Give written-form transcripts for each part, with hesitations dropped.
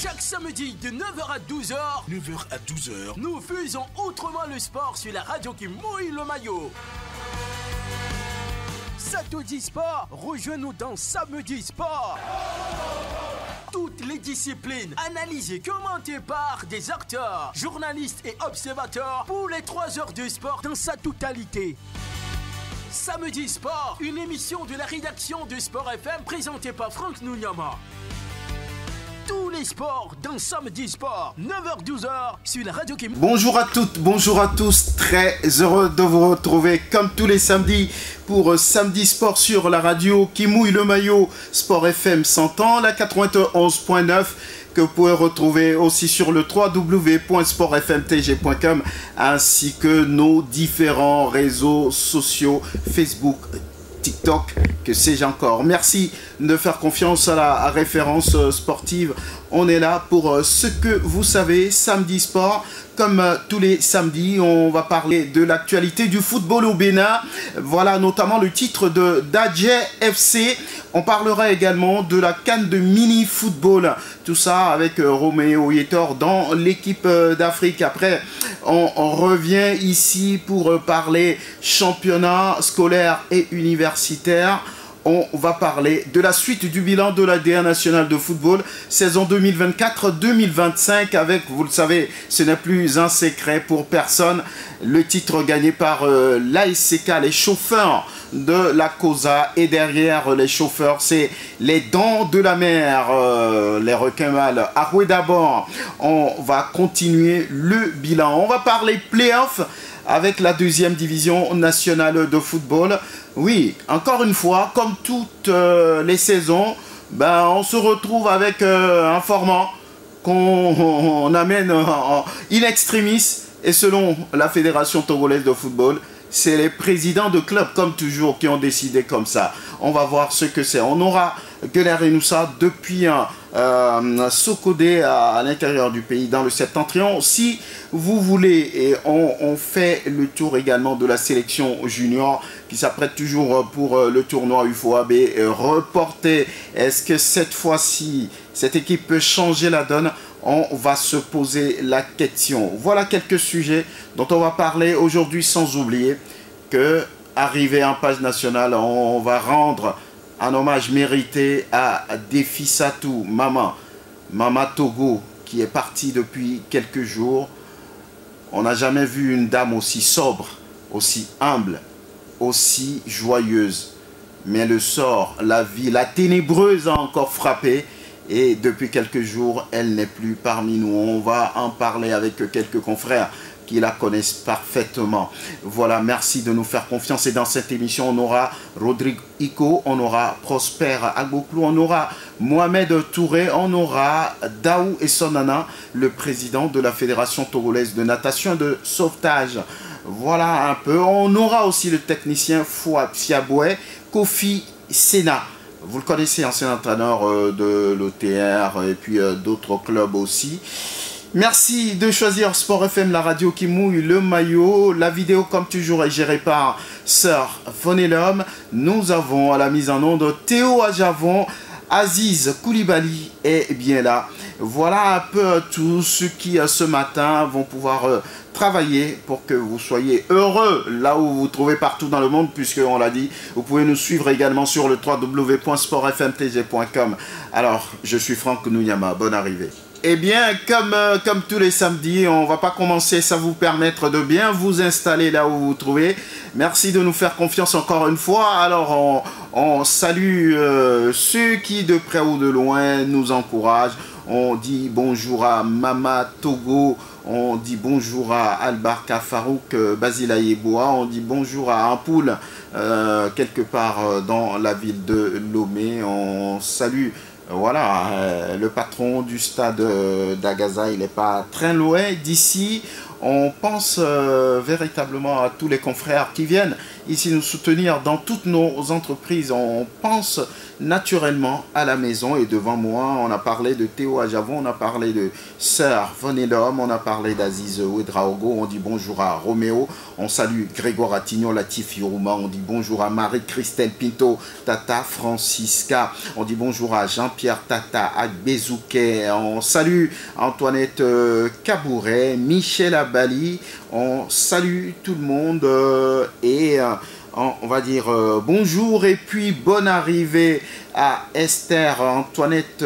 Chaque samedi de 9h à 12h, 9h à 12h, nous faisons autrement le sport sur la radio qui mouille le maillot. Ça te dit sport? Rejoins-nous dans Samedi Sport. Toutes les disciplines analysées, commentées par des acteurs, journalistes et observateurs pour les 3 heures de sport dans sa totalité. Samedi Sport, une émission de la rédaction de Sport FM présentée par Franck Nounyama. Tous les sports dans Samedi Sport, 9h-12h sur la radio qui... Bonjour à toutes, bonjour à tous, très heureux de vous retrouver comme tous les samedis pour Samedi Sport sur la radio qui mouille le maillot Sport FM 100 ans, la 91.9 que vous pouvez retrouver aussi sur le www.sportfmtg.com ainsi que nos différents réseaux sociaux Facebook, TikTok, que sais-je encore. Merci de faire confiance à la référence sportive. On est là pour ce que vous savez, Samedi Sport. Comme tous les samedis, on va parler de l'actualité du football au Bénin. Voilà notamment le titre de d'Adjé FC. On parlera également de la CAN de mini-football. Tout ça avec Roméo Yetor dans l'équipe d'Afrique. Après, on revient ici pour parler championnat scolaire et universitaire. On va parler de la suite du bilan de la D1 nationale de football, saison 2024-2025 avec, vous le savez, ce n'est plus un secret pour personne, le titre gagné par l'ASCK, les chauffeurs de la COSA, et derrière les chauffeurs, c'est les dents de la mer, les requins mâles. Aroué d'abord, on va continuer le bilan. On va parler play-off avec la 2e division nationale de football. Oui, encore une fois, comme toutes les saisons, on se retrouve avec un format qu'on amène in extremis. Et selon la Fédération togolaise de football, c'est les présidents de clubs, comme toujours, qui ont décidé comme ça. On va voir ce que c'est. On aura Gueler Inoussa depuis Sokodé à l'intérieur du pays, dans le septentrion. Si vous voulez, et on fait le tour également de la sélection junior qui s'apprête toujours pour le tournoi UFOAB reporté. Est-ce que cette fois-ci, cette équipe peut changer la donne? On va se poser la question. Voilà quelques sujets dont on va parler aujourd'hui, sans oublier que, arrivé en page nationale, on va rendre un hommage mérité à Défi Satou, Mama Togo, qui est partie depuis quelques jours. On n'a jamais vu une dame aussi sobre, aussi humble, aussi joyeuse. Mais le sort, la vie, la ténébreuse a encore frappé. Et depuis quelques jours, elle n'est plus parmi nous. On va en parler avec quelques confrères qui la connaissent parfaitement. Voilà, merci de nous faire confiance. Et dans cette émission, on aura Rodrigue Iko, on aura Prosper Agboklou, on aura Mohamed Touré, on aura Daou Essonana, le président de la Fédération togolaise de natation et de sauvetage. Voilà un peu. On aura aussi le technicien Fouad Fiaboué, Kofi Sena. Vous le connaissez, ancien entraîneur de l'OTR et puis d'autres clubs aussi. Merci de choisir Sport FM, la radio qui mouille le maillot. La vidéo, comme toujours, est gérée par Sœur Fonelum. Nous avons à la mise en onde Théo Ajavon, Aziz Koulibaly est bien là. Voilà un peu tous ceux qui, ce matin, vont pouvoir travailler pour que vous soyez heureux là où vous vous trouvez partout dans le monde, puisque on l'a dit, vous pouvez nous suivre également sur le www.sportfmtg.com. Alors, je suis Franck Nounyama, bonne arrivée. Eh bien, comme tous les samedis, on ne va pas commencer sans vous permettre de bien vous installer là où vous vous trouvez. Merci de nous faire confiance encore une fois. Alors, on salue ceux qui, de près ou de loin, nous encouragent. On dit bonjour à Mama Togo, on dit bonjour à Albarka Farouk, Basila Yeboa, on dit bonjour à Ampoule, quelque part dans la ville de Lomé. On salue... Voilà, le patron du stade d'Agaza, il n'est pas très loin d'ici. On pense véritablement à tous les confrères qui viennent ici nous soutenir dans toutes nos entreprises. On pense naturellement à la maison. Et devant moi, on a parlé de Théo Ajavon, on a parlé de Sœur Vonelom, on a parlé d'Aziz Ouedraogo. On dit bonjour à Roméo. On salue Grégoire Attignon, Latif Youruma. On dit bonjour à Marie-Christelle Pinto, Tata Francisca. On dit bonjour à Jean-Pierre Tata Agbezouké. On salue Antoinette Cabouret, Michel Abali. On salue tout le monde et on va dire bonjour et puis bonne arrivée à Esther Antoinette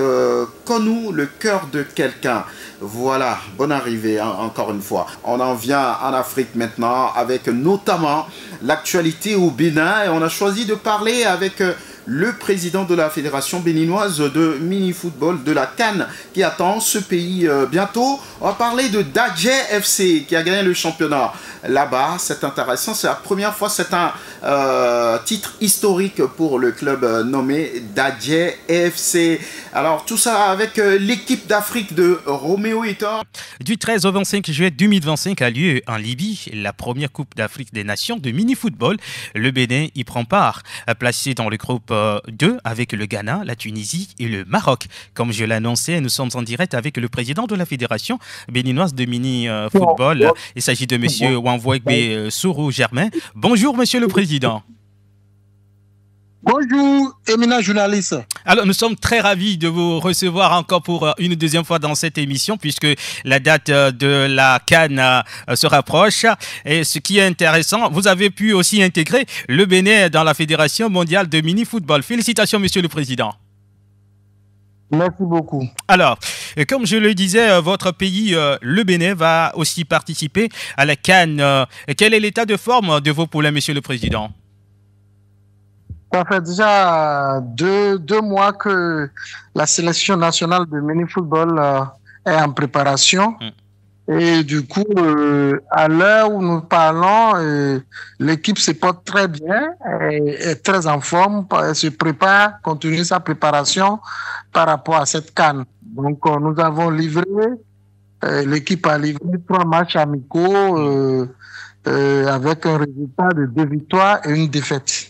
Konou, le cœur de quelqu'un. Voilà, bonne arrivée encore une fois. On en vient en Afrique maintenant avec notamment l'actualité au Bénin et on a choisi de parler avec le président de la Fédération béninoise de mini-football de la CAN qui attend ce pays bientôt. On va parler de Dadje FC qui a gagné le championnat là-bas. C'est intéressant, c'est la première fois, c'est un titre historique pour le club nommé Dadje FC. Alors tout ça avec l'équipe d'Afrique de Roméo Itor. Du 13 au 25 juillet 2025 a lieu en Libye la première Coupe d'Afrique des Nations de mini-football. Le Bénin y prend part, placé dans le groupe 2 avec le Ghana, la Tunisie et le Maroc. Comme je l'annonçais, nous sommes en direct avec le président de la Fédération béninoise de mini-football. Il s'agit de M. Wanvoegbe Sourou Germain. Bonjour, monsieur le président. Bonjour, éminent journaliste. Alors, nous sommes très ravis de vous recevoir encore pour une deuxième fois dans cette émission, puisque la date de la CAN se rapproche. Et ce qui est intéressant, vous avez pu aussi intégrer le Bénin dans la Fédération mondiale de mini-football. Félicitations, monsieur le président. Merci beaucoup. Alors, comme je le disais, votre pays, le Bénin, va aussi participer à la CAN. Quel est l'état de forme de vos poulains, monsieur le président? Ça fait déjà deux mois que la sélection nationale de mini-football est en préparation. Et du coup, à l'heure où nous parlons, l'équipe se porte très bien, est très en forme, elle se prépare, continue sa préparation par rapport à cette CAN. Donc, nous avons livré, l'équipe a livré 3 matchs amicaux avec un résultat de 2 victoires et 1 défaite.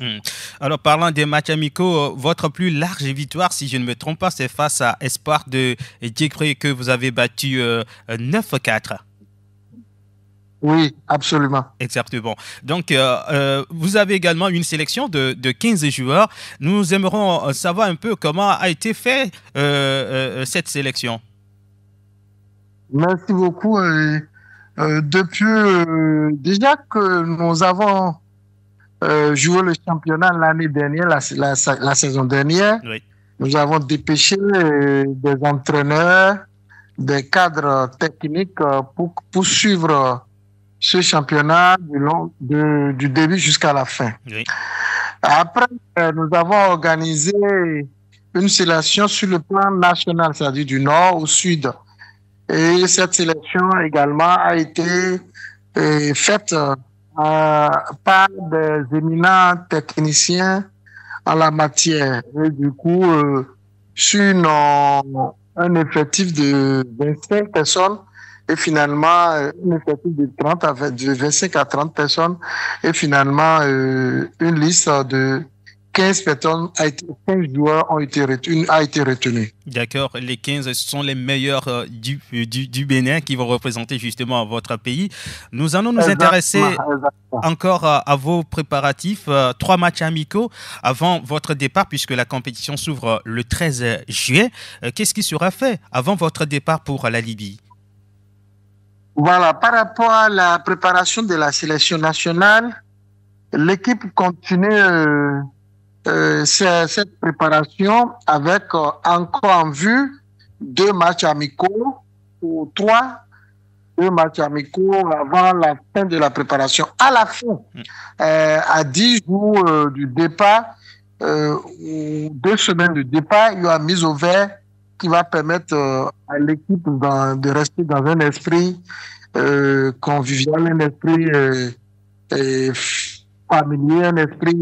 Alors, parlant des matchs amicaux, votre plus large victoire, si je ne me trompe pas, c'est face à Espoir de Diegré que vous avez battu 9-4. Oui, absolument. Exactement. Donc, vous avez également une sélection de 15 joueurs. Nous aimerons savoir un peu comment a été fait cette sélection. Merci beaucoup. Depuis déjà que nous avons joué le championnat l'année dernière, la saison dernière, oui. Nous avons dépêché des entraîneurs, des cadres techniques pour suivre ce championnat du début jusqu'à la fin. Oui. Après, nous avons organisé une sélection sur le plan national, c'est-à-dire du nord au sud. Et cette sélection également a été faite par des éminents techniciens en la matière. Et du coup, sur un effectif de 25 personnes et finalement un effectif de 25 à 30 personnes et finalement une liste de 15 personnes, 15 joueurs a été retenu. D'accord, les 15 sont les meilleurs du Bénin qui vont représenter justement votre pays. Nous allons nous intéresser encore à vos préparatifs. 3 matchs amicaux avant votre départ puisque la compétition s'ouvre le 13 juillet. Qu'est-ce qui sera fait avant votre départ pour la Libye? Voilà, par rapport à la préparation de la sélection nationale, l'équipe continue cette préparation avec encore en vue 2 matchs amicaux ou 2 matchs amicaux avant la fin de la préparation. À la fin, à 10 jours du départ, 2 semaines de départ, il y a une mise au vert qui va permettre à l'équipe de rester dans un esprit convivial, un esprit familier, un esprit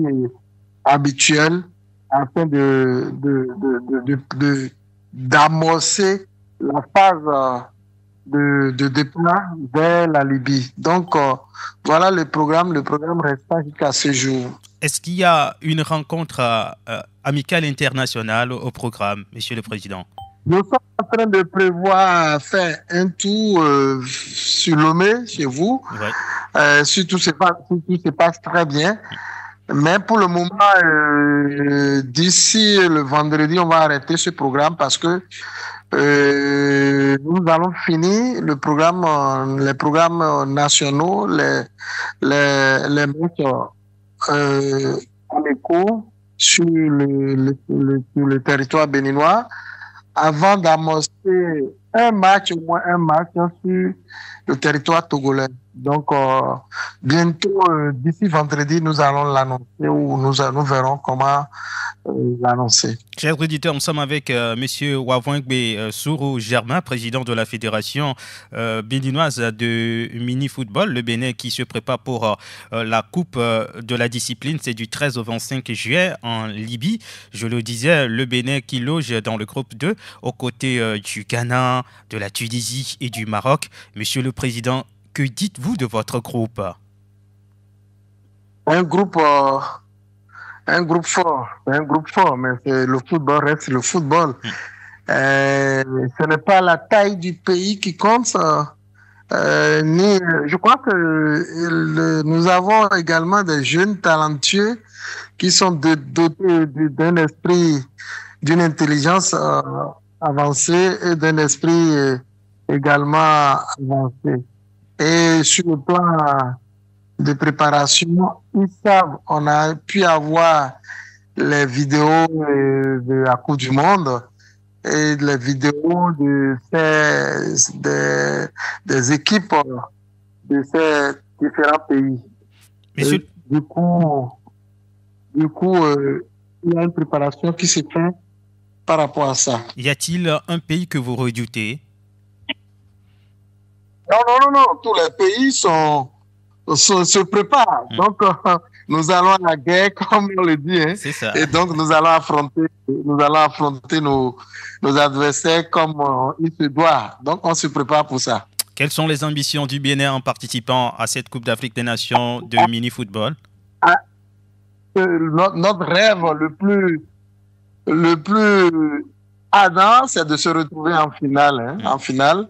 habituel afin d'amorcer la phase de départ vers la Libye. Donc, voilà le programme. Le programme restera jusqu'à ce jour. Est-ce qu'il y a une rencontre amicale internationale au programme, Monsieur le Président? Nous sommes en train de prévoir faire un tour sur Lomé, chez vous, ouais. Si tout se passe très bien. Mais pour le moment, d'ici le vendredi, on va arrêter ce programme parce que nous allons finir le programme, les programmes nationaux, les matchs amicaux sur le territoire béninois avant d'amorcer au moins un match sur le territoire togolais. Donc, bientôt, d'ici vendredi, nous allons l'annoncer ou nous verrons comment l'annoncer. Chers auditeurs, nous sommes avec M. Wavouingbe Sourou Germain, président de la Fédération béninoise de mini-football, le Bénin qui se prépare pour la Coupe de la discipline. C'est du 13 au 25 juillet en Libye. Je le disais, le Bénin qui loge dans le groupe 2 aux côtés du Ghana, de la Tunisie et du Maroc. Monsieur le Président, que dites-vous de votre groupe? Un groupe fort, mais le football reste le football. Ce n'est pas la taille du pays qui compte. Je crois que nous avons également des jeunes talentueux qui sont dotés d'un esprit, d'une intelligence avancée et d'un esprit également avancé. Et sur le plan de préparation, ils savent, on a pu avoir les vidéos de la Coupe du Monde et les vidéos des équipes de ces différents pays. Du coup, il y a une préparation qui se fait par rapport à ça. Y a-t-il un pays que vous redoutez? Non. Tous les pays se préparent. Donc, nous allons à la guerre, comme on le dit. Hein. C'est ça. Et donc, nous allons affronter nos adversaires comme il se doit. Donc, on se prépare pour ça. Quelles sont les ambitions du Bénin en participant à cette Coupe d'Afrique des Nations de mini-football? Notre rêve le plus ardent, c'est de se retrouver en finale. Hein, en finale.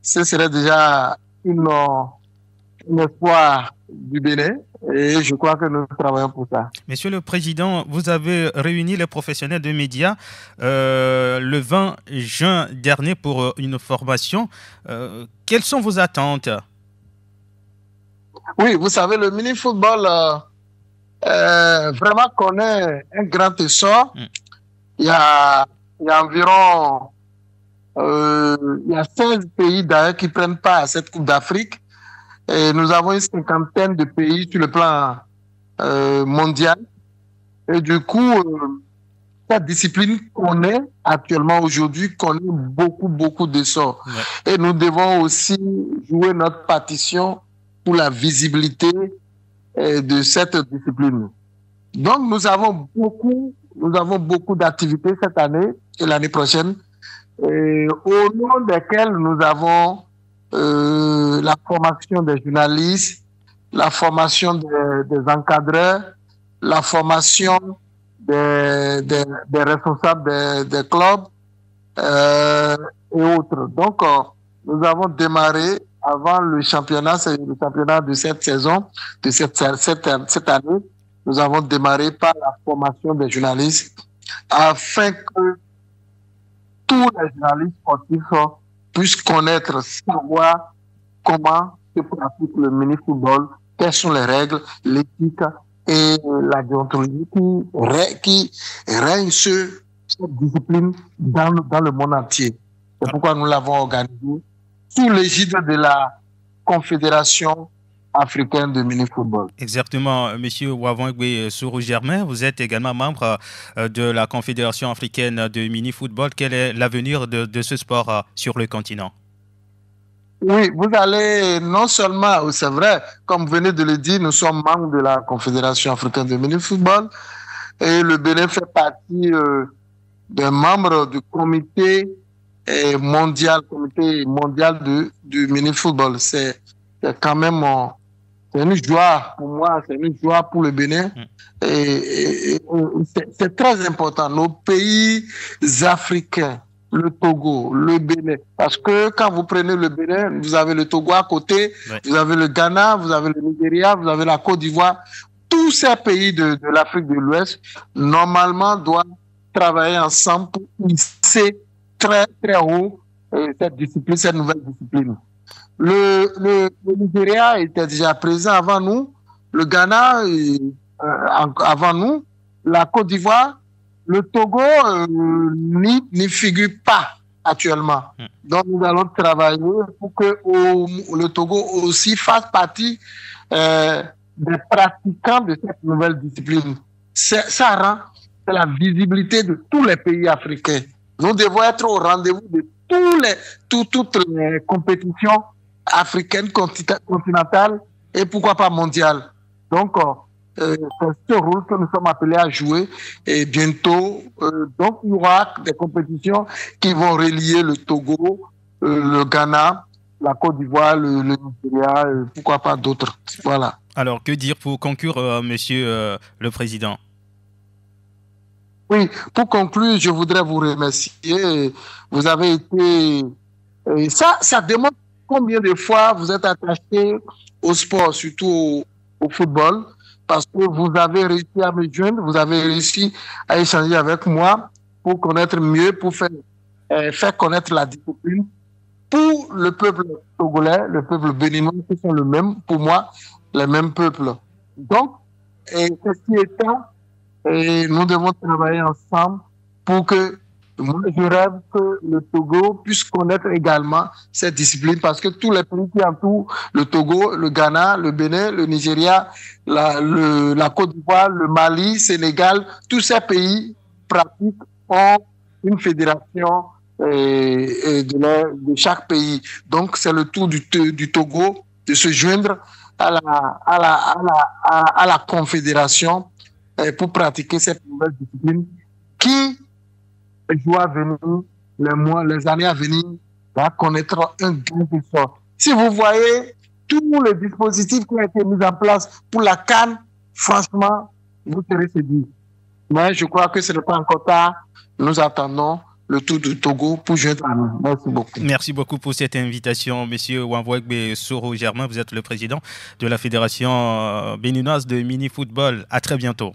Ce serait déjà un espoir du Bénin et je crois que nous travaillons pour ça. Monsieur le Président, vous avez réuni les professionnels de médias le 20 juin dernier pour une formation. Quelles sont vos attentes? Oui, vous savez, le mini-football vraiment connaît un grand essor. Il y a environ... il y a 16 pays d'ailleurs qui prennent part à cette Coupe d'Afrique et nous avons une cinquantaine de pays sur le plan mondial et du coup cette discipline connaît actuellement aujourd'hui beaucoup d'essor et nous devons aussi jouer notre partition pour la visibilité de cette discipline. Donc nous avons beaucoup d'activités cette année et l'année prochaine. Au nom desquels nous avons la formation des journalistes, la formation des encadreurs, la formation des responsables des clubs et autres. Donc, nous avons démarré avant le championnat, c'est le championnat de cette saison, de cette année. Nous avons démarré par la formation des journalistes afin que tous les journalistes sportifs puissent connaître, savoir comment se pratique le mini-football, quelles sont les règles, l'éthique et la déontologie qui règne sur cette discipline dans le monde entier. C'est pourquoi nous l'avons organisé sous l'égide de la Confédération africaine de mini-football. Exactement, Monsieur Wavouingbe Sourou Germain, vous êtes également membre de la Confédération africaine de mini-football. Quel est l'avenir de ce sport sur le continent? Oui, vous allez non seulement, c'est vrai, comme vous venez de le dire, nous sommes membres de la Confédération africaine de mini-football et le Bénin fait partie des membres du comité mondial, comité mondial du mini-football. C'est quand même c'est une joie pour moi, c'est une joie pour le Bénin. Et c'est très important. Nos pays africains, le Togo, le Bénin. Parce que quand vous prenez le Bénin, vous avez le Togo à côté, vous avez le Ghana, vous avez le Nigeria, vous avez la Côte d'Ivoire. Tous ces pays de l'Afrique de l'Ouest, normalement, doivent travailler ensemble pour hisser très, très haut cette discipline, cette nouvelle discipline. Le Nigeria était déjà présent avant nous, le Ghana avant nous, la Côte d'Ivoire, le Togo n'y figure pas actuellement. Donc nous allons travailler pour que le Togo aussi fasse partie des pratiquants de cette nouvelle discipline. Ça rend la visibilité de tous les pays africains. Nous devons être au rendez-vous de toutes les compétitions africaines, continentales et pourquoi pas mondiales. Donc, c'est ce rôle que nous sommes appelés à jouer et bientôt, donc il y aura des compétitions qui vont relier le Togo, le Ghana, la Côte d'Ivoire, le Nigeria, pourquoi pas d'autres. Voilà. Alors, que dire pour conclure, monsieur le Président? Oui, pour conclure, je voudrais vous remercier. Vous avez été... Ça démontre combien de fois vous êtes attaché au sport, surtout au football, parce que vous avez réussi à me joindre, vous avez réussi à échanger avec moi pour connaître mieux, pour faire connaître la discipline pour le peuple togolais, le peuple béninois, qui sont le même, pour moi, les mêmes peuples. Donc, ceci étant, nous devons travailler ensemble pour que, moi je rêve que le Togo puisse connaître également cette discipline, parce que tous les pays qui entourent le Togo, le Ghana, le Bénin, le Nigeria, la Côte d'Ivoire, le Mali, Sénégal, tous ces pays pratiquent, ont une fédération de chaque pays. Donc c'est le tour du Togo de se joindre à la confédération pour pratiquer cette nouvelle discipline qui, les jours à venir, les années à venir, va connaître un grand essor. Si vous voyez tous les dispositifs qui ont été mis en place pour la CAN, franchement, vous serez séduits. Mais je crois que ce n'est pas encore tard. Nous attendons le tour du Togo pour joindre à nous. Merci beaucoup. Merci beaucoup pour cette invitation, Monsieur Wanvouegbe Soro Germain. Vous êtes le président de la Fédération béninoise de mini-football. À très bientôt.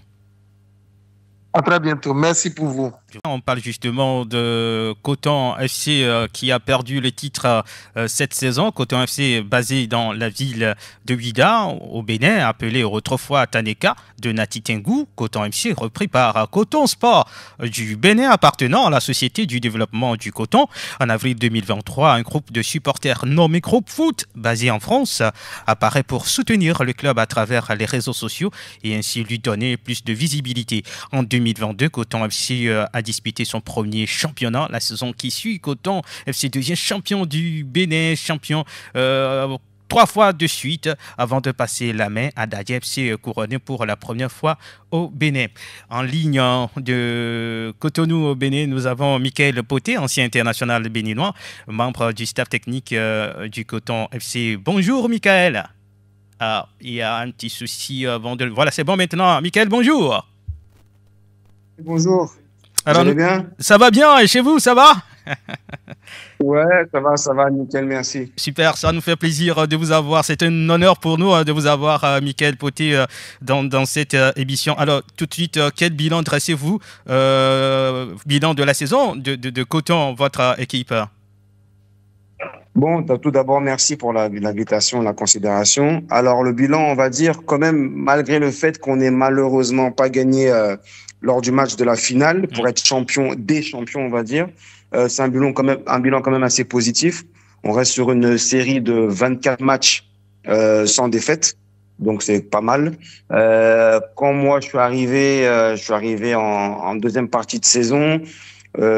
À très bientôt. Merci pour vous. On parle justement de Coton FC qui a perdu le titre cette saison. Coton FC basé dans la ville de Ouidah au Bénin, appelé autrefois Taneka de Nati Tengu. Coton FC repris par Coton Sport du Bénin appartenant à la Société du développement du coton. En avril 2023, un groupe de supporters nommé Groupe Foot basé en France apparaît pour soutenir le club à travers les réseaux sociaux et ainsi lui donner plus de visibilité. En 2022, Coton FC a disputé son premier championnat. La saison qui suit, Coton FC devient champion du Bénin, champion 3 fois de suite avant de passer la main à Dadje FC couronné pour la première fois au Bénin. En ligne de Cotonou au Bénin, nous avons Michael Poté, ancien international béninois, membre du staff technique du Coton FC. Bonjour Michael. Ah, il y a un petit souci avant de... Voilà, c'est bon maintenant. Michael, bonjour. Bonjour. Alors, vous allez bien? Ça va bien, et chez vous, ça va? Ouais, ça va, nickel, merci. Super, ça nous fait plaisir de vous avoir. C'est un honneur pour nous de vous avoir, Michael Poté, dans cette émission. Alors, tout de suite, quel bilan dressez-vous? Bilan de la saison de Coton, votre équipe? Bon, tout d'abord, merci pour l'invitation, la considération. Alors, le bilan, on va dire, quand même, malgré le fait qu'on n'ait malheureusement pas gagné lors du match de la finale, pour être des champions, on va dire, c'est un bilan quand même assez positif. On reste sur une série de 24 matchs sans défaite, donc c'est pas mal. Quand moi je suis arrivé en deuxième partie de saison.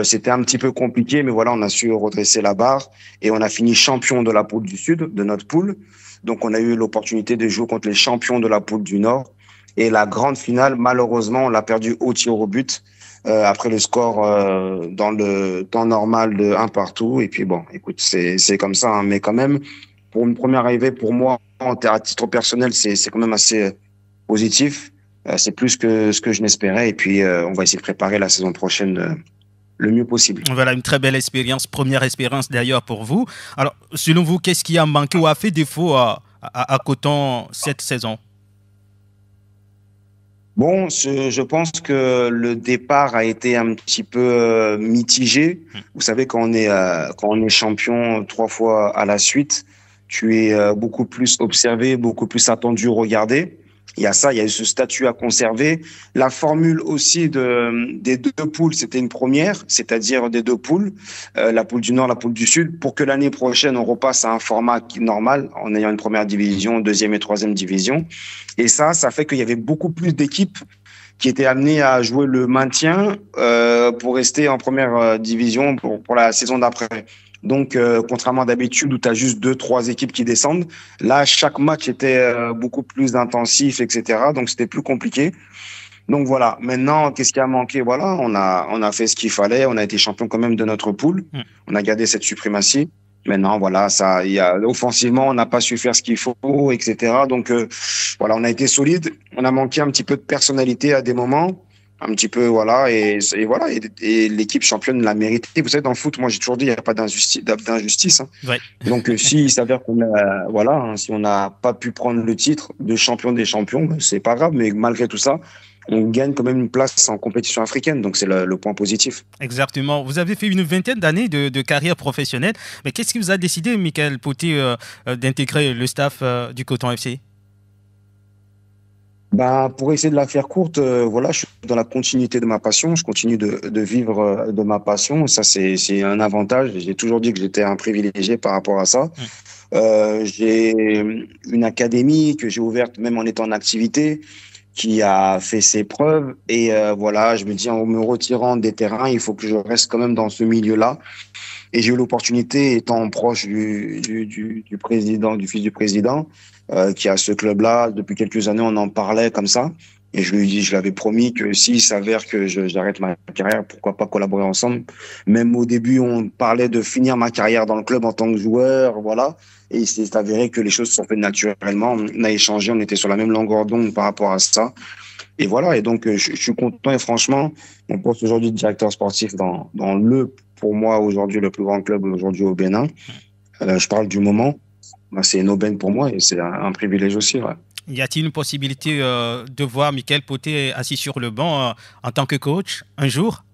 C'était un petit peu compliqué, mais voilà, on a su redresser la barre et on a fini champion de la poule du Sud, de notre poule. Donc, on a eu l'opportunité de jouer contre les champions de la poule du Nord. Et la grande finale, malheureusement, on l'a perdu au tir au but après le score dans le temps normal de 1 partout. Et puis bon, écoute, c'est comme ça, hein, mais quand même, pour une première arrivée, pour moi, à titre personnel, c'est quand même assez positif. C'est plus que ce que je n'espérais. Et puis, on va essayer de préparer la saison prochaine le mieux possible. Voilà, une très belle expérience, première expérience d'ailleurs pour vous. Alors, selon vous, qu'est-ce qui a manqué ou a fait défaut à Coton cette saison? Bon, je pense que le départ a été un petit peu mitigé. Vous savez, quand on est champion 3 fois à la suite, tu es beaucoup plus observé, beaucoup plus attendu, regardé. Il y a ça, il y a ce statut à conserver. La formule aussi des 2 poules, c'était une première, c'est-à-dire des 2 poules, la poule du Nord, la poule du Sud, pour que l'année prochaine, on repasse à un format normal, en ayant une première division, deuxième et troisième division. Et ça fait qu'il y avait beaucoup plus d'équipes qui étaient amenées à jouer le maintien pour rester en première division pour la saison d'après. Donc, contrairement à d'habitude où tu as juste 2-3 équipes qui descendent, là, chaque match était beaucoup plus intensif, etc. Donc, c'était plus compliqué. Donc, voilà. Maintenant, qu'est-ce qui a manqué? Voilà, on a fait ce qu'il fallait. On a été champion quand même de notre poule. On a gardé cette suprématie. Maintenant, voilà, offensivement, on n'a pas su faire ce qu'il faut, etc. Donc, voilà, on a été solide. On a manqué un petit peu de personnalité à des moments. Un petit peu, voilà, et voilà, et l'équipe championne l'a mérité. Vous savez, dans le foot, moi j'ai toujours dit, il n'y a pas d'injustice. Hein. Ouais. Donc, s'il s'avère qu'on a, voilà, hein, si on n'a pas pu prendre le titre de champion des champions, ben, c'est pas grave, mais malgré tout ça, on gagne quand même une place en compétition africaine. Donc, c'est le point positif. Exactement. Vous avez fait une vingtaine d'années de carrière professionnelle. Mais qu'est-ce qui vous a décidé, Michael Poté, d'intégrer le staff du Coton FC? Bah, pour essayer de la faire courte, voilà, je suis dans la continuité de ma passion. Je continue de vivre de ma passion. Ça, c'est un avantage. J'ai toujours dit que j'étais un privilégié par rapport à ça. J'ai une académie que j'ai ouverte même en étant en activité, qui a fait ses preuves. Et voilà, je me dis, en me retirant des terrains, il faut que je reste quand même dans ce milieu-là. Et j'ai eu l'opportunité, étant proche du président, du fils du président, qui a ce club-là. Depuis quelques années, on en parlait comme ça. Et je lui avais promis que s'il s'avère que j'arrête ma carrière, pourquoi pas collaborer ensemble. Même au début, on parlait de finir ma carrière dans le club en tant que joueur, voilà. Et il s'est avéré que les choses se sont faites naturellement. On a échangé, on était sur la même longueur d'onde par rapport à ça. Et voilà. Et donc, je suis content. Et franchement, mon poste aujourd'hui de directeur sportif dans pour moi, aujourd'hui, le plus grand club aujourd'hui au Bénin. Je parle du moment. C'est une aubaine pour moi et c'est un privilège aussi. Ouais. Y a-t-il une possibilité de voir Michael Poté assis sur le banc en tant que coach un jour?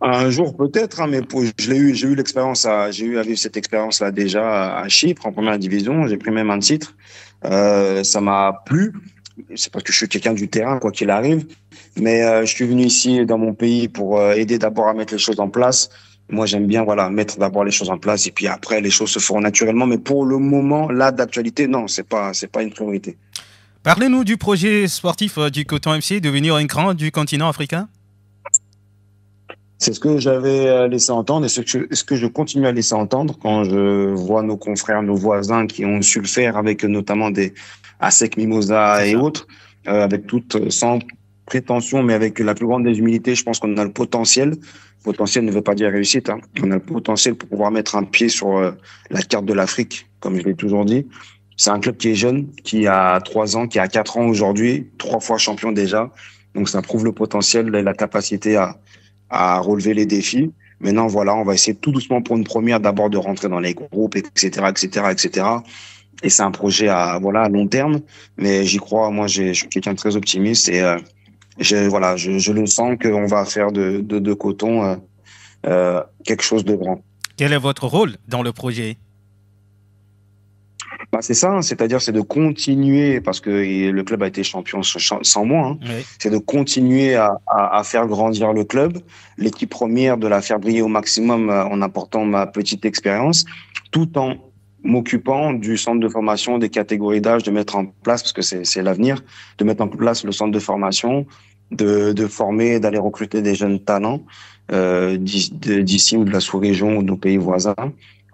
Un jour peut-être, hein, mais j'ai eu l'expérience, j'ai eu cette expérience-là déjà à Chypre en première division. J'ai pris même un titre. Ça m'a plu. C'est parce que je suis quelqu'un du terrain, quoi qu'il arrive. Mais je suis venu ici dans mon pays pour aider d'abord à mettre les choses en place. Moi, j'aime bien, voilà, mettre d'abord les choses en place et puis après, les choses se feront naturellement. Mais pour le moment, là, d'actualité, non, c'est pas une priorité. Parlez-nous du projet sportif du Coton FC, devenir un grand du continent africain. C'est ce que j'avais laissé entendre et ce que je continue à laisser entendre quand je vois nos confrères, nos voisins qui ont su le faire avec notamment des ASEC Mimosa et autres, avec sans prétention, mais avec la plus grande des humilités. Je pense qu'on a le potentiel. Potentiel ne veut pas dire réussite. Hein. On a le potentiel pour pouvoir mettre un pied sur la carte de l'Afrique, comme je l'ai toujours dit. C'est un club qui est jeune, qui a 3 ans, qui a 4 ans aujourd'hui, 3 fois champion déjà. Donc ça prouve le potentiel et la capacité à relever les défis. Maintenant, voilà, on va essayer tout doucement pour une première, d'abord de rentrer dans les groupes, etc., etc., etc. Et c'est un projet à long terme, mais j'y crois. Moi, je suis quelqu'un de très optimiste et je le sens qu'on va faire de Coton quelque chose de grand. Quel est votre rôle dans le projet? C'est ça, c'est-à-dire c'est de continuer, parce que le club a été champion sans moi, hein, oui. C'est de continuer à faire grandir le club, l'équipe première, de la faire briller au maximum en apportant ma petite expérience, tout en m'occupant du centre de formation, des catégories d'âge, de mettre en place, parce que c'est l'avenir, de mettre en place le centre de formation, de former, d'aller recruter des jeunes talents d'ici ou de la sous-région ou de nos pays voisins,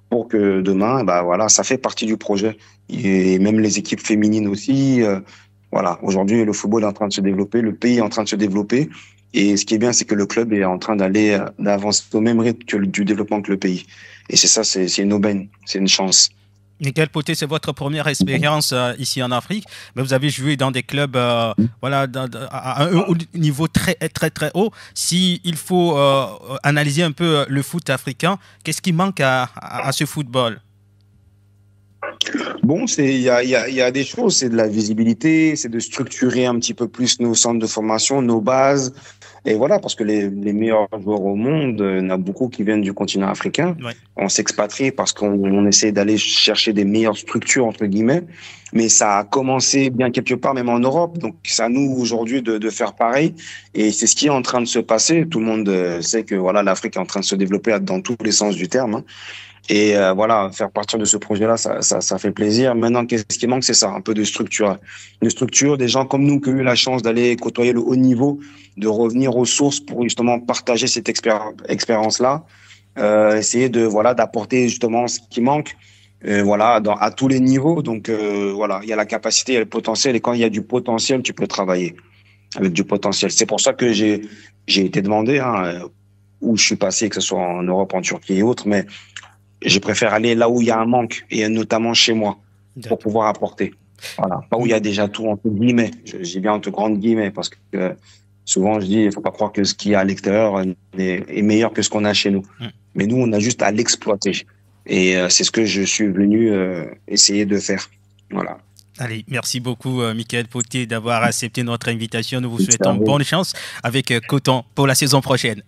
pour que demain, ça fait partie du projet. Et même les équipes féminines aussi. Aujourd'hui, le football est en train de se développer, le pays est en train de se développer. Et ce qui est bien, c'est que le club est en train d'avancer au même rythme du développement que le pays. Et c'est ça, c'est une aubaine, c'est une chance. Mickaël Potté, c'est votre première expérience ici en Afrique, mais vous avez joué dans des clubs à un niveau très, très, très haut. S'il faut analyser un peu le foot africain, qu'est-ce qui manque à ce football? Bon, il y a des choses, c'est de la visibilité, c'est de structurer un petit peu plus nos centres de formation, nos bases. Et voilà, parce que les meilleurs joueurs au monde, il y en a beaucoup qui viennent du continent africain. Ouais. On s'expatrie parce qu'on essaie d'aller chercher des meilleures structures, entre guillemets. Mais ça a commencé bien quelque part, même en Europe. Donc, c'est à nous aujourd'hui de faire pareil. Et c'est ce qui est en train de se passer. Tout le monde sait que voilà, l'Afrique est en train de se développer dans tous les sens du terme. Et voilà, faire partir de ce projet-là, ça fait plaisir. Maintenant, qu'est-ce qui manque, c'est ça, un peu de structure. Une structure, des gens comme nous qui ont eu la chance d'aller côtoyer le haut niveau, de revenir aux sources pour justement partager cette expérience-là, essayer d'apporter justement ce qui manque, à tous les niveaux. Donc voilà, il y a la capacité, il y a le potentiel, et quand il y a du potentiel, tu peux travailler avec du potentiel. C'est pour ça que j'ai été demandé où je suis passé, que ce soit en Europe, en Turquie et autres, mais je préfère aller là où il y a un manque, et notamment chez moi, pour pouvoir apporter. Voilà. Pas où il y a déjà tout, entre guillemets. J'ai bien entre grandes guillemets, parce que souvent je dis, il ne faut pas croire que ce qu'il y a à l'extérieur est meilleur que ce qu'on a chez nous. Mais nous, on a juste à l'exploiter. Et c'est ce que je suis venu essayer de faire. Voilà. Allez, merci beaucoup Mickaël Potté d'avoir accepté notre invitation. Nous vous souhaitons bonne chance avec Coton pour la saison prochaine.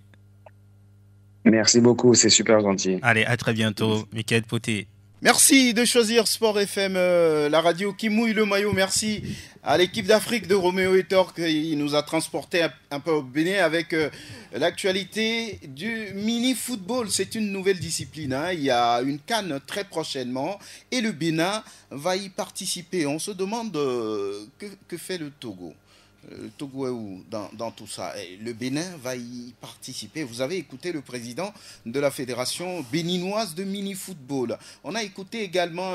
Merci beaucoup, c'est super gentil. Allez, à très bientôt, Mickaël Potté. Merci de choisir Sport FM, la radio qui mouille le maillot. Merci à l'équipe d'Afrique de Roméo et Thor qui nous a transporté un peu au Bénin avec l'actualité du mini-football. C'est une nouvelle discipline. Il y a une CAN très prochainement et le Bénin va y participer. On se demande que fait le Togo. Le Togo est où dans tout ça? Le Bénin va y participer. Vous avez écouté le président de la Fédération béninoise de mini-football. On a écouté également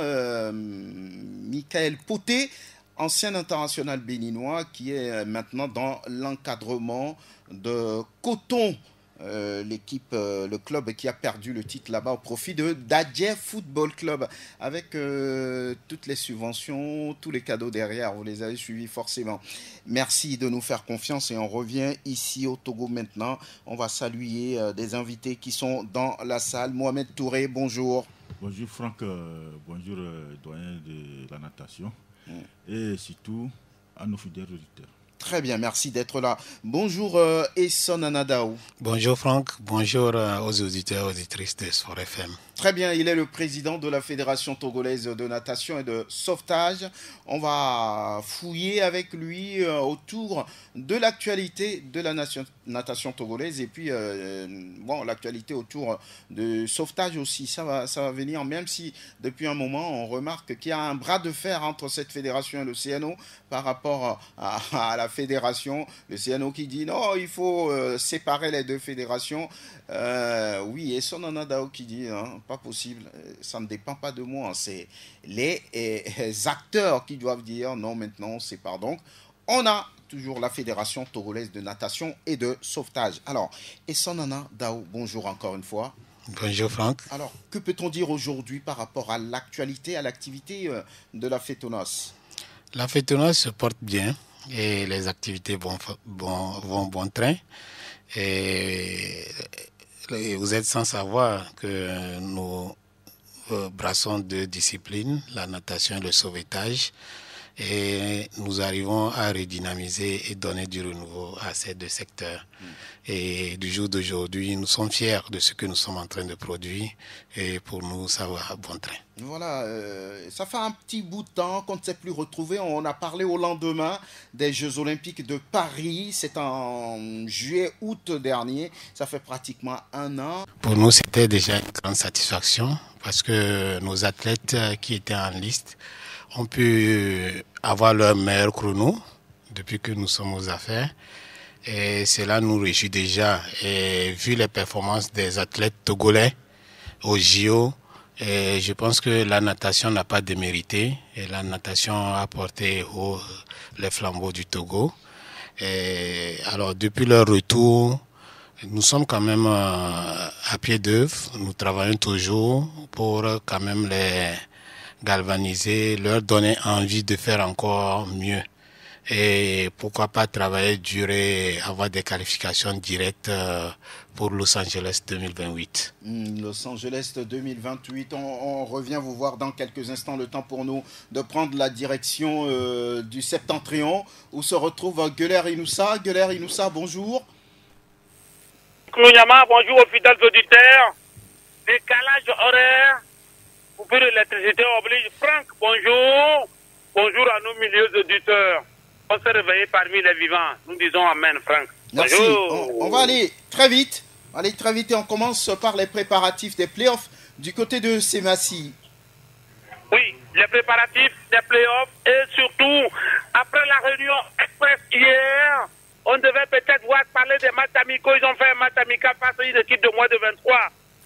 Mickaël Potté, ancien international béninois qui est maintenant dans l'encadrement de Coton. L'équipe, le club qui a perdu le titre là-bas au profit de Dadje Football Club avec toutes les subventions, tous les cadeaux derrière, vous les avez suivis forcément. Merci de nous faire confiance et on revient ici au Togo maintenant. On va saluer des invités qui sont dans la salle. Mohamed Touré, bonjour. Bonjour Franck, bonjour doyen de la natation et surtout à nos fidèles auditeurs. Très bien, merci d'être là. Bonjour Esson Anadaou. Bonjour Franck, bonjour aux auditeurs et auditrices de Sport FM. Très bien, il est le président de la Fédération togolaise de natation et de sauvetage. On va fouiller avec lui autour de l'actualité de la natation togolaise et puis l'actualité autour de sauvetage aussi. Ça va venir, même si depuis un moment on remarque qu'il y a un bras de fer entre cette fédération et le CNO par rapport à la fédération. Le CNO qui dit non, il faut séparer les deux fédérations. Oui, et son Anadao qui dit pas possible, ça ne dépend pas de moi, c'est les acteurs qui doivent dire non, maintenant on sépare. Donc on a toujours la Fédération togolaise de natation et de sauvetage. Alors, Esson Anadao, bonjour encore une fois. Bonjour Franck. Alors, que peut-on dire aujourd'hui par rapport à l'actualité, à l'activité de la FETONAS? La FETONAS se porte bien et les activités vont bon train. Et vous êtes sans savoir que nous brassons deux disciplines, la natation et le sauvetage, et nous arrivons à redynamiser et donner du renouveau à ces deux secteurs. Et du jour d'aujourd'hui, nous sommes fiers de ce que nous sommes en train de produire et pour nous, ça va à bon train. Voilà, ça fait un petit bout de temps qu'on ne s'est plus retrouvé. On a parlé au lendemain des Jeux Olympiques de Paris. C'est en juillet-août dernier. Ça fait pratiquement un an. Pour nous, c'était déjà une grande satisfaction parce que nos athlètes qui étaient en liste ont pu avoir leur meilleur chrono depuis que nous sommes aux affaires. Et cela nous réjouit déjà. Et vu les performances des athlètes togolais au JO, et je pense que la natation n'a pas démérité. Et la natation a porté haut les flambeaux du Togo. Et alors, depuis leur retour, nous sommes quand même à pied d'œuvre. Nous travaillons toujours pour quand même les galvaniser, leur donner envie de faire encore mieux. Et pourquoi pas travailler dur et avoir des qualifications directes pour Los Angeles 2028. Los Angeles 2028, on revient vous voir dans quelques instants. Le temps pour nous de prendre la direction du Septentrion où se retrouve Gueuler Inoussa. Gueuler Inoussa, bonjour. Kounyama, bonjour aux fidèles auditeurs. Décalage horaire, coupure d'électricité oblige. Franck, bonjour. Bonjour à nos milieux auditeurs. On s'est réveillé parmi les vivants. Nous disons amen, Franck. Merci. On va aller très vite. Et on commence par les préparatifs des playoffs du côté de Semassi. Oui, les préparatifs des playoffs et surtout, après la réunion express hier, on devait peut-être voir parler des matchs amicaux. Ils ont fait un match amical face à une équipe de moins de 23.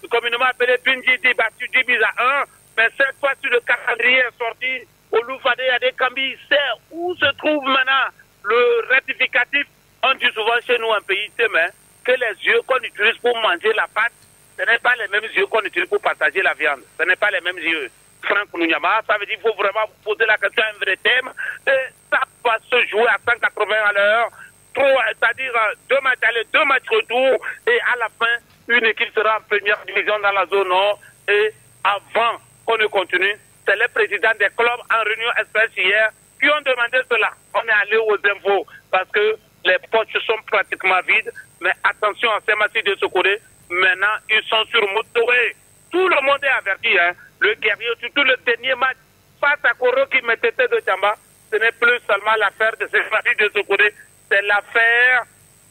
Communément appelé Pinjidi, battu 10 buts à 1. Mais cette fois, sur le calendrier est sorti au Loufadé, il y a des Cambi. C'est où se trouve maintenant le rectificatif. On dit souvent chez nous, un pays témoin, que les yeux qu'on utilise pour manger la pâte, ce n'est pas les mêmes yeux qu'on utilise pour partager la viande. Ce n'est pas les mêmes yeux. Franck Kounyama, ça veut dire qu'il faut vraiment poser la question à un vrai thème. Et ça va se jouer à 180 à l'heure. C'est-à-dire 2 matchs aller, 2 matchs retour. Et à la fin, une équipe sera en première division dans la zone nord. Et avant qu'on ne continue, c'est les présidents des clubs en réunion express hier qui ont demandé cela. On est allé aux infos parce que les poches sont pratiquement vides. Mais attention à ces massifs de Sokoré. Maintenant, ils sont sur Motoré. Tout le monde est averti. Hein. Le guerrier, surtout le dernier match face à Koro qui mettait de Tchamba, ce n'est plus seulement l'affaire de ces massifs de Sokoré. C'est l'affaire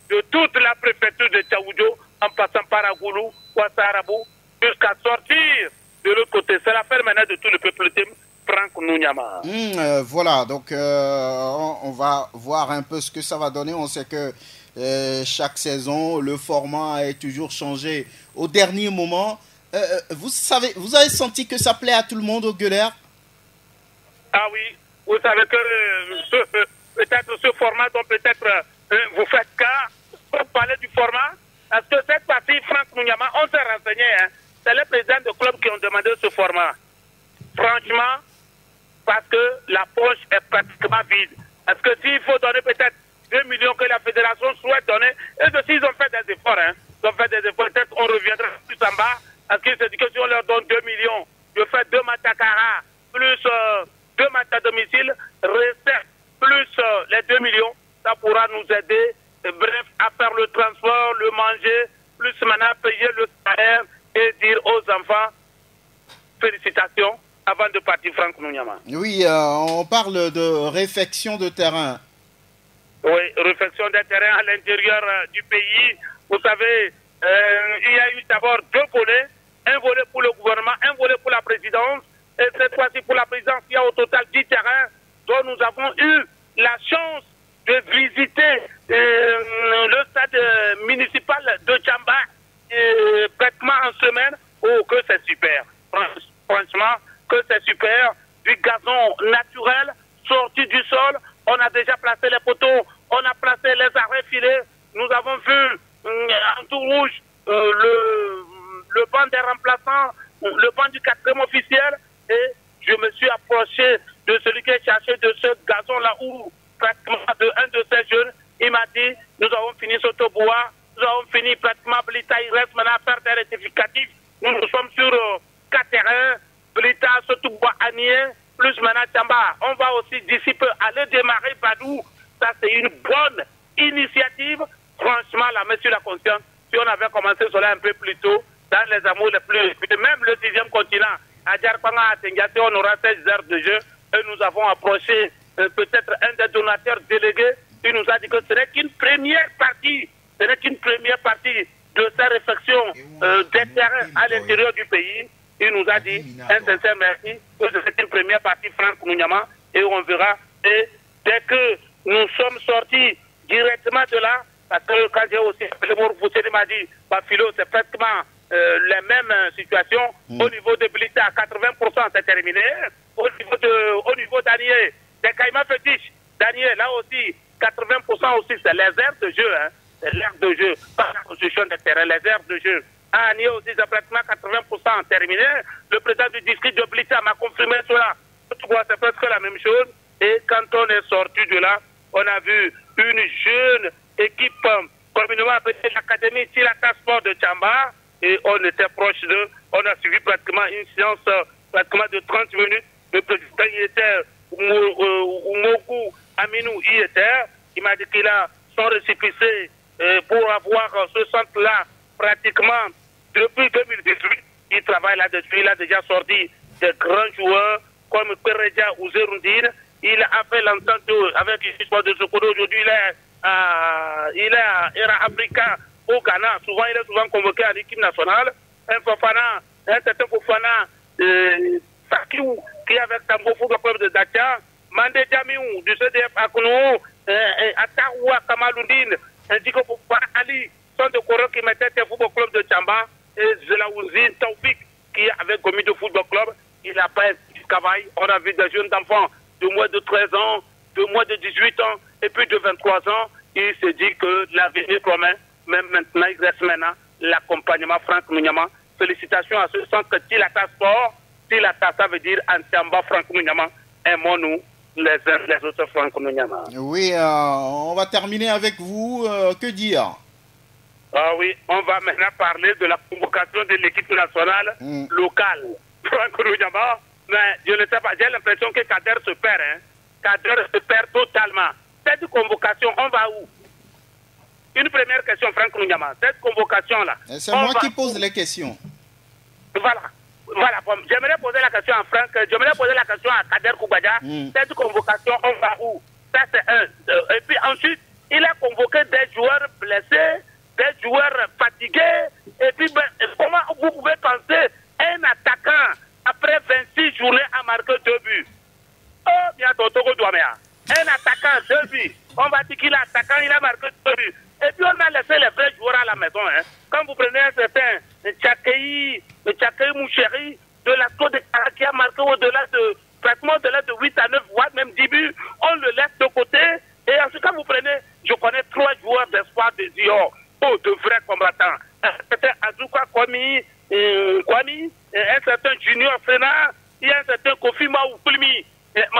de toute la préfecture de Tchaoudjo en passant par Agoulou, Ouassarabou, jusqu'à sortir de l'autre côté. C'est l'affaire maintenant de tout le peuple Tim, Franck Kounyama. Voilà, donc on va voir un peu ce que ça va donner. On sait que chaque saison, le format est toujours changé au dernier moment. Vous avez senti que ça plaît à tout le monde au Gueuler? Ah oui, vous savez que peut-être ce format dont peut-être vous faites cas, pour parler du format, parce que cette partie, Franck Kounyama, on s'est renseigné, hein, c'est les présidents de clubs qui ont demandé ce format. Franchement, parce que la poche est pratiquement vide. Parce que s'il faut donner peut-être 2 millions que la fédération souhaite donner, et aussi ils ont fait des efforts, hein. Ils ont fait des efforts, peut-être on reviendra plus en bas, parce qu'ils se disent que si on leur donne 2 millions, je fais 2 matchs à Cara, plus 2 matchs à domicile, reste plus les 2 millions, ça pourra nous aider, bref, à faire le transport, le manger, plus maintenant payer le salaire et dire aux enfants, félicitations, avant de partir, Franck Kounyama. Oui, on parle de réfection de terrain. Oui, réfection des terrains à l'intérieur du pays. Vous savez, il y a eu d'abord 2 volets. Un volet pour le gouvernement, un volet pour la présidence. Et cette fois-ci, pour la présidence, il y a au total 10 terrains dont nous avons eu la chance de visiter le stade municipal de Tchamba pratiquement en semaine. Oh, que c'est super. Franchement, que c'est super. Du gazon naturel sorti du sol. On a déjà placé les poteaux. On a placé les arrêts filets. Nous avons vu en tout rouge le banc des remplaçants, le banc du 4e officiel. Et je me suis approché de celui qui est chargé de ce gazon-là où pratiquement un de ces jeunes, il m'a dit, nous avons fini Sotobois, nous avons fini pratiquement Blita, il reste maintenant à faire des rectificatifs. Nous sommes sur 4 terrains, Blita, Sotobois, Anier, plus maintenant Tchamba. On va aussi d'ici peu aller démarrer Badou. Ça, c'est une bonne initiative. Franchement, la main sur la conscience, si on avait commencé cela un peu plus tôt, dans les amours les plus réputés, même le 6e continent, à Djarpanga, à Tengiaté, on aura 16 heures de jeu. Et nous avons approché peut-être un des donateurs délégués qui nous a dit que ce n'est qu'une première partie. Ce n'est qu'une première partie de sa réflexion des terrains à l'intérieur du pays. Il nous a dit un sincère merci, que c'est une première partie, Franck Kounyama, et on verra. Et dès que nous sommes sortis directement de là, parce que quand j'ai aussi appelé Mourfousseli m'a dit, Bafilo, c'est pratiquement les mêmes situations. Au niveau de Blita, à 80%, c'est terminé. Au niveau d'Anier, des Caïmans fétiches, Daniel, là aussi, 80% aussi, c'est les aires de jeu. Hein. C'est l'aire de jeu, pas la construction des terrains, les aires de jeu. À Nié aussi, c'est pratiquement 80% terminé. Le président du district de Blissa m'a confirmé cela. C'est presque la même chose. Et quand on est sorti de là, on a vu une jeune équipe communément appelée l'Académie Tilata Sport de Tchamba. Et on était proche d'eux. On a suivi pratiquement une séance pratiquement de 30 minutes. Le président y était, Oumokou Aminou y était. Il m'a dit qu'il a son récépissé pour avoir ce centre-là pratiquement depuis 2018. Il travaille là-dessus. Il a déjà sorti des grands joueurs comme Pereja ou Zerundine. Il a fait l'entente avec l'histoire de Sokodo. Aujourd'hui, il est à Era Africa au Ghana. Souvent, il est souvent convoqué à l'équipe nationale. Un certain Fofana Sakiou, qui est avec Tambo Football Club de Dacia. Mandé Jamiou, du CDF Akounou, Ataoua Kamaloundine, Ndiko Fofana Ali, sont de Koro qui mettait le Football Club de Tchamba. Et Zelaouzine Taoufik, qui est avec Gomi de Football Club. Il a pas du travail. On a vu des jeunes enfants de moins de 13 ans, de moins de 18 ans, et puis de 23 ans. Il se dit que l'avenir promet. Même maintenant, il reste maintenant l'accompagnement Franck Mounyama. Félicitations à ce centre Tilata Sport. Tilata, ça veut dire Antamba Franck Mounyama. Aimons-nous les uns les autres Franck Mounyama. Oui, on va terminer avec vous. Que dire? Ah oui, on va maintenant parler de la convocation de l'équipe nationale locale. Franck Mounyama, mais je ne sais pas, j'ai l'impression que Kader se perd. Hein. Kader se perd totalement. Cette convocation, on va où? Une première question, Franck Mounyama. Cette convocation-là. C'est moi qui pose les questions. Voilà. J'aimerais poser la question à Franck. J'aimerais poser la question à Kader Koubadia. Cette convocation, on va où? Ça, c'est un. Et puis ensuite, il a convoqué des joueurs blessés, des joueurs fatigués. Et puis, comment vous pouvez penser un attaquant, après 26 journées, à marquer 2 buts? Oh, bien, Togo Douamea. Un attaquant, 2 buts. On va dire qu'il est attaquant, il a marqué 2 buts. Et puis on a laissé les vrais joueurs à la maison. Hein. Quand vous prenez un certain Tchakei Moucheri de la Côte de Cara qui a marqué pratiquement au-delà de 8 à 9 voire même 10 buts, on le laisse de côté. Et ensuite quand vous prenez, je connais 3 joueurs d'espoir de Dior, de vrais combattants. Un certain Azuka Kwame, un certain Junior Sena, il y a un certain Kofi Maoukoulmi.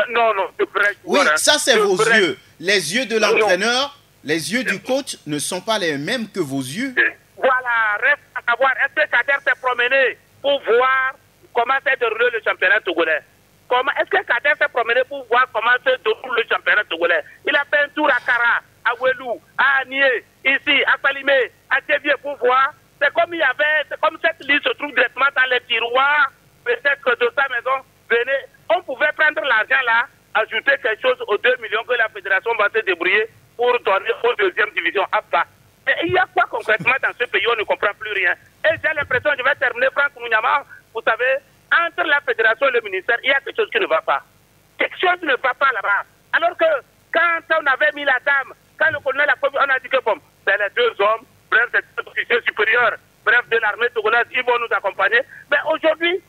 Non, de vrais joueurs. Oui, ça c'est vos yeux. Les yeux de l'entraîneur. Les yeux du coach ne sont pas les mêmes que vos yeux. Voilà, reste à savoir, est-ce que Kader s'est promené pour voir comment s'est déroulé le championnat togolais? Est-ce que Kader s'est promené pour voir comment se déroule le championnat togolais? Il a fait un tour à Kara, à Ouelou, à Anié, ici, à Salimé, à Thévier pour voir. C'est comme cette liste se trouve directement dans les tiroirs, peut-être de sa maison. Venez, on pouvait prendre l'argent là, ajouter quelque chose aux 2 millions que la fédération va se débrouiller pour donner aux 2e division APA. Et il y a quoi concrètement dans ce pays? On ne comprend plus rien. Et j'ai l'impression, je vais terminer, Franck Mounyama, vous savez, entre la fédération et le ministère, il y a quelque chose qui ne va pas. Quelque chose ne va pas là-bas. Alors que quand on avait mis la dame, quand le colonel a on a dit que bon, c'est les 2 hommes, bref, des officiers supérieurs, bref, de l'armée togolaise, ils vont nous accompagner. Mais aujourd'hui,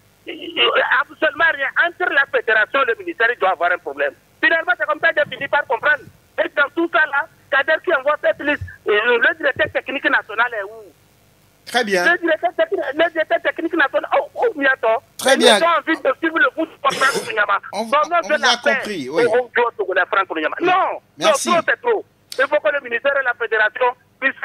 absolument rien. Entre la fédération et le ministère, il doit y avoir un problème. Finalement, c'est comme ça que j'ai fini par comprendre. Et dans tout ça là, Kader qui envoie cette liste, le directeur technique national est où? Très bien. Le directeur technique national, bientôt. Très bien. Ils ont envie de suivre le foot pour Franck Mounyama. On vous a compris, oui. Non, merci. Non, c'est trop. Il faut que le ministère et la fédération puissent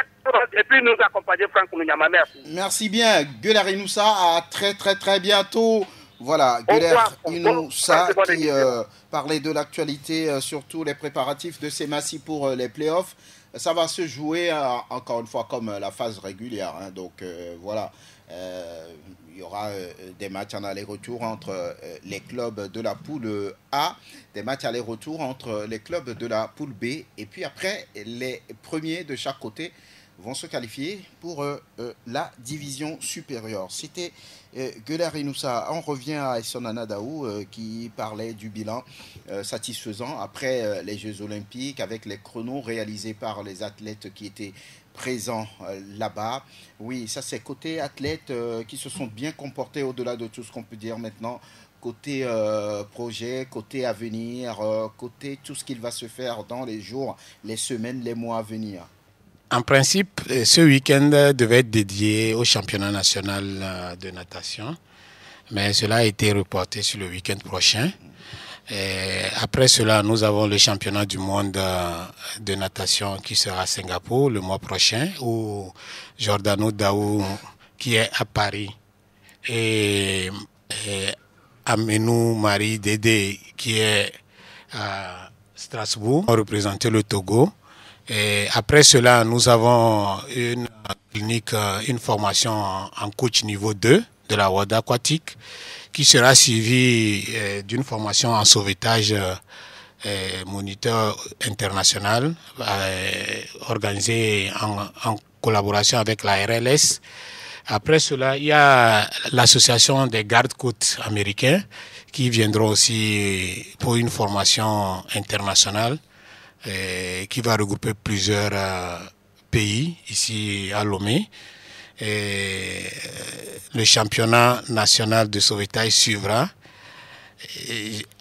et puis nous accompagner, Franck Mounyama. Merci. Merci bien. Guelar Inoussa, à très très très bientôt. Voilà, Guelar Inoussa qui parlait de l'actualité, surtout les préparatifs de Semassi pour les playoffs. Ça va se jouer encore une fois comme la phase régulière. Hein, donc voilà, il y aura des matchs en aller-retour entre les clubs de la poule A, des matchs aller-retour entre les clubs de la poule B. Et puis après, les premiers de chaque côté vont se qualifier pour la division supérieure. C'était Guelar Inoussa. On revient à Esson Anadaou qui parlait du bilan satisfaisant après les Jeux Olympiques avec les chronos réalisés par les athlètes qui étaient présents là-bas. Oui, ça c'est côté athlètes qui se sont bien comportés au-delà de tout ce qu'on peut dire maintenant. Côté projet, côté avenir, côté tout ce qu'il va se faire dans les jours, les semaines, les mois à venir. En principe, ce week-end devait être dédié au championnat national de natation, mais cela a été reporté sur le week-end prochain. Et après cela, nous avons le championnat du monde de natation qui sera à Singapour le mois prochain, où Giordano Daou, qui est à Paris, et Amenou Marie Dédé, qui est à Strasbourg, ont représenté le Togo. Et après cela, nous avons une clinique, une formation en coach niveau 2 de la WADA aquatique qui sera suivie d'une formation en sauvetage moniteur international organisée en collaboration avec la RLS. Après cela, il y a l'association des gardes-côtes américains qui viendront aussi pour une formation internationale qui va regrouper plusieurs pays ici à Lomé. Et le championnat national de sauvetage suivra.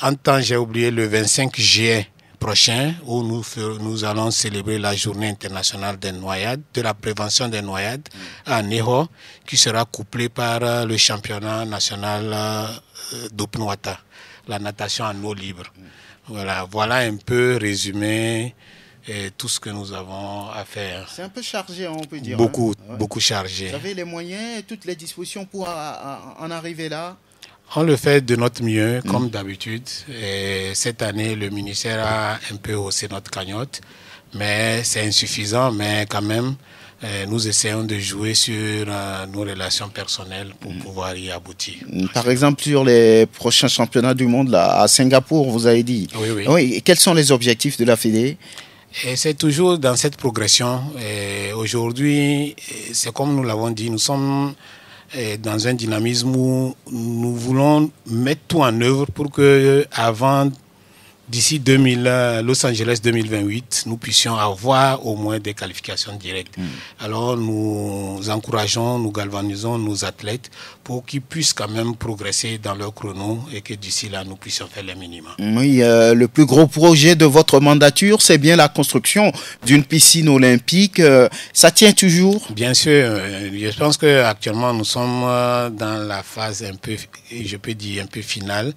En temps, j'ai oublié le 25 juillet prochain où nous allons célébrer la journée internationale des noyades, de la prévention des noyades à Neho, qui sera couplé par le championnat national d'Open Water, la natation en eau libre. Voilà un peu résumé tout ce que nous avons à faire. C'est un peu chargé, on peut dire. Beaucoup chargé. Vous avez les moyens, toutes les dispositions pour en arriver là? On le fait de notre mieux, comme d'habitude. Et cette année, le ministère a un peu haussé notre cagnotte, mais c'est insuffisant. Mais quand même, nous essayons de jouer sur nos relations personnelles pour pouvoir y aboutir. Par exemple, sur les prochains championnats du monde là, à Singapour, vous avez dit. Oui. Et quels sont les objectifs de la Fédé? Et c'est toujours dans cette progression. Aujourd'hui, c'est comme nous l'avons dit, nous sommes dans un dynamisme où nous voulons mettre tout en œuvre pour que d'ici Los Angeles 2028, nous puissions avoir au moins des qualifications directes. Alors nous encourageons, nous galvanisons nos athlètes pour qu'ils puissent quand même progresser dans leur chrono et que d'ici là, nous puissions faire les minimums. Oui, le plus gros projet de votre mandature, c'est bien la construction d'une piscine olympique. Ça tient toujours? Bien sûr. Je pense qu'actuellement, nous sommes dans la phase un peu, je peux dire, un peu finale,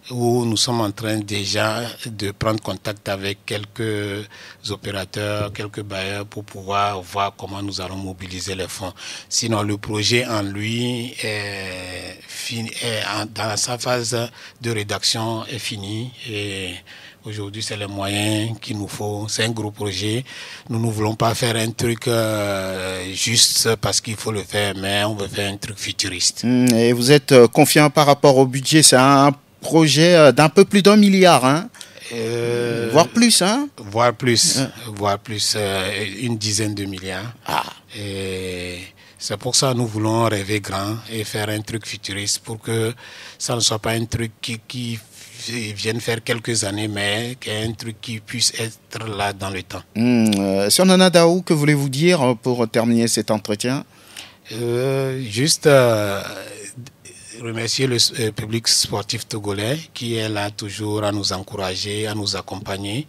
où nous sommes en train déjà de prendre contact avec quelques opérateurs, quelques bailleurs pour pouvoir voir comment nous allons mobiliser les fonds. Sinon, le projet en lui dans sa phase de rédaction est fini et aujourd'hui, c'est les moyens qu'il nous faut. C'est un gros projet. Nous ne voulons pas faire un truc juste parce qu'il faut le faire, mais on veut faire un truc futuriste. Et vous êtes confiant par rapport au budget? C'est un projet d'un peu plus d'1 milliard, hein? Voire plus, hein? Voire plus, une dizaine de milliards. Et c'est pour ça que nous voulons rêver grand et faire un truc futuriste pour que ça ne soit pas un truc qui vienne faire quelques années, mais qu'il y ait un truc qui puisse être là dans le temps. Sonana Daou, que voulez-vous dire pour terminer cet entretien? Juste remercier le public sportif togolais qui est là toujours à nous encourager, à nous accompagner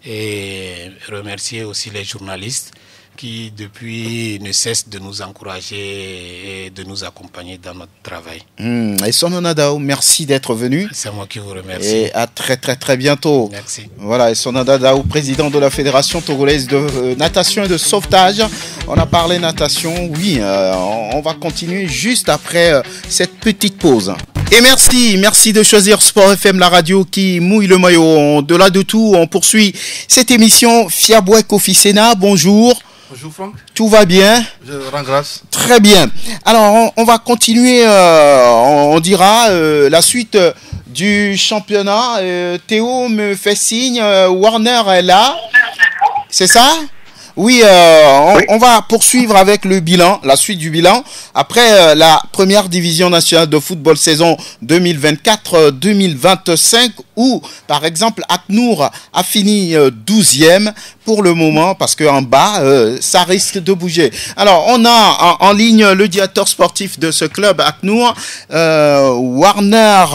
et remercier aussi les journalistes qui depuis ne cessent de nous encourager et de nous accompagner dans notre travail. Et Sonana Daou, merci d'être venu. C'est moi qui vous remercie. Et à très très très bientôt. Merci. Voilà, et Sonana Daou, président de la Fédération togolaise de natation et de sauvetage. On a parlé natation, oui, on va continuer juste après cette petite pause. Et merci de choisir Sport FM, la radio qui mouille le maillot. Au-delà de tout, on poursuit cette émission. Fiaboué Kofi Sena, bonjour. Bonjour Franck. Tout va bien? Je rends grâce. Très bien. Alors, on va continuer, on dira, la suite du championnat. Théo me fait signe, Warner est là. C'est ça? Oui, on va poursuivre avec le bilan, la suite du bilan. Après la première division nationale de football saison 2024-2025, où, par exemple, ACNOUR a fini 12e pour le moment, parce qu'en bas, ça risque de bouger. Alors, on a en ligne le directeur sportif de ce club, ACNOUR, Warner,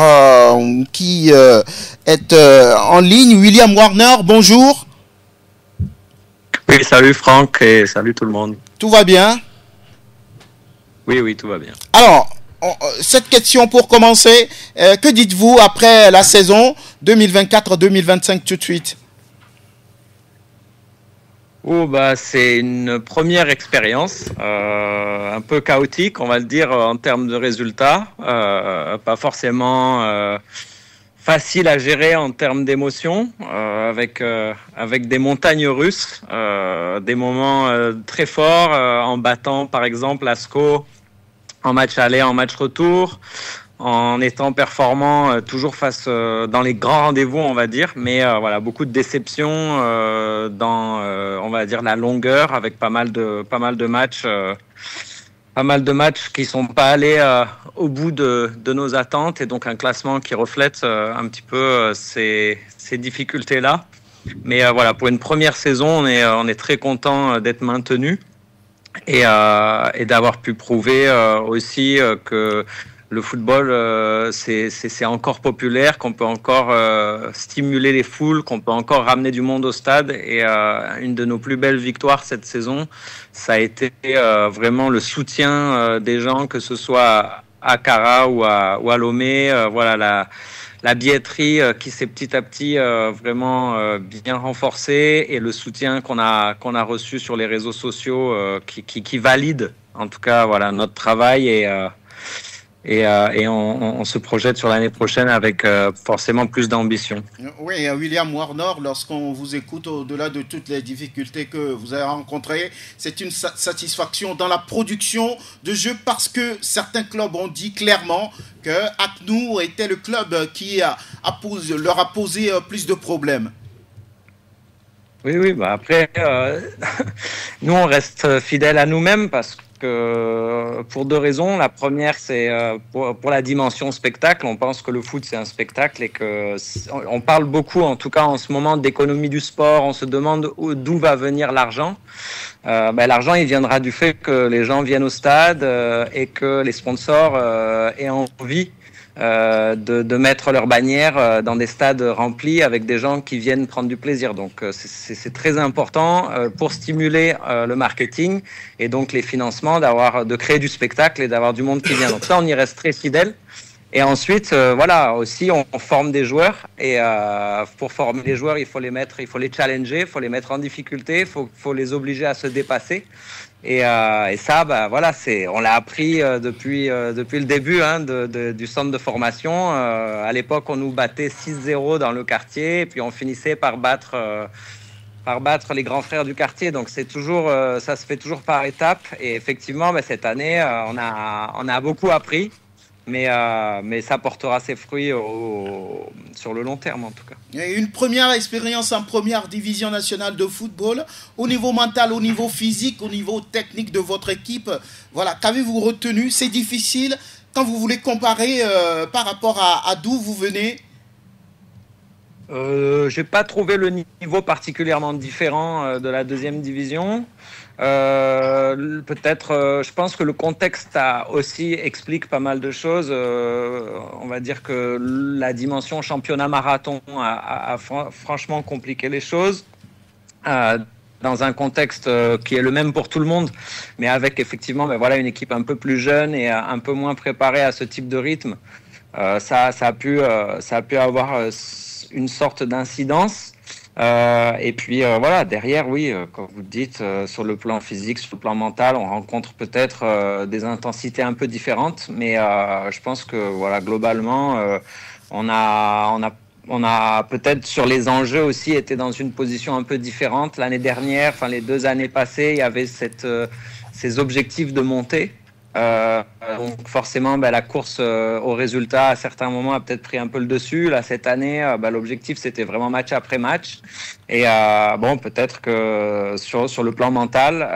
qui est en ligne. William Warner, bonjour. Oui, salut Franck et salut tout le monde. Tout va bien? Oui, tout va bien. Alors, cette question pour commencer, que dites-vous après la saison 2024-2025 tout de suite? C'est une première expérience, un peu chaotique, on va le dire, en termes de résultats. Pas forcément facile à gérer en termes d'émotions, avec des montagnes russes, des moments très forts, en battant par exemple Asco en match aller, en match retour, en étant performant toujours face dans les grands rendez-vous, on va dire, mais beaucoup de déceptions dans on va dire la longueur, avec pas mal de matchs. Pas mal de matchs qui sont pas allés au bout de nos attentes, et donc un classement qui reflète un petit peu ces difficultés-là. Mais pour une première saison, on est très content d'être maintenu et d'avoir pu prouver aussi que le football, c'est encore populaire, qu'on peut encore stimuler les foules, qu'on peut encore ramener du monde au stade. Et une de nos plus belles victoires cette saison, ça a été vraiment le soutien des gens, que ce soit à Cara ou à Lomé. La billetterie qui s'est petit à petit vraiment bien renforcée, et le soutien qu'on a reçu sur les réseaux sociaux qui valide en tout cas notre travail. Et on se projette sur l'année prochaine avec forcément plus d'ambition. Oui, William Warner, lorsqu'on vous écoute, au-delà de toutes les difficultés que vous avez rencontrées, c'est une satisfaction dans la production de jeux, parce que certains clubs ont dit clairement que ACNOUR était le club qui leur a posé plus de problèmes. Oui, après, nous on reste fidèles à nous-mêmes, parce que pour deux raisons. La première, c'est pour la dimension spectacle. On pense que le foot, c'est un spectacle, et que on parle beaucoup, en tout cas en ce moment, d'économie du sport. On se demande d'où va venir l'argent. L'argent, il viendra du fait que les gens viennent au stade et que les sponsors aient envie de mettre leur bannière dans des stades remplis, avec des gens qui viennent prendre du plaisir. Donc c'est très important pour stimuler le marketing, et donc les financements, de créer du spectacle et d'avoir du monde qui vient. Donc ça, on y reste très fidèle. Et ensuite, aussi, on forme des joueurs, et pour former les joueurs, il faut les challenger, il faut les mettre en difficulté, il faut les obliger à se dépasser. Et ça, on l'a appris depuis le début du centre de formation. À l'époque, on nous battait 6-0 dans le quartier, et puis on finissait par battre les grands frères du quartier. Donc ça se fait toujours par étapes. Et effectivement, cette année, on a beaucoup appris. Mais ça portera ses fruits sur le long terme, en tout cas. Et une première expérience en première division nationale de football, au niveau mental, au niveau physique, au niveau technique de votre équipe. Qu'avez-vous retenu? C'est difficile quand vous voulez comparer par rapport à d'où vous venez? J'ai pas trouvé le niveau particulièrement différent de la deuxième division. Peut-être, je pense que le contexte aussi explique pas mal de choses. On va dire que la dimension championnat marathon a franchement compliqué les choses. Dans un contexte qui est le même pour tout le monde, mais avec effectivement une équipe un peu plus jeune et un peu moins préparée à ce type de rythme. Ça a pu avoir une sorte d'incidence. Et puis derrière, comme vous le dites, sur le plan physique, sur le plan mental, on rencontre peut-être des intensités un peu différentes, mais je pense que globalement, on a peut-être, sur les enjeux aussi, été dans une position un peu différente. L'année dernière, les 2 années passées, il y avait ces objectifs de montée. Donc forcément, la course au résultat à certains moments a peut-être pris un peu le dessus. Là, cette année, l'objectif, c'était vraiment match après match, Et bon, peut-être que sur le plan mental,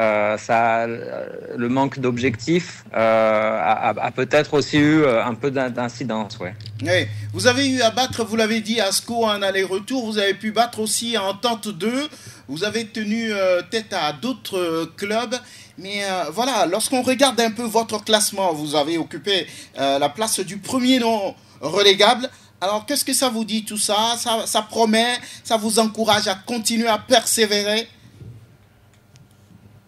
le manque d'objectifs a peut-être aussi eu un peu d'incidence, ouais. Oui. Vous avez eu à battre, vous l'avez dit, Asco en aller-retour. Vous avez pu battre aussi en Entente 2. Vous avez tenu tête à d'autres clubs. Mais voilà, lorsqu'on regarde un peu votre classement, vous avez occupé la place du premier non relégable. Alors, qu'est-ce que ça vous dit tout ça? Ça promet, ça vous encourage à continuer à persévérer?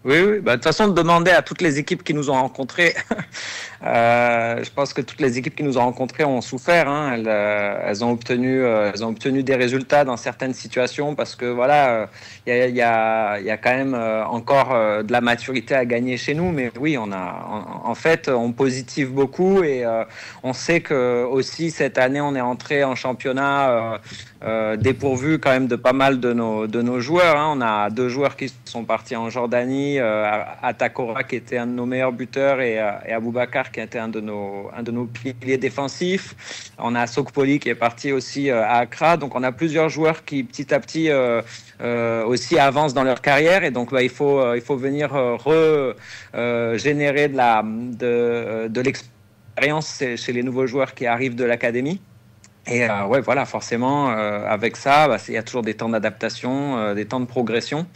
Oui. Bah, de toute façon, demander à toutes les équipes qui nous ont rencontrés, je pense que toutes les équipes qui nous ont rencontrés ont souffert. Hein. Elles ont obtenu des résultats dans certaines situations parce que voilà, il y a quand même encore de la maturité à gagner chez nous. Mais oui, en fait, on positive beaucoup et on sait que aussi cette année, on est entré en championnat dépourvu quand même de pas mal de nos joueurs. Hein. On a 2 joueurs qui sont partis en Jordanie, Atakora qui était un de nos meilleurs buteurs et Aboubakar qui était un de nos piliers défensifs. On a Sokpoli qui est parti aussi à Accra. Donc on a plusieurs joueurs qui petit à petit aussi avancent dans leur carrière et donc il faut venir générer de l'expérience chez les nouveaux joueurs qui arrivent de l'académie. Et ouais, voilà, forcément, avec ça, il y a toujours des temps d'adaptation, des temps de progression.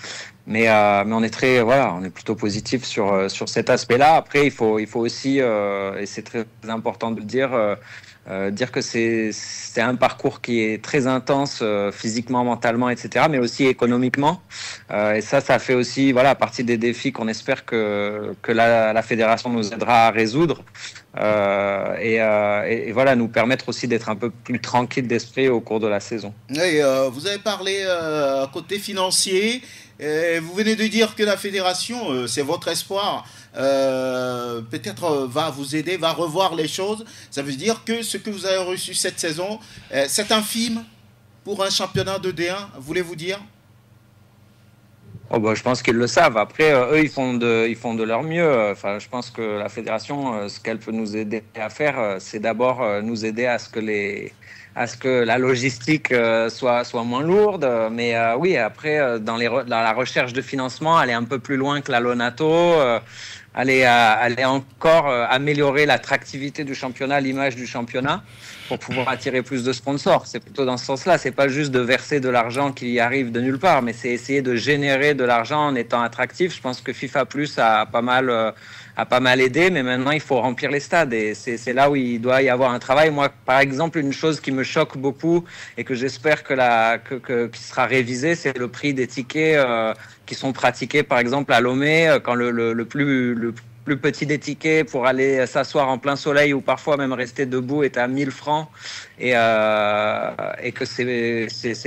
Mais on est plutôt positif sur cet aspect-là. Après, il faut aussi, et c'est très important de le dire que c'est un parcours qui est très intense physiquement, mentalement, etc., mais aussi économiquement. Et ça fait aussi partie des défis qu'on espère que la fédération nous aidera à résoudre. Et voilà, nous permettre aussi d'être un peu plus tranquille d'esprit au cours de la saison. Oui, vous avez parlé côté financier. Vous venez de dire que la fédération, c'est votre espoir, peut-être va vous aider, va revoir les choses. Ça veut dire que ce que vous avez reçu cette saison, c'est infime pour un championnat de D1, voulez-vous dire? Oh bah, je pense qu'ils le savent. Après, eux, ils font de leur mieux. Enfin, je pense que la fédération, ce qu'elle peut nous aider à faire, c'est d'abord nous aider à ce que la logistique soit moins lourde. Mais oui, après, dans la recherche de financement, aller un peu plus loin que la Lonato, aller encore améliorer l'attractivité du championnat, l'image du championnat, pour pouvoir attirer plus de sponsors. C'est plutôt dans ce sens-là. C'est pas juste de verser de l'argent qui arrive de nulle part, mais c'est essayer de générer de l'argent en étant attractif. Je pense que FIFA Plus a pas mal aidé, mais maintenant il faut remplir les stades et c'est là où il doit y avoir un travail. Moi, par exemple, une chose qui me choque beaucoup et que j'espère qui sera révisée, c'est le prix des tickets qui sont pratiqués, par exemple à Lomé, quand le plus petit des tickets pour aller s'asseoir en plein soleil ou parfois même rester debout est à 1000 francs et que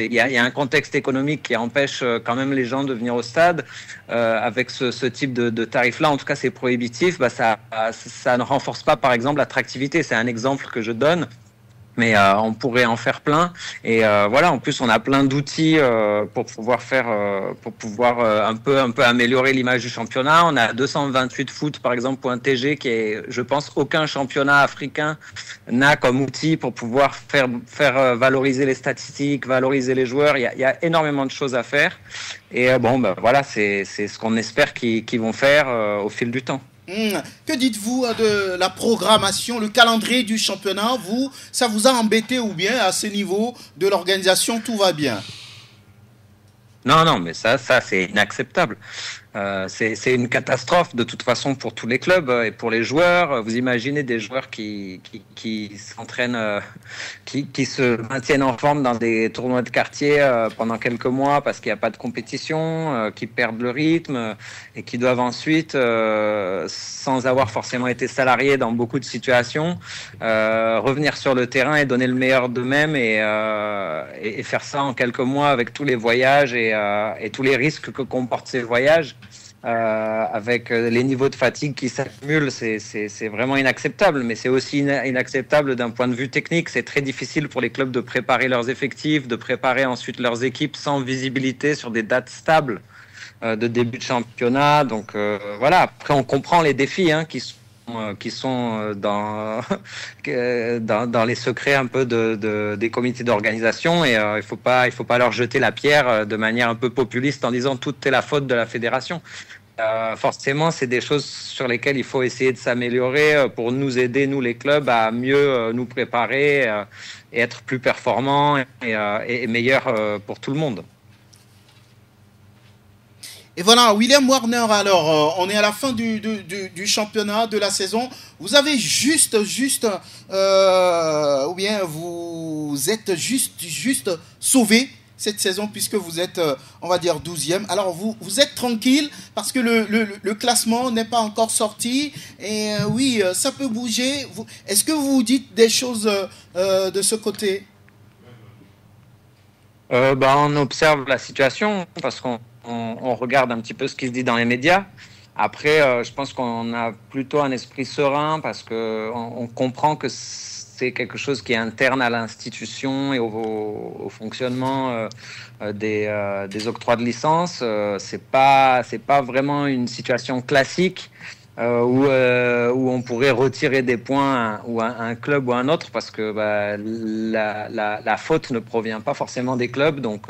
il y a un contexte économique qui empêche quand même les gens de venir au stade avec ce type de tarif-là. En tout cas, c'est prohibitif. Ça ne renforce pas, par exemple, l'attractivité. C'est un exemple que je donne. Mais on pourrait en faire plein et voilà, en plus on a plein d'outils pour pouvoir un peu améliorer l'image du championnat. On a 228 foot par exemple .tg qui est, je pense, aucun championnat africain n'a comme outil pour pouvoir faire valoriser les statistiques, valoriser les joueurs. Il y a énormément de choses à faire et voilà, c'est ce qu'on espère qu'ils vont faire au fil du temps. Que dites-vous de la programmation, le calendrier du championnat? Ça vous a embêté ou bien à ce niveau de l'organisation, tout va bien? Non, mais ça c'est inacceptable. C'est une catastrophe de toute façon pour tous les clubs et pour les joueurs. Vous imaginez des joueurs qui s'entraînent, qui se maintiennent en forme dans des tournois de quartier pendant quelques mois parce qu'il n'y a pas de compétition, qui perdent le rythme et qui doivent ensuite, sans avoir forcément été salariés dans beaucoup de situations, revenir sur le terrain et donner le meilleur d'eux-mêmes et faire ça en quelques mois avec tous les voyages et tous les risques que comportent ces voyages. Avec les niveaux de fatigue qui s'accumulent, c'est vraiment inacceptable. Mais c'est aussi inacceptable d'un point de vue technique. C'est très difficile pour les clubs de préparer leurs effectifs, de préparer ensuite leurs équipes sans visibilité sur des dates stables de début de championnat. Donc voilà, après on comprend les défis qui dans les secrets un peu des comités d'organisation, et il faut pas leur jeter la pierre de manière un peu populiste en disant tout est la faute de la fédération. Forcément, c'est des choses sur lesquelles il faut essayer de s'améliorer pour nous aider, nous les clubs, à mieux nous préparer et être plus performants et meilleurs pour tout le monde. Et voilà, William Warner, alors, on est à la fin du championnat, de la saison. Vous avez juste, ou bien vous êtes juste sauvé cette saison, puisque vous êtes, on va dire, 12e. Alors, vous êtes tranquille, parce que le classement n'est pas encore sorti. Et oui, ça peut bouger. Est-ce que vous dites des choses de ce côté? On observe la situation, parce qu'on regarde un petit peu ce qui se dit dans les médias. Après, je pense qu'on a plutôt un esprit serein parce qu'on comprend que c'est quelque chose qui est interne à l'institution et au fonctionnement des octrois de licence. C'est pas vraiment une situation classique où on pourrait retirer des points à un club ou à un autre, parce que la faute ne provient pas forcément des clubs. Donc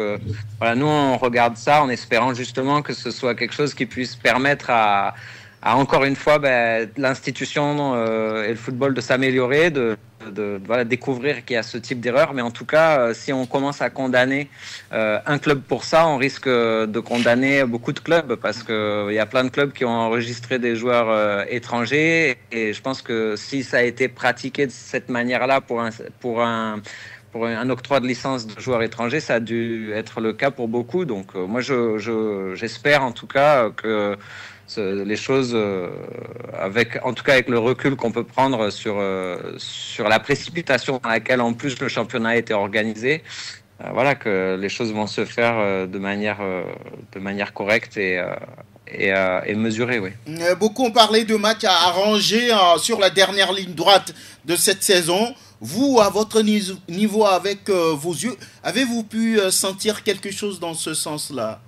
voilà, nous on regarde ça en espérant justement que ce soit quelque chose qui puisse permettre à encore une fois l'institution et le football de s'améliorer, de découvrir qu'il y a ce type d'erreur. Mais en tout cas, si on commence à condamner un club pour ça, on risque de condamner beaucoup de clubs, parce qu'il y a plein de clubs qui ont enregistré des joueurs étrangers, et je pense que si ça a été pratiqué de cette manière-là pour un octroi de licence de joueurs étrangers, ça a dû être le cas pour beaucoup. Donc moi j'espère en tout cas que les choses, en tout cas avec le recul qu'on peut prendre sur la précipitation dans laquelle en plus le championnat a été organisé, voilà, que les choses vont se faire de manière correcte et mesurée. Oui. Beaucoup ont parlé de matchs à arranger sur la dernière ligne droite de cette saison. Vous, à votre niveau, avec vos yeux, avez-vous pu sentir quelque chose dans ce sens-là?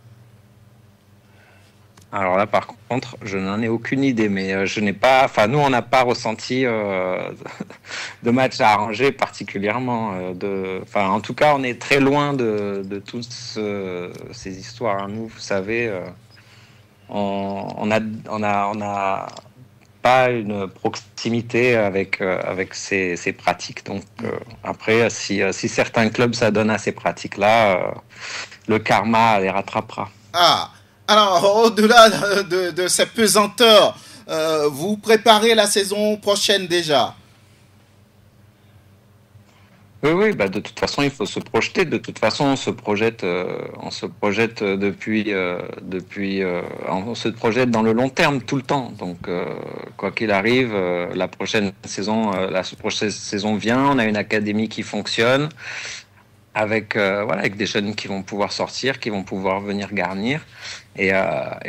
Alors là, par contre, je n'en ai aucune idée, mais nous, on n'a pas ressenti de match à arranger particulièrement. En tout cas, on est très loin de toutes ces histoires. Nous, vous savez, on a pas une proximité avec ces pratiques. Donc après, si certains clubs s'adonnent à ces pratiques-là, le karma les rattrapera. Ah. Alors, au-delà de cette pesanteur, vous préparez la saison prochaine déjà? Oui, de toute façon, il faut se projeter. De toute façon, on se projette on se projette dans le long terme tout le temps. Donc, quoi qu'il arrive, la prochaine saison vient. On a une académie qui fonctionne, avec des jeunes qui vont pouvoir sortir, qui vont pouvoir venir garnir, et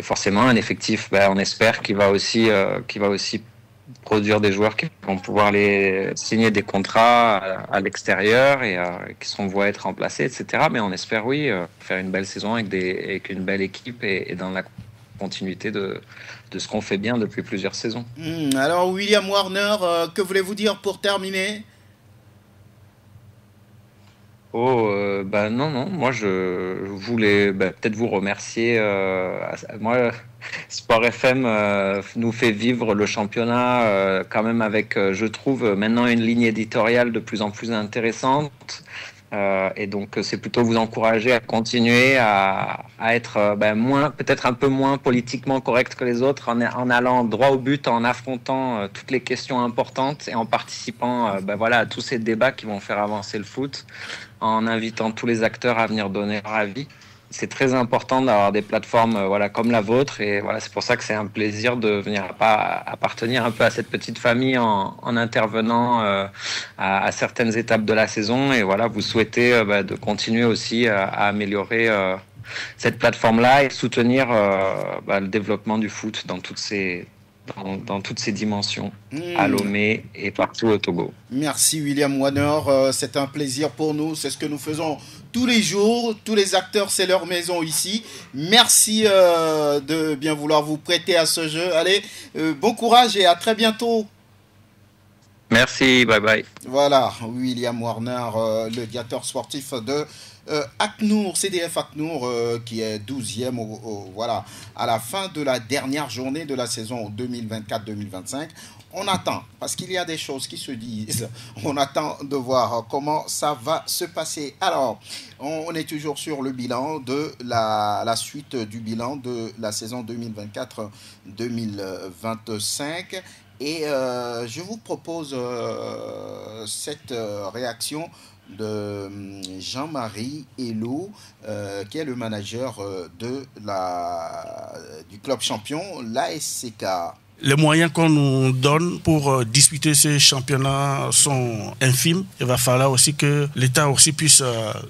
forcément un effectif, on espère qu'il va aussi produire des joueurs qui vont pouvoir les signer des contrats à l'extérieur et qui seront voués à être remplacés, etc. Mais on espère faire une belle saison avec une belle équipe et dans la continuité de ce qu'on fait bien depuis plusieurs saisons. Alors William Warner, que voulez-vous dire pour terminer? Non, moi je voulais peut-être vous remercier. Moi, Sport FM nous fait vivre le championnat quand même avec, je trouve, maintenant une ligne éditoriale de plus en plus intéressante. Et donc c'est plutôt vous encourager à continuer à être peut-être un peu moins politiquement correct que les autres, en allant droit au but, en affrontant toutes les questions importantes et en participant à tous ces débats qui vont faire avancer le foot, en invitant tous les acteurs à venir donner leur avis. C'est très important d'avoir des plateformes comme la vôtre, et c'est pour ça que c'est un plaisir de venir appartenir un peu à cette petite famille en intervenant à certaines étapes de la saison, et vous souhaitez de continuer aussi à améliorer cette plateforme-là et soutenir le développement du foot dans toutes ses dans toutes ses dimensions, à Lomé et partout au Togo. Merci William Warner, c'est un plaisir pour nous, c'est ce que nous faisons tous les jours, tous les acteurs c'est leur maison ici. Merci de bien vouloir vous prêter à ce jeu. Allez, bon courage et à très bientôt. Merci, bye bye. Voilà, William Warner, le directeur sportif de ACNUR, CDF ACNUR, qui est 12e voilà, à la fin de la dernière journée de la saison 2024-2025. On attend, parce qu'il y a des choses qui se disent, on attend de voir comment ça va se passer. Alors, on est toujours sur le bilan de la suite du bilan de la saison 2024-2025. Et je vous propose cette réaction de Jean-Marie Hello, qui est le manager du club champion, l'ASCK. Les moyens qu'on nous donne pour disputer ce championnat sont infimes. Il va falloir aussi que l'État aussi puisse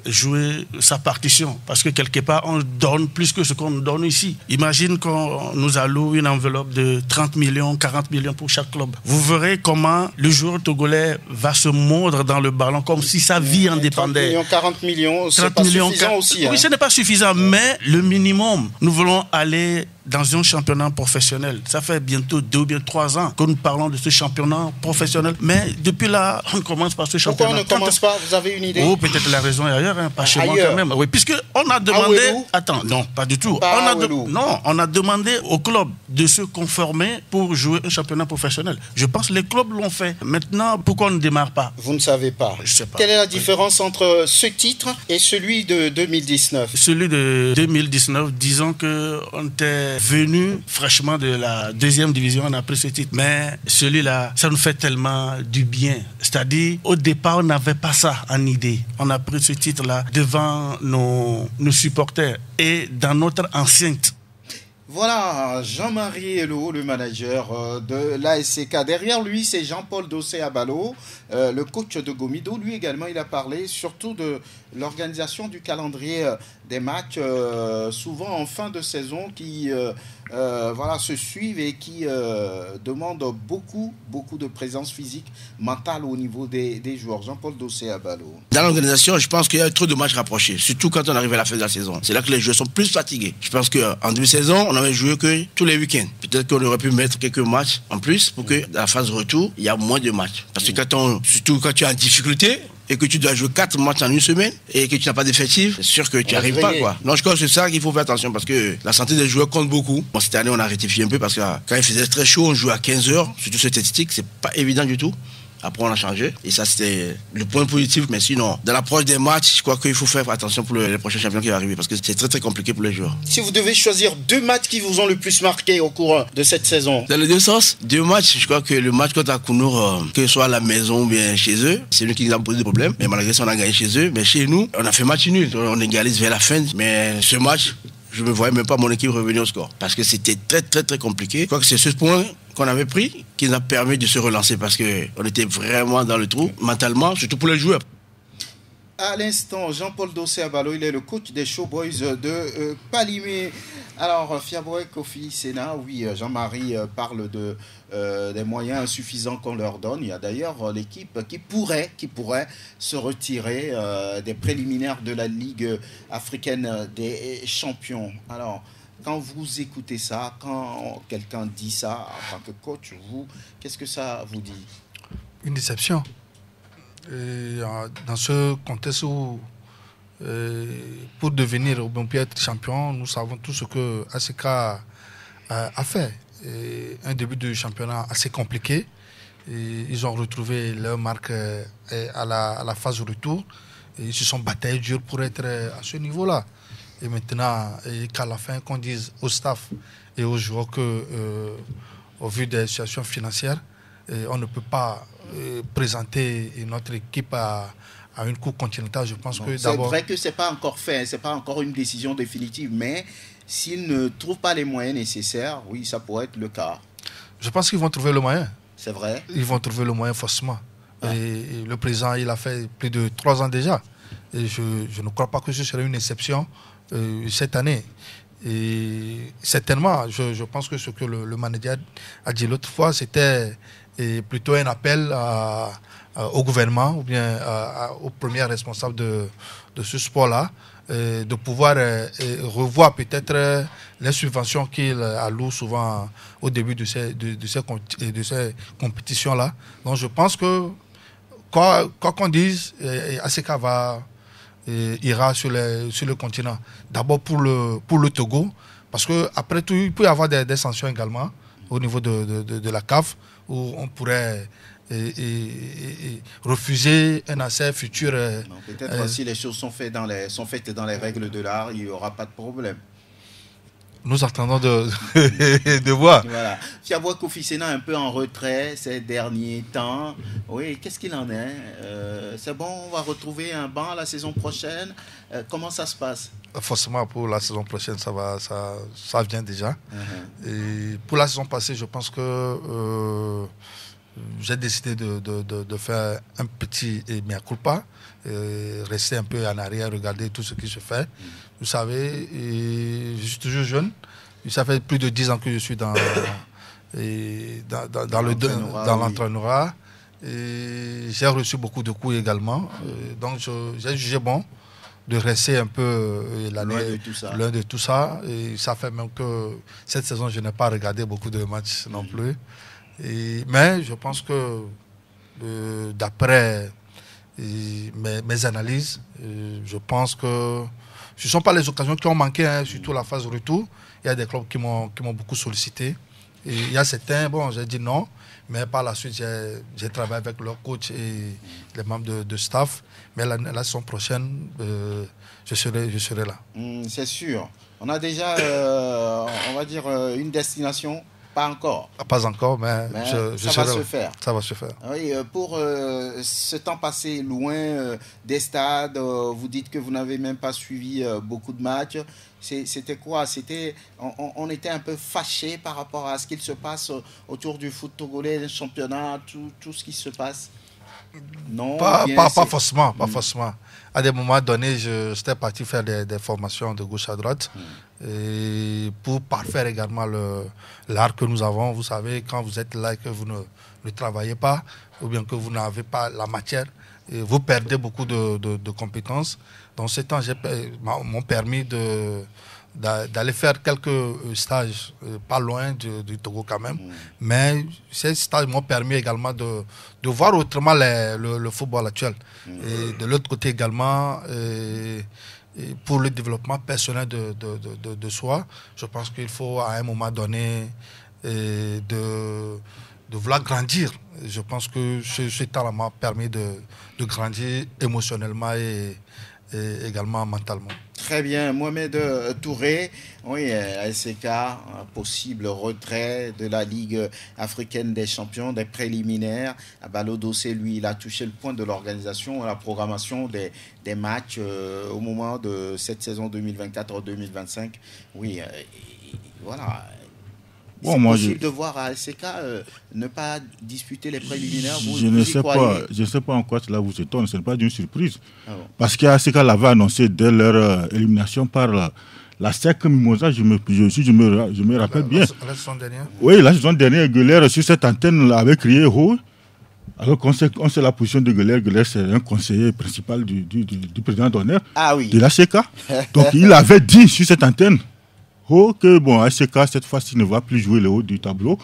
jouer sa partition. Parce que quelque part, on donne plus que ce qu'on nous donne ici. Imagine qu'on nous alloue une enveloppe de 30 millions, 40 millions pour chaque club. Vous verrez comment le joueur togolais va se mordre dans le ballon comme si sa vie en dépendait. 30 millions, 40 millions, c'est pas suffisant aussi. Oui, ce n'est pas suffisant, mais le minimum, nous voulons aller dans un championnat professionnel. Ça fait bientôt 2 ou bien 3 ans que nous parlons de ce championnat professionnel. Mais depuis là, on commence par ce championnat. Pourquoi on ne commence pas? Vous avez une idée? Oh, peut-être la raison est ailleurs, pas chez moi quand même. Oui, puisqu'on a demandé... Attends, non, pas du tout. On a demandé aux clubs de se conformer pour jouer un championnat professionnel. Je pense que les clubs l'ont fait. Maintenant, pourquoi on ne démarre pas? Vous ne savez pas. Je ne sais pas. Quelle est la différence entre ce titre et celui de 2019? Celui de 2019, disons qu'on était venu fraîchement de la 2e division, on a pris ce titre. Mais celui-là, ça nous fait tellement du bien. C'est-à-dire, au départ, on n'avait pas ça en idée. On a pris ce titre-là devant nos supporters et dans notre enceinte. Voilà, Jean-Marie Hello, le manager de l'ASCK. Derrière lui, c'est Jean-Paul Dossé-Abalo, le coach de Gomido. Lui également, il a parlé surtout de l'organisation du calendrier des matchs, souvent en fin de saison, qui se suivent et qui demandent beaucoup de présence physique, mentale au niveau des joueurs. Jean-Paul Dossé-Abalo. Dans l'organisation, je pense qu'il y a trop de matchs rapprochés, surtout quand on arrive à la fin de la saison. C'est là que les joueurs sont plus fatigués. Je pense qu'en début de saison, on n'avait joué que tous les week-ends. Peut-être qu'on aurait pu mettre quelques matchs en plus pour que dans la phase retour, il y a moins de matchs. Parce que surtout quand tu es en difficulté, et que tu dois jouer 4 matchs en une semaine et que tu n'as pas d'effectif, c'est sûr que tu n'y arrives pas, quoi. Non, je crois que c'est ça qu'il faut faire attention parce que la santé des joueurs compte beaucoup. Bon, cette année, on a rectifié un peu parce que quand il faisait très chaud, on jouait à 15h, surtout cette statistique, c'est pas évident du tout. Après, on a changé. Et ça, c'était le point positif. Mais sinon, dans l'approche des matchs, je crois qu'il faut faire attention pour les prochains champions qui vont arriver. Parce que c'est très, très compliqué pour les joueurs. Si vous devez choisir 2 matchs qui vous ont le plus marqué au cours de cette saison. Dans les deux sens, 2 matchs. Je crois que le match contre ACNUR, que ce soit à la maison ou bien chez eux, c'est nous qui nous avons posé des problèmes. Mais malgré ça, on a gagné chez eux. Mais chez nous, on a fait match nul. On égalise vers la fin. Mais ce match, je ne me voyais même pas mon équipe revenir au score. Parce que c'était très, très, très compliqué. Je crois que c'est ce point qu'on avait pris qui nous a permis de se relancer parce qu'on était vraiment dans le trou, mentalement, surtout pour les joueurs. À l'instant, Jean-Paul Dossé-Abalo, il est le coach des Showboys de Palimé. Alors, Fiaboy Kofi Sénat, oui, Jean-Marie parle des moyens insuffisants qu'on leur donne. Il y a d'ailleurs l'équipe qui pourrait se retirer des préliminaires de la Ligue africaine des champions. Alors, quand vous écoutez ça, quand quelqu'un dit ça en tant que coach, qu'est-ce que ça vous dit? Une déception. Et dans ce contexte où, pour devenir ou bien être champion, nous savons tout ce que ASCK a fait. Et un début de championnat assez compliqué. Et ils ont retrouvé leur marque à la phase retour. Et ils se sont battus dur pour être à ce niveau-là. Et maintenant, qu'à la fin, qu'on dise au staff et aux joueurs que, au vu des situations financières, on ne peut pas présenter notre équipe à une coupe continentale. Je pense que d'abord... C'est vrai que ce n'est pas encore fait, ce n'est pas encore une décision définitive, mais s'ils ne trouvent pas les moyens nécessaires, oui, ça pourrait être le cas. Je pense qu'ils vont trouver le moyen. C'est vrai? Ils vont trouver le moyen forcément. Ah. Et le président, il a fait plus de 3 ans déjà. Et je ne crois pas que ce serait une exception cette année. Et certainement, je pense que ce que le manager a dit l'autre fois, c'était plutôt un appel au gouvernement ou bien aux premiers responsables de ce sport-là, de pouvoir revoir peut-être les subventions qu'il alloue souvent au début de ces compétitions-là. Donc je pense que, quoi qu'on dise, ACK ira sur le continent. D'abord pour le Togo, parce qu'après tout, il peut y avoir des sanctions également au niveau de la CAF, où on pourrait refuser un accès futur. Peut-être si les choses sont faites dans les règles de l'art, il n'y aura pas de problème. Nous attendons de voir. Voilà. Fiaboua Kofi Sena un peu en retrait ces derniers temps. Oui, qu'est-ce qu'il en est? C'est bon, on va retrouver un banc la saison prochaine. Comment ça se passe? Forcément, pour la saison prochaine, ça vient déjà. Et pour la saison passée, je pense que j'ai décidé de faire un petit mea culpa, rester un peu en arrière, regarder tout ce qui se fait. Vous savez, je suis toujours jeune. Ça fait plus de 10 ans que je suis dans l'entraîneurat. J'ai reçu beaucoup de coups également. Donc, j'ai jugé bon de rester un peu loin de tout ça. Et ça fait même que cette saison, je n'ai pas regardé beaucoup de matchs non plus. Mais je pense que d'après mes analyses, je pense que ce ne sont pas les occasions qui ont manqué, hein, surtout la phase retour. Il y a des clubs qui m'ont beaucoup sollicité. Et il y a certains, j'ai dit non, mais par la suite, j'ai travaillé avec leur coach et les membres de staff. Mais la saison prochaine, je serai là. C'est sûr. On a déjà, on va dire, une destination. Pas encore. Pas encore, mais ça va se faire. Ça va se faire. Oui, pour ce temps passé loin des stades, vous dites que vous n'avez même pas suivi beaucoup de matchs. C'était quoi? On était un peu fâchés par rapport à ce qu'il se passe autour du foot togolais, le championnat, tout ce qui se passe. Non, pas forcément, pas forcément. À des moments donnés, j'étais parti faire des formations de gauche à droite et pour parfaire également l'art que nous avons. Vous savez, quand vous êtes là et que vous ne travaillez pas ou bien que vous n'avez pas la matière, vous perdez beaucoup de compétences. Donc ces temps m'ont permis d'aller faire quelques stages pas loin du Togo quand même. Mais ces stages m'ont permis également de voir autrement le football actuel. Et de l'autre côté également, pour le développement personnel de soi, je pense qu'il faut à un moment donné de vouloir grandir. Je pense que ce temps-là m'a permis de grandir émotionnellement et également mentalement. Très bien, Mohamed Touré, oui, ASK, possible retrait de la Ligue africaine des champions, des préliminaires. Balo Dossé, lui, il a touché le point de l'organisation, la programmation des matchs au moment de cette saison 2024-2025. Oui, voilà. C'est possible de voir ASK ne pas disputer les préliminaires. Je ne sais pas en quoi cela vous étonne. Ce n'est pas d'une surprise. Parce qu'ASK l'avait annoncé dès leur élimination par la SEC Mimosa, je me rappelle bien. La saison dernière. Oui, la saison dernière, Gueuler sur cette antenne avait crié haut. Alors qu'on sait la position de Gueuler. Gueuler, c'est un conseiller principal du président d'honneur de l'ASK. Donc il avait dit sur cette antenne que ASK cette fois-ci ne va plus jouer le haut du tableau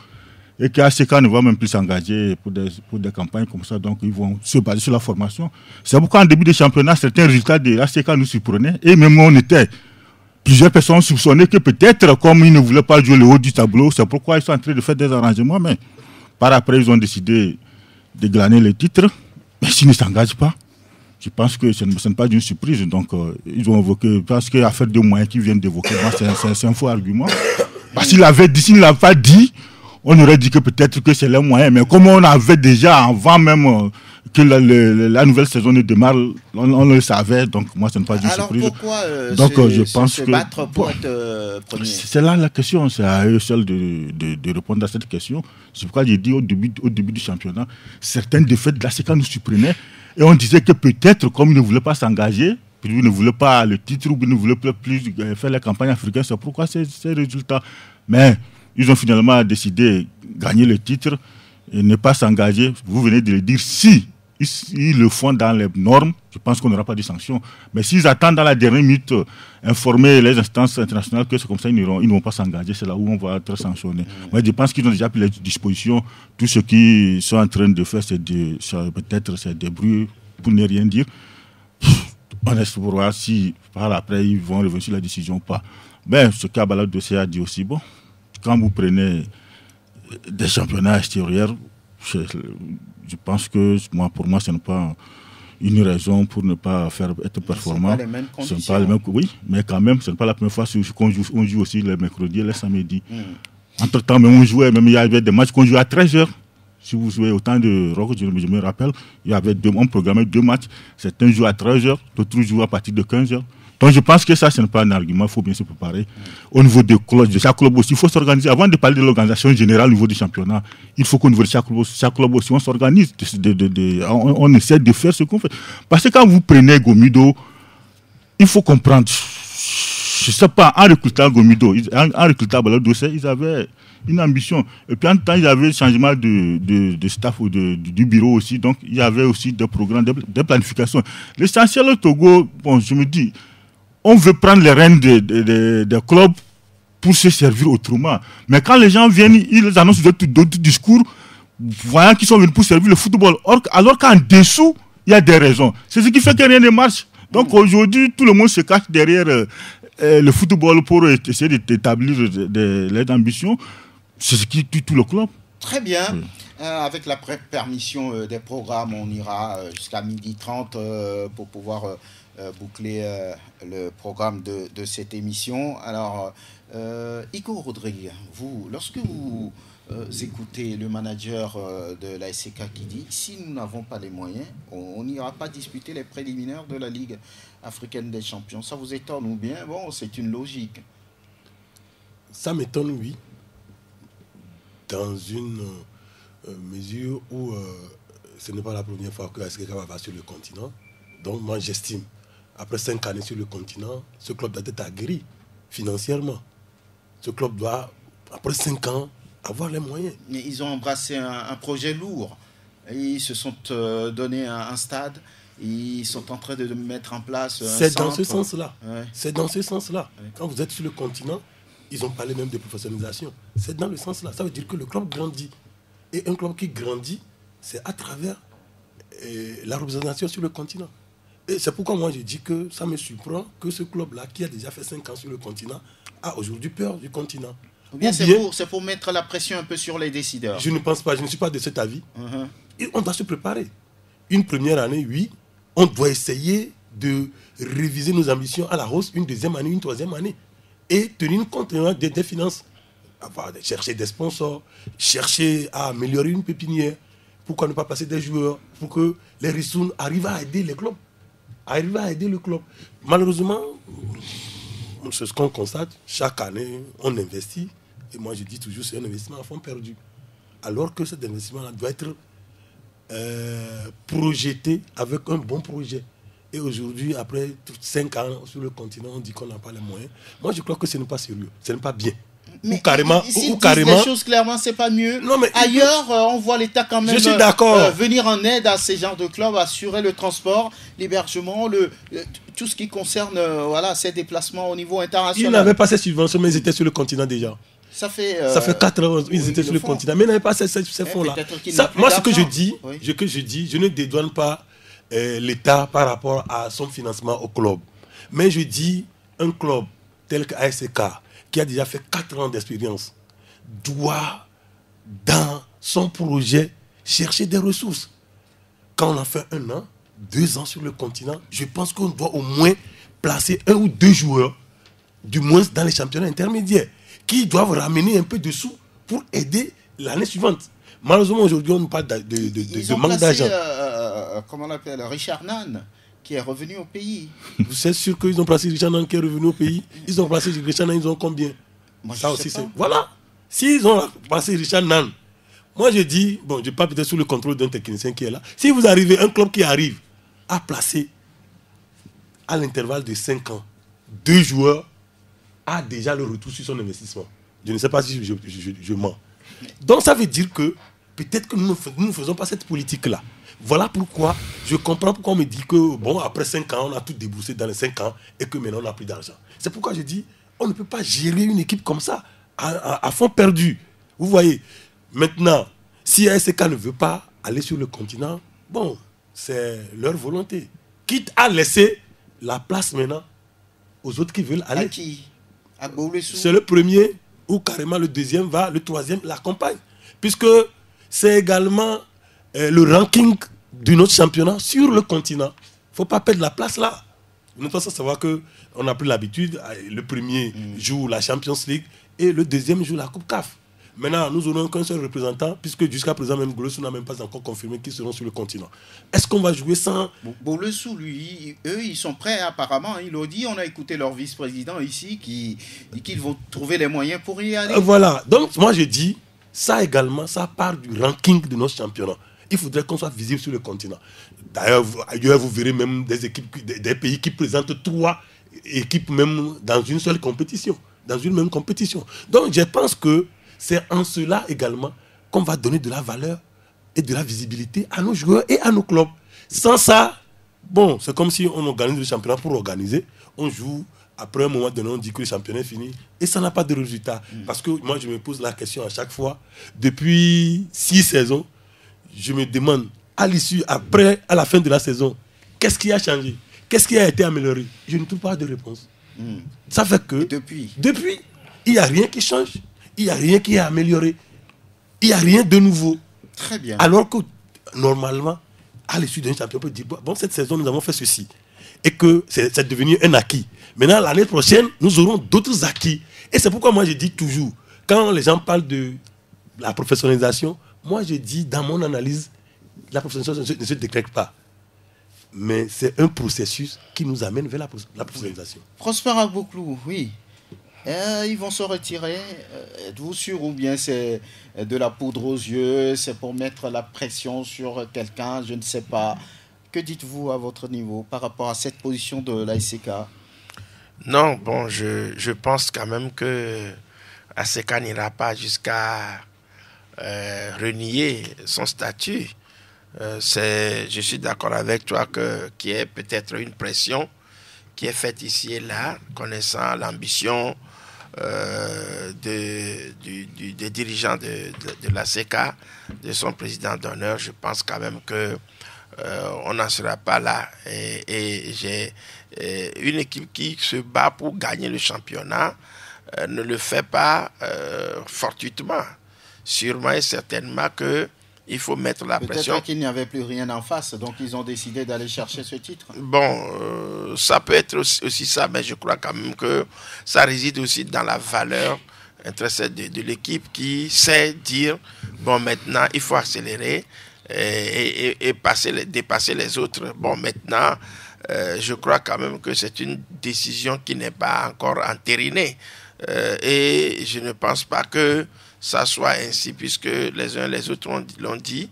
et qu'ASK ne va même plus s'engager pour des campagnes comme ça, donc ils vont se baser sur la formation. C'est pourquoi en début de championnat, certains résultats de l'ASK nous surprenaient et même plusieurs personnes soupçonnaient que peut-être comme ils ne voulaient pas jouer le haut du tableau, c'est pourquoi ils sont en train de faire des arrangements, mais par après ils ont décidé de glaner les titres, mais s'ils ne s'engagent pas, je pense que ce n'est pas d'une surprise. Donc, ils ont évoqué, parce que l'affaire de moyens qu'ils viennent d'évoquer, c'est un faux argument. Parce qu'il avait dit, s'il ne l'a pas dit, on aurait dit que peut-être que c'est les moyens. Mais comme on avait déjà, avant même que la nouvelle saison ne démarre, on le savait. Donc, moi, ce n'est pas d'une surprise. Alors, pourquoi je pense se battre pour être premier? C'est là la question. C'est à eux seuls de répondre à cette question. C'est pourquoi j'ai dit au début du championnat, certaines défaites de la SECA nous surprenaient. Et on disait que peut-être, comme ils ne voulaient pas s'engager, Puis ils ne voulaient pas le titre ou ils ne voulaient plus faire la campagne africaine. C'est pourquoi ces résultats. Mais ils ont finalement décidé de gagner le titre et ne pas s'engager. Vous venez de le dire, si ils le font dans les normes, je pense qu'on n'aura pas de sanctions. Mais s'ils attendent dans la dernière minute, informer les instances internationales que c'est comme ça, ils ne vont pas s'engager. C'est là où on va être sanctionné. Moi, je pense qu'ils ont déjà pris les dispositions. Tout ce qu'ils sont en train de faire, peut-être c'est des bruits pour ne rien dire. On espère pour voir si par après ils vont revenir sur la décision ou pas. Mais ce qu'Abala Dossé a dit aussi, bon, quand vous prenez des championnats extérieurs, je pense que pour moi, ce n'est pas une raison pour ne pas être performant. Ce n'est pas les mêmes conditions. Pas les mêmes, oui, mais quand même, ce n'est pas la première fois qu'on joue aussi les mercredis et les samedis. Entre-temps, même on jouait, même il y avait des matchs qu'on jouait à 13h. Si vous jouez autant de rock, je me rappelle, on programmait 2 matchs. Certains jouent à 13h, d'autres jouent à partir de 15h. Donc je pense que ça, ce n'est pas un argument, il faut bien se préparer. Au niveau de chaque club aussi, il faut s'organiser. Avant de parler de l'organisation générale au niveau du championnat, il faut qu'au niveau de chaque club aussi, on s'organise. On essaie de faire ce qu'on fait. Parce que quand vous prenez Gomido, il faut comprendre, je ne sais pas, en recrutant Gomido, en recrutant Abala Dossé, ils avaient une ambition. Et puis en temps, il y avait le changement de staff ou du bureau aussi. Donc il y avait aussi des programmes, des planifications. L'essentiel au Togo, bon, je me dis, on veut prendre les rênes des clubs pour se servir autrement. Mais quand les gens viennent, ils annoncent d'autres discours, voyant qu'ils sont venus pour servir le football. Alors qu'en dessous, il y a des raisons. C'est ce qui fait que rien ne marche. Donc aujourd'hui, tout le monde se cache derrière le football pour essayer d'établir les ambitions. C'est ce qui tue tout le club. Très bien. Oui. Avec la permission des programmes, on ira jusqu'à 12h30 pour pouvoir boucler le programme de cette émission. Alors, Igor Rodrigue, vous, lorsque vous écoutez le manager de la SCK qui dit « Si nous n'avons pas les moyens, on n'ira pas disputer les préliminaires de la Ligue africaine des champions », ça vous étonne ou bien, bon, c'est une logique? Ça m'étonne, oui. Dans une mesure où ce n'est pas la première fois que la SCK va sur le continent. Donc moi j'estime, après 5 années sur le continent, ce club doit être aguerri financièrement. Ce club doit, après 5 ans, avoir les moyens. Mais ils ont embrassé un projet lourd. Ils se sont donné un stade. Ils sont en train de mettre en place un C'est dans ce sens-là. Ouais. C'est dans ce sens-là. Ouais. Quand vous êtes sur le continent, ils ont parlé même de professionnalisation. C'est dans le sens-là. Ça veut dire que le club grandit. Et un club qui grandit, c'est à travers la représentation sur le continent. Et c'est pourquoi moi je dis que ça me surprend que ce club-là, qui a déjà fait 5 ans sur le continent, a aujourd'hui peur du continent. Ou bien c'est pour mettre la pression un peu sur les décideurs. Je ne pense pas, je ne suis pas de cet avis. Et on doit se préparer. Une première année, oui, on doit essayer de réviser nos ambitions à la hausse, une deuxième année, une troisième année. Et tenir compte des finances. Chercher des sponsors, chercher à améliorer une pépinière. Pourquoi ne pas passer des joueurs pour que les ressources arrivent à aider les clubs. Arriver à aider le club. Malheureusement, c'est ce qu'on constate. Chaque année, on investit. Et moi, je dis toujours, c'est un investissement à fond perdu. Alors que cet investissement-là doit être projeté avec un bon projet. Et aujourd'hui, après 5 ans sur le continent, on dit qu'on n'a pas les moyens. Moi, je crois que ce n'est pas sérieux. Ce n'est pas bien. Mais s'ils disent les choses clairement, c'est pas mieux. Non, mais ailleurs, on voit l'État quand même venir en aide à ces genres de clubs, assurer le transport, l'hébergement, tout ce qui concerne ces déplacements au niveau international. Ils n'avaient pas ces subventions, mais ils étaient sur le continent déjà. Ça fait 4 ans qu'ils étaient sur le continent, mais ils n'avaient pas ces fonds-là. Moi, ce que je dis, je ne dédouane pas l'État par rapport à son financement au club. Mais je dis, un club tel que ASK, qui a déjà fait 4 ans d'expérience, doit, dans son projet, chercher des ressources. Quand on a fait 1 an, 2 ans sur le continent, je pense qu'on doit au moins placer 1 ou 2 joueurs, du moins dans les championnats intermédiaires, qui doivent ramener un peu de sous pour aider l'année suivante. Malheureusement, aujourd'hui, on parle de manque d'argent. Comment on l'appelle, Richard Nan, qui est revenu au pays. Vous êtes sûr qu'ils ont placé Richard Nan qui est revenu au pays? Ils ont placé Richard Nan, ils ont combien? Moi, ça aussi, c'est... Voilà. S'ils ont placé Richard Nan, moi je dis, bon, je ne pas peut-être sous le contrôle d'un technicien qui est là. Si vous arrivez, un club qui arrive à placer à l'intervalle de 5 ans, 2 joueurs a déjà le retour sur son investissement. Je ne sais pas si je mens. Donc ça veut dire que peut-être que nous ne faisons pas cette politique-là. Voilà pourquoi je comprends pourquoi on me dit que bon, après 5 ans, on a tout déboursé dans les 5 ans et que maintenant on n'a plus d'argent. C'est pourquoi je dis, on ne peut pas gérer une équipe comme ça, à fond perdu. Vous voyez, maintenant, si ASK ne veut pas aller sur le continent, bon, c'est leur volonté. Quitte à laisser la place maintenant aux autres qui veulent aller. À qui? À Bouloulessou? C'est le premier ou carrément le deuxième va, le troisième l'accompagne. Puisque c'est également le ranking de notre championnat sur le continent. Il ne faut pas perdre la place là. Nous devons savoir qu'on a pris l'habitude, le premier joue la Champions League et le deuxième joue la Coupe CAF. Maintenant, nous n'aurons qu'un seul représentant, puisque jusqu'à présent, même Bouloulessou n'a même pas encore confirmé qu'ils seront sur le continent. Est-ce qu'on va jouer sans... Bouloulessou, lui, eux, ils sont prêts apparemment. Ils l'ont dit, on a écouté leur vice-président ici qui dit qu'ils vont trouver les moyens pour y aller. Voilà, donc moi je dis, ça également, ça part du ranking de notre championnat. Il faudrait qu'on soit visible sur le continent. D'ailleurs, ailleurs, vous verrez même des équipes, des pays qui présentent 3 équipes même dans une seule compétition, dans une même compétition. Donc je pense que c'est en cela également qu'on va donner de la valeur et de la visibilité à nos joueurs et à nos clubs. Sans ça, bon, c'est comme si on organise le championnat pour organiser. On joue, après un moment donné, on dit que le championnat est fini et ça n'a pas de résultat. Parce que moi, je me pose la question à chaque fois. Depuis 6 saisons, je me demande, à l'issue, après, à la fin de la saison, qu'est-ce qui a changé? Qu'est-ce qui a été amélioré? Je ne trouve pas de réponse. Ça fait que, depuis, il n'y a rien qui change. Il n'y a rien qui est amélioré. Il n'y a rien de nouveau. Très bien. Alors que, normalement, à l'issue d'un champion, on peut dire, bon, cette saison, nous avons fait ceci. Et que c'est devenu un acquis. Maintenant, l'année prochaine, nous aurons d'autres acquis. Et c'est pourquoi moi, je dis toujours, quand les gens parlent de la professionnalisation, moi, je dis, dans mon analyse, la professionnalisation ne se décrète pas. Mais c'est un processus qui nous amène vers la professionnalisation. Prosper Agboklou, oui. Ils vont se retirer. Êtes-vous sûr ou bien c'est de la poudre aux yeux, c'est pour mettre la pression sur quelqu'un, je ne sais pas. Que dites-vous à votre niveau par rapport à cette position de l'ASK? Non, bon, je pense quand même que l'ASK n'ira pas jusqu'à renier son statut. Je suis d'accord avec toi qu'il y ait peut-être une pression qui est faite ici et là, connaissant l'ambition des dirigeants de l'ASK, de son président d'honneur. Je pense quand même que on n'en sera pas là. Et j'ai une équipe qui se bat pour gagner le championnat, ne le fait pas fortuitement. Sûrement et certainement que il faut mettre la pression. Peut-être qu'il n'y avait plus rien en face, donc ils ont décidé d'aller chercher ce titre. Bon, ça peut être aussi ça, mais je crois quand même que ça réside aussi dans la valeur intrinsèque de l'équipe qui sait dire, bon, maintenant, il faut accélérer et dépasser les autres. Bon, maintenant, je crois quand même que c'est une décision qui n'est pas encore entérinée. Et je ne pense pas que ça soit ainsi, puisque les uns et les autres l'ont dit.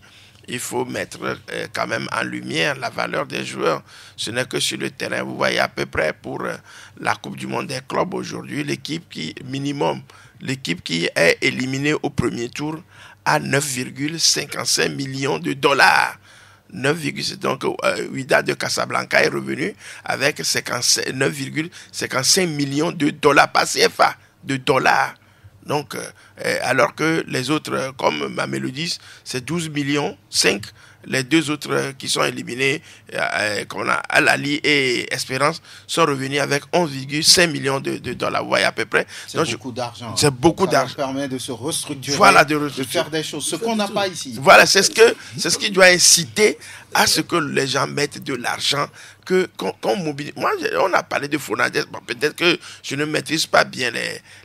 Il faut mettre quand même en lumière la valeur des joueurs. Ce n'est que sur le terrain. Vous voyez à peu près pour la Coupe du Monde des clubs aujourd'hui, l'équipe qui est éliminée au premier tour à 9,55 millions de dollars. Donc, Wydad de Casablanca est revenu avec 9,55 millions de dollars, pas CFA, de dollars. Donc, alors que les autres, comme Mamelodis, c'est 12 millions, 5. Les deux autres qui sont éliminés, qu'on a Al-Ali et Espérance, sont revenus avec 11,5 millions de dollars. Vous voyez à peu près. C'est beaucoup d'argent. C'est beaucoup d'argent. Ça permet de se restructurer, voilà, de faire des choses, ce qu'on n'a pas ici. Voilà, c'est ce qui doit inciter à ce que les gens mettent de l'argent, qu'on mobilise. Moi, on a parlé de Fonades. Bon, peut-être que je ne maîtrise pas bien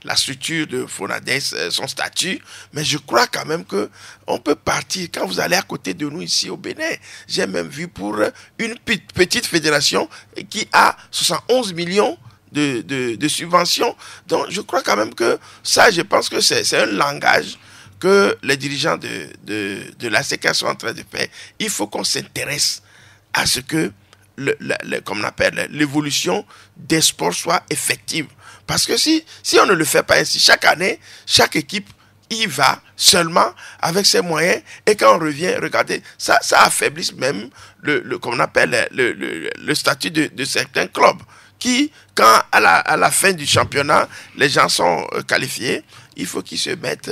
la structure de Fonades, son statut, mais je crois quand même qu'on peut partir. Quand vous allez à côté de nous ici au Bénin, j'ai même vu pour une petite fédération qui a 71 millions de subventions. Donc, je crois quand même que ça, je pense que c'est un langage que les dirigeants de l'ASK sont en train de faire. Il faut qu'on s'intéresse à ce que comme on appelle, l'évolution des sports soit effective. Parce que si on ne le fait pas ainsi, chaque année, chaque équipe y va seulement avec ses moyens, et quand on revient, regardez, ça affaiblit même comme on appelle le statut de certains clubs qui, quand à la fin du championnat, les gens sont qualifiés, il faut qu'ils se mettent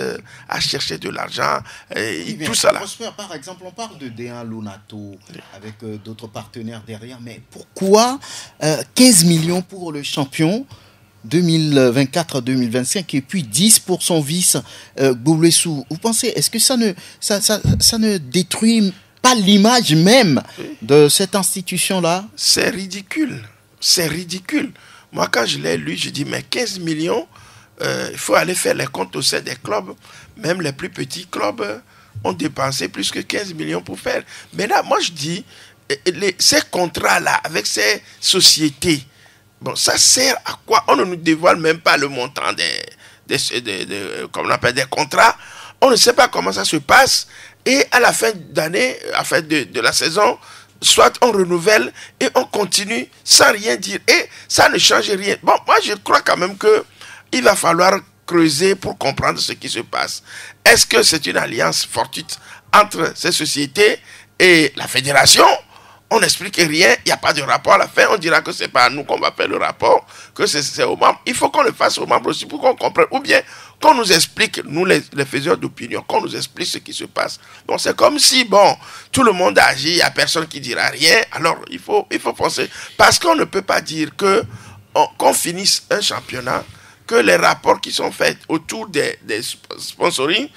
à chercher de l'argent et tout ça là. Par exemple, on parle de D1 Lonato avec d'autres partenaires derrière, mais pourquoi 15 millions pour le champion 2024-2025 et puis 10 pour son vice Gboulessou? Vous pensez, est-ce que ça ne détruit pas l'image même de cette institution-là? C'est ridicule. C'est ridicule. Moi, quand je l'ai lu, je dis, mais 15 millions, il faut aller faire les comptes au sein des clubs. Même les plus petits clubs ont dépensé plus que 15 millions pour faire. Mais là, moi, je dis, ces contrats-là, avec ces sociétés, bon, ça sert à quoi? On ne nous dévoile même pas le montant comme on appelle, des contrats. On ne sait pas comment ça se passe. Et à la fin d'année, à la fin de la saison, soit on renouvelle et on continue sans rien dire. Et ça ne change rien. Bon, moi, je crois quand même qu'il va falloir creuser pour comprendre ce qui se passe. Est-ce que c'est une alliance fortuite entre ces sociétés et la fédération? On n'explique rien, il n'y a pas de rapport à la fin, on dira que ce n'est pas à nous qu'on va faire le rapport, que c'est aux membres. Il faut qu'on le fasse aux membres aussi pour qu'on comprenne, ou bien qu'on nous explique, nous les faiseurs d'opinion, qu'on nous explique ce qui se passe. Donc c'est comme si, bon, tout le monde agit, il n'y a personne qui dira rien, alors il faut penser, parce qu'on ne peut pas dire qu'on finisse un championnat, que les rapports qui sont faits autour des sponsoring,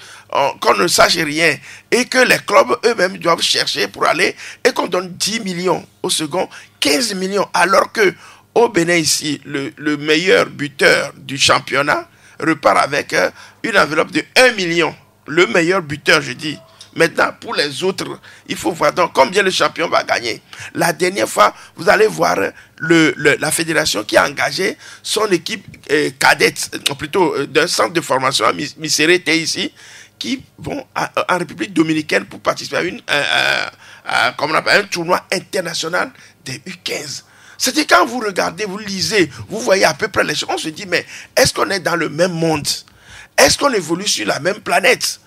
qu'on ne sache rien, et que les clubs eux-mêmes doivent chercher pour aller, et qu'on donne 10 millions au second, 15 millions, alors que au Bénin ici, le meilleur buteur du championnat repart avec une enveloppe de 1 million. Le meilleur buteur, je dis. Maintenant, pour les autres, il faut voir donc combien le champion va gagner. La dernière fois, vous allez voir la fédération qui a engagé son équipe cadette, plutôt d'un centre de formation à Misérete ici, qui vont en République dominicaine pour participer à comme on appelle, un tournoi international des U15. C'est-à-dire quand vous regardez, vous lisez, vous voyez à peu près les choses, on se dit, mais est-ce qu'on est dans le même monde? Est-ce qu'on évolue sur la même planète?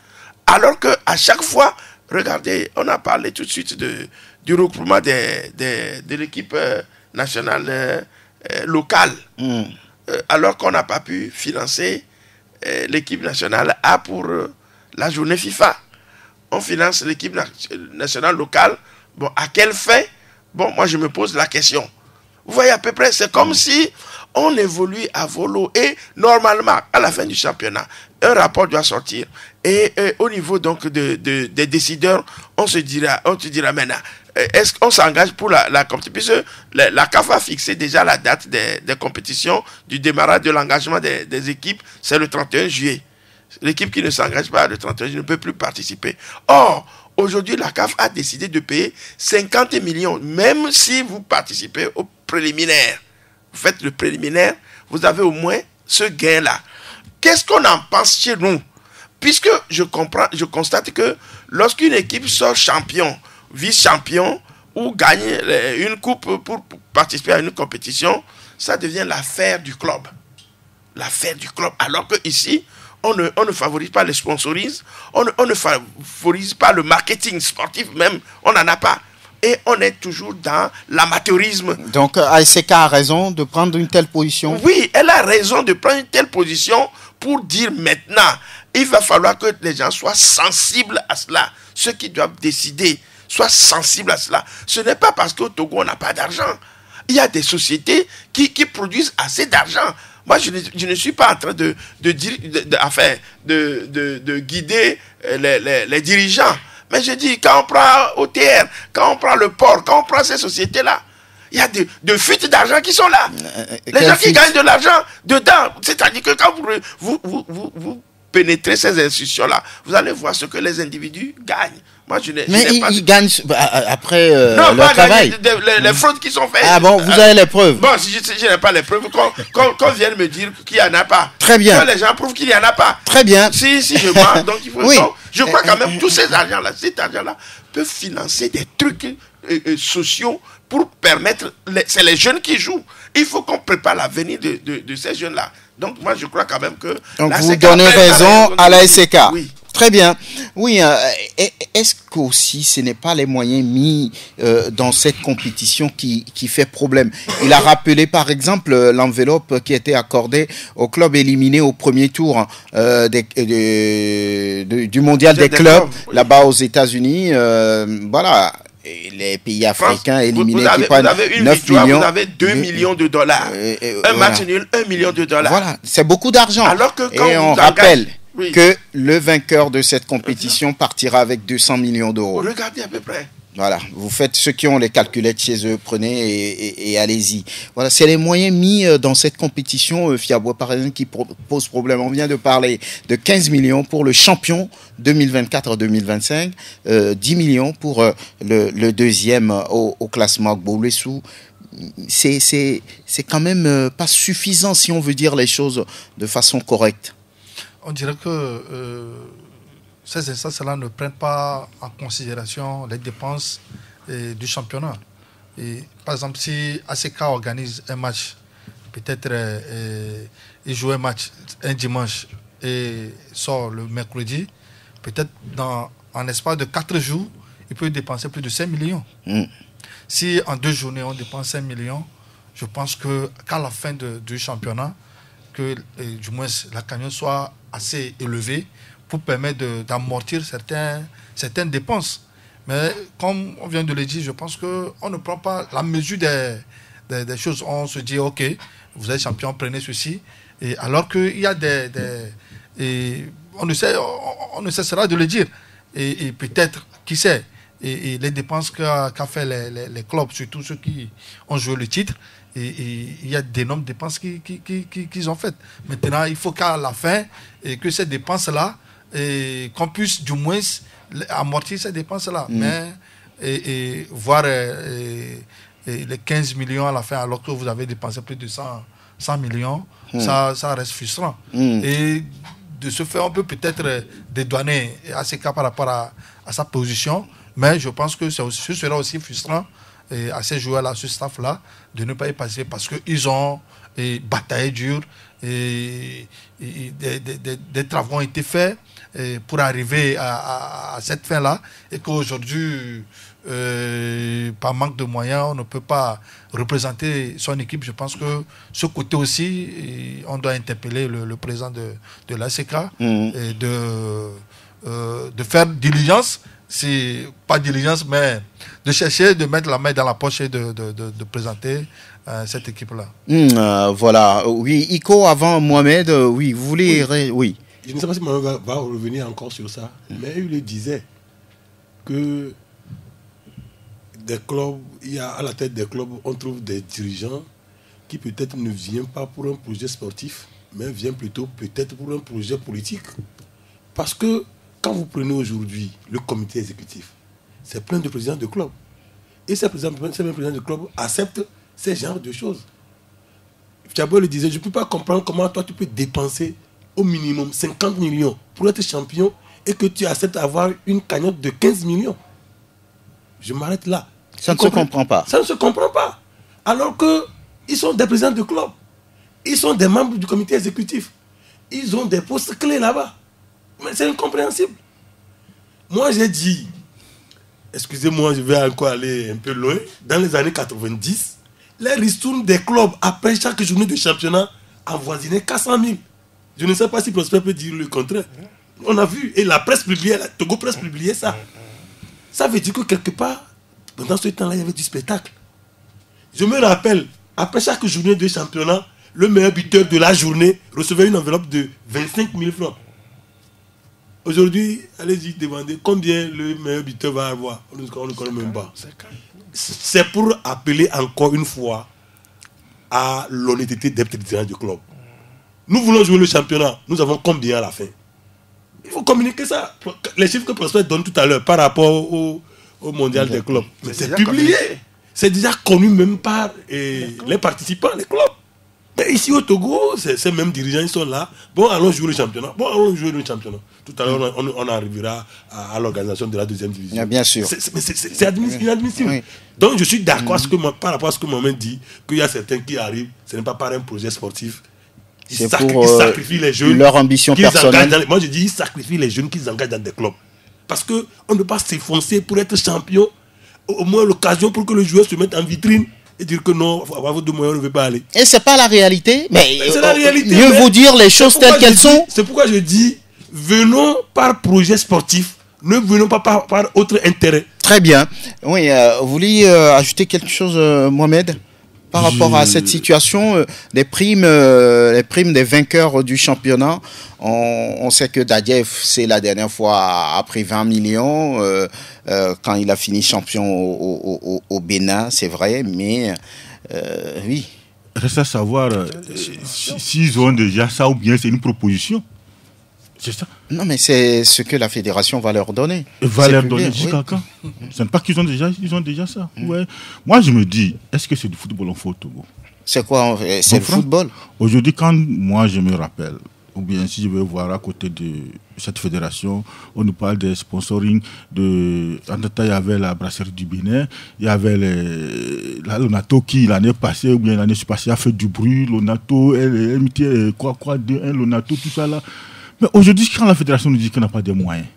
Alors qu'à chaque fois, regardez, on a parlé tout de suite du regroupement de l'équipe nationale locale, alors qu'on n'a pas pu financer l'équipe nationale A pour la journée FIFA. On finance l'équipe nationale locale. Bon, à quelle fin? Bon, moi je me pose la question. Vous voyez à peu près, c'est comme si on évolue à volo et normalement, à la fin du championnat, un rapport doit sortir. Et au niveau donc des décideurs, on se dira maintenant, est-ce qu'on s'engage pour la compétition? Puisque la CAF a fixé déjà la date des compétitions, du démarrage de l'engagement des équipes, c'est le 31 juillet. L'équipe qui ne s'engage pas le 31 juillet ne peut plus participer. Or, aujourd'hui, la CAF a décidé de payer 50 millions, même si vous participez au préliminaire. Vous faites le préliminaire, vous avez au moins ce gain-là. Qu'est-ce qu'on en pense chez nous? Puisque je constate que lorsqu'une équipe sort champion, vice-champion, ou gagne une coupe pour participer à une compétition, ça devient l'affaire du club. L'affaire du club. Alors qu'ici, on ne favorise pas les sponsorismes, on ne favorise pas le marketing sportif même, on n'en a pas. Et on est toujours dans l'amateurisme. Donc ASK a raison de prendre une telle position? Oui, elle a raison de prendre une telle position pour dire maintenant, il va falloir que les gens soient sensibles à cela. Ceux qui doivent décider soient sensibles à cela. Ce n'est pas parce qu'au Togo, on n'a pas d'argent. Il y a des sociétés qui produisent assez d'argent. Moi, je ne suis pas en train de guider les dirigeants. Mais je dis, quand on prend OTR, quand on prend le port, quand on prend ces sociétés-là, il y a de fuites d'argent qui sont là. Les gens qui gagnent de l'argent dedans. C'est-à-dire que quand vous pénétrez ces institutions-là, vous allez voir ce que les individus gagnent. Moi, ils gagnent après leur travail. Les fraudes qui sont faites. Ah bon, vous avez les preuves? Bon, si je n'ai pas les preuves, qu'on vienne me dire qu'il n'y en a pas. Très bien. Que les gens prouvent qu'il n'y en a pas. Très bien. Si je mens, donc il faut... Oui. Donc, je crois quand même que tous ces argents-là, cet argent-là peut financer des trucs sociaux, pour permettre, c'est les jeunes qui jouent. Il faut qu'on prépare l'avenir de ces jeunes-là. Donc moi je crois quand même que... Donc vous donnez raison à la SCK. Oui. Très bien. Oui, est-ce qu'aussi ce n'est pas les moyens mis dans cette compétition qui fait problème? Il a rappelé par exemple l'enveloppe qui était accordée au club éliminé au premier tour du mondial des clubs, là-bas aux États-Unis. Voilà. Et les pays africains éliminés qui prennent 9 millions. Vous avez 2 millions de dollars. Un match nul, 1 million de dollars. Voilà, c'est beaucoup d'argent. Alors que quand on rappelle que le vainqueur de cette compétition partira avec 200 millions d'euros. Regardez à peu près. Voilà, vous faites ceux qui ont les calculettes chez eux, prenez et allez-y. Voilà, c'est les moyens mis dans cette compétition, Fiabois par exemple, qui pose problème. On vient de parler de 15 millions pour le champion 2024-2025, 10 millions pour le deuxième au classement Gbolesou. C'est quand même pas suffisant si on veut dire les choses de façon correcte. On dirait que ces instances-là ne prennent pas en considération les dépenses du championnat. Et, par exemple, si ACK organise un match, peut-être il joue un match un dimanche et sort le mercredi, peut-être en espace de 4 jours, il peut dépenser plus de 5 millions. Si en 2 journées, on dépense 5 millions, je pense qu'à la fin du championnat, que du moins la cagnotte soit assez élevée pour permettre d'amortir certaines dépenses. Mais comme on vient de le dire, je pense qu'on ne prend pas la mesure des choses. On se dit, ok, vous êtes champion, prenez ceci. Et alors qu'il y a on ne cessera de le dire. Et peut-être, qui sait, et les dépenses qu'a fait les clubs, surtout ceux qui ont joué le titre, et il y a d'énormes dépenses qu'ils ont faites. Maintenant, il faut qu'à la fin, et que ces dépenses-là, qu'on puisse du moins amortir ces dépenses-là. Mais voir les 15 millions à la fin, alors que vous avez dépensé plus de 100 millions, ça reste frustrant. Et de ce fait, on peut peut-être dédouaner ACK par rapport à sa position, mais je pense que ce sera aussi frustrant à ces joueurs-là, ce staff-là, de ne pas y passer parce qu'ils ont bataillé dur et des travaux ont été faits pour arriver à cette fin-là et qu'aujourd'hui, par manque de moyens, on ne peut pas représenter son équipe. Je pense que ce côté aussi, on doit interpeller le président de l'ACK et de faire diligence. C'est pas diligence, mais de chercher de mettre la main dans la poche et de présenter cette équipe-là. Voilà, oui, Iko, avant Mohamed, oui, vous voulez... Oui. Je ne sais pas si Mohamed va revenir encore sur ça, mais il le disait que des clubs, à la tête des clubs, on trouve des dirigeants qui peut-être ne viennent pas pour un projet sportif, mais viennent plutôt peut-être pour un projet politique. Parce que quand vous prenez aujourd'hui le comité exécutif, c'est plein de présidents de clubs. Et ces mêmes présidents de clubs acceptent ces genres de choses. Fiabo le disait, je ne peux pas comprendre comment toi tu peux dépenser au minimum 50 millions pour être champion et que tu acceptes d'avoir une cagnotte de 15 millions. Je m'arrête là. Ça ne se comprend pas. Ça ne se comprend pas. Alors qu'ils sont des présidents de clubs. Ils sont des membres du comité exécutif. Ils ont des postes clés là-bas. Mais c'est incompréhensible. Moi, j'ai dit, excusez-moi, je vais encore aller un peu loin. Dans les années 90, les ristournes des clubs après chaque journée de championnat avoisinaient 400 000. Je ne sais pas si Prosper peut dire le contraire. On a vu, et la presse publiait, la Togo Presse publiait ça. Ça veut dire que quelque part, pendant ce temps-là, il y avait du spectacle. Je me rappelle, après chaque journée de championnat, le meilleur buteur de la journée recevait une enveloppe de 25 000 francs. Aujourd'hui, allez-y demander combien le meilleur buteur va avoir. On ne connaît même pas. C'est pour appeler encore une fois à l'honnêteté des dirigeants du club. Nous voulons jouer le championnat. Nous avons combien à la fin? Il faut communiquer ça. Les chiffres que Prosper donne tout à l'heure par rapport au mondial des clubs. Mais c'est publié. C'est déjà connu même par les participants, les clubs. Mais Ici au Togo, ces mêmes dirigeants, ils sont là. Bon, allons jouer le championnat. Tout à l'heure, on arrivera à l'organisation de la deuxième division. Bien sûr. C'est inadmissible. Oui. Donc, je suis d'accord par rapport à ce que Mohamed dit, qu'il y a certains qui arrivent, ce n'est pas par un projet sportif. Ils sacrifient les jeunes. Leur ambition personnelle. Moi, je dis, ils sacrifient les jeunes qu'ils engagent dans des clubs. Parce qu'on ne peut pas s'effoncer pour être champion. Au moins, l'occasion pour que le joueur se mette en vitrine. Et dire que non, avoir de moyens, on ne veut pas aller. Et c'est pas la réalité. Mais c'est la réalité. Mieux vaut dire les choses telles qu'elles sont. C'est pourquoi je dis, venons par projet sportif, ne venons pas par autre intérêt. Très bien. Oui, vous vouliez ajouter quelque chose, Mohamed, par rapport à cette situation, les primes des vainqueurs du championnat. On sait que Dadiev, c'est la dernière fois, a pris 20 millions quand il a fini champion au Bénin, c'est vrai, mais oui. Reste à savoir s'ils ont déjà ça ou bien c'est une proposition. C'est ça. Non, mais c'est ce que la fédération va leur donner. Va leur donner jusqu'à quand? Ce n'est pas qu'ils ont déjà ça. Ouais. Moi, je me dis, est-ce que c'est du football en au Togo? C'est quoi? C'est le football? Aujourd'hui, quand moi je me rappelle, ou bien si je veux voir à côté de cette fédération, on nous parle des sponsoring en temps, il y avait la brasserie du Bénin, il y avait l'Onato qui l'année passée ou bien l'année passée a fait du bruit, l'Onato, l'Onato, tout ça là. Mais aujourd'hui, quand la fédération nous dit qu'on n'a pas de moyens,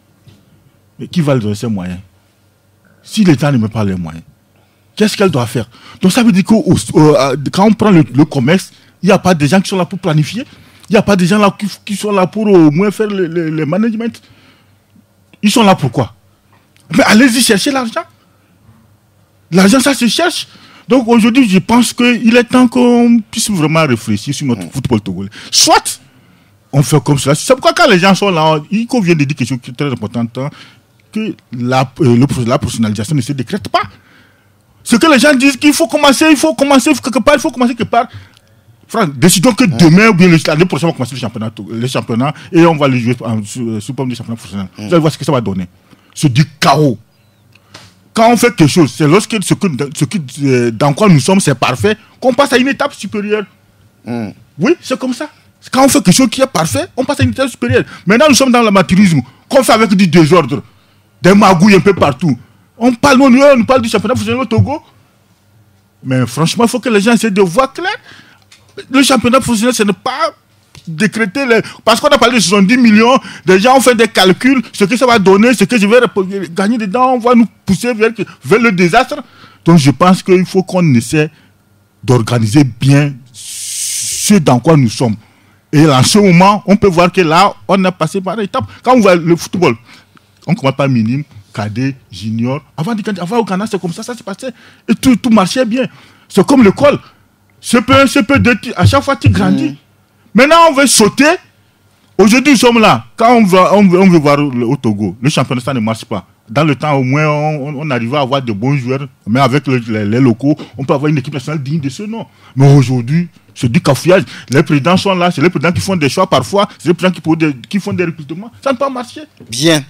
mais qui va lui donner ces moyens? Si l'État ne met pas les moyens, qu'est-ce qu'elle doit faire? Donc ça veut dire que quand on prend le commerce, il n'y a pas des gens qui sont là pour planifier. Il n'y a pas des gens là qui sont là pour au moins faire le management. Ils sont là pour quoi? Mais allez-y chercher l'argent. L'argent, ça se cherche. Donc aujourd'hui, je pense qu'il est temps qu'on puisse vraiment réfléchir sur notre football togolais. Soit on fait comme cela. C'est pourquoi quand les gens sont là, il convient de dire quelque chose qui est très important, que la professionnalisation ne se décrète pas. Ce que les gens disent qu'il faut commencer quelque part. Franck, décidons que demain ou bien l'année prochaine on va commencer le championnat et on va le jouer sous forme de championnat professionnel. Vous allez voir ce que ça va donner. C'est du chaos. Quand on fait quelque chose, c'est lorsque dans quoi nous sommes, c'est parfait, qu'on passe à une étape supérieure. Oui, c'est comme ça. Quand on fait quelque chose qui est parfait, on passe à une étape supérieure. Maintenant, nous sommes dans l'amateurisme, qu'on fait avec du désordre, des magouilles un peu partout. On parle du championnat professionnel au Togo. Mais franchement, il faut que les gens essaient de voir clair. Le championnat professionnel, ce n'est pas décréter parce qu'on a parlé de 70 millions, des gens ont fait des calculs, ce que ça va donner, ce que je vais gagner dedans, on va nous pousser vers le désastre. Donc je pense qu'il faut qu'on essaie d'organiser bien ce dans quoi nous sommes. Et en ce moment, on peut voir que là, on a passé par étapes. Quand on voit le football, on commence par minime, cadet, junior. Avant au Ghana, c'est comme ça s'est passé. Et tout marchait bien. C'est comme l'école. À chaque fois, tu grandis. Maintenant, on veut sauter. Aujourd'hui, nous sommes là. Quand on veut voir au Togo, le championnat, ça ne marche pas. Dans le temps, au moins, on arrivait à avoir de bons joueurs. Mais avec les locaux, on peut avoir une équipe nationale digne de ce nom. Mais aujourd'hui, c'est du cafouillage. Les présidents sont là. C'est les présidents qui font des choix parfois. C'est les présidents qui font des recrutements. Ça ne peut pas marcher. Bien.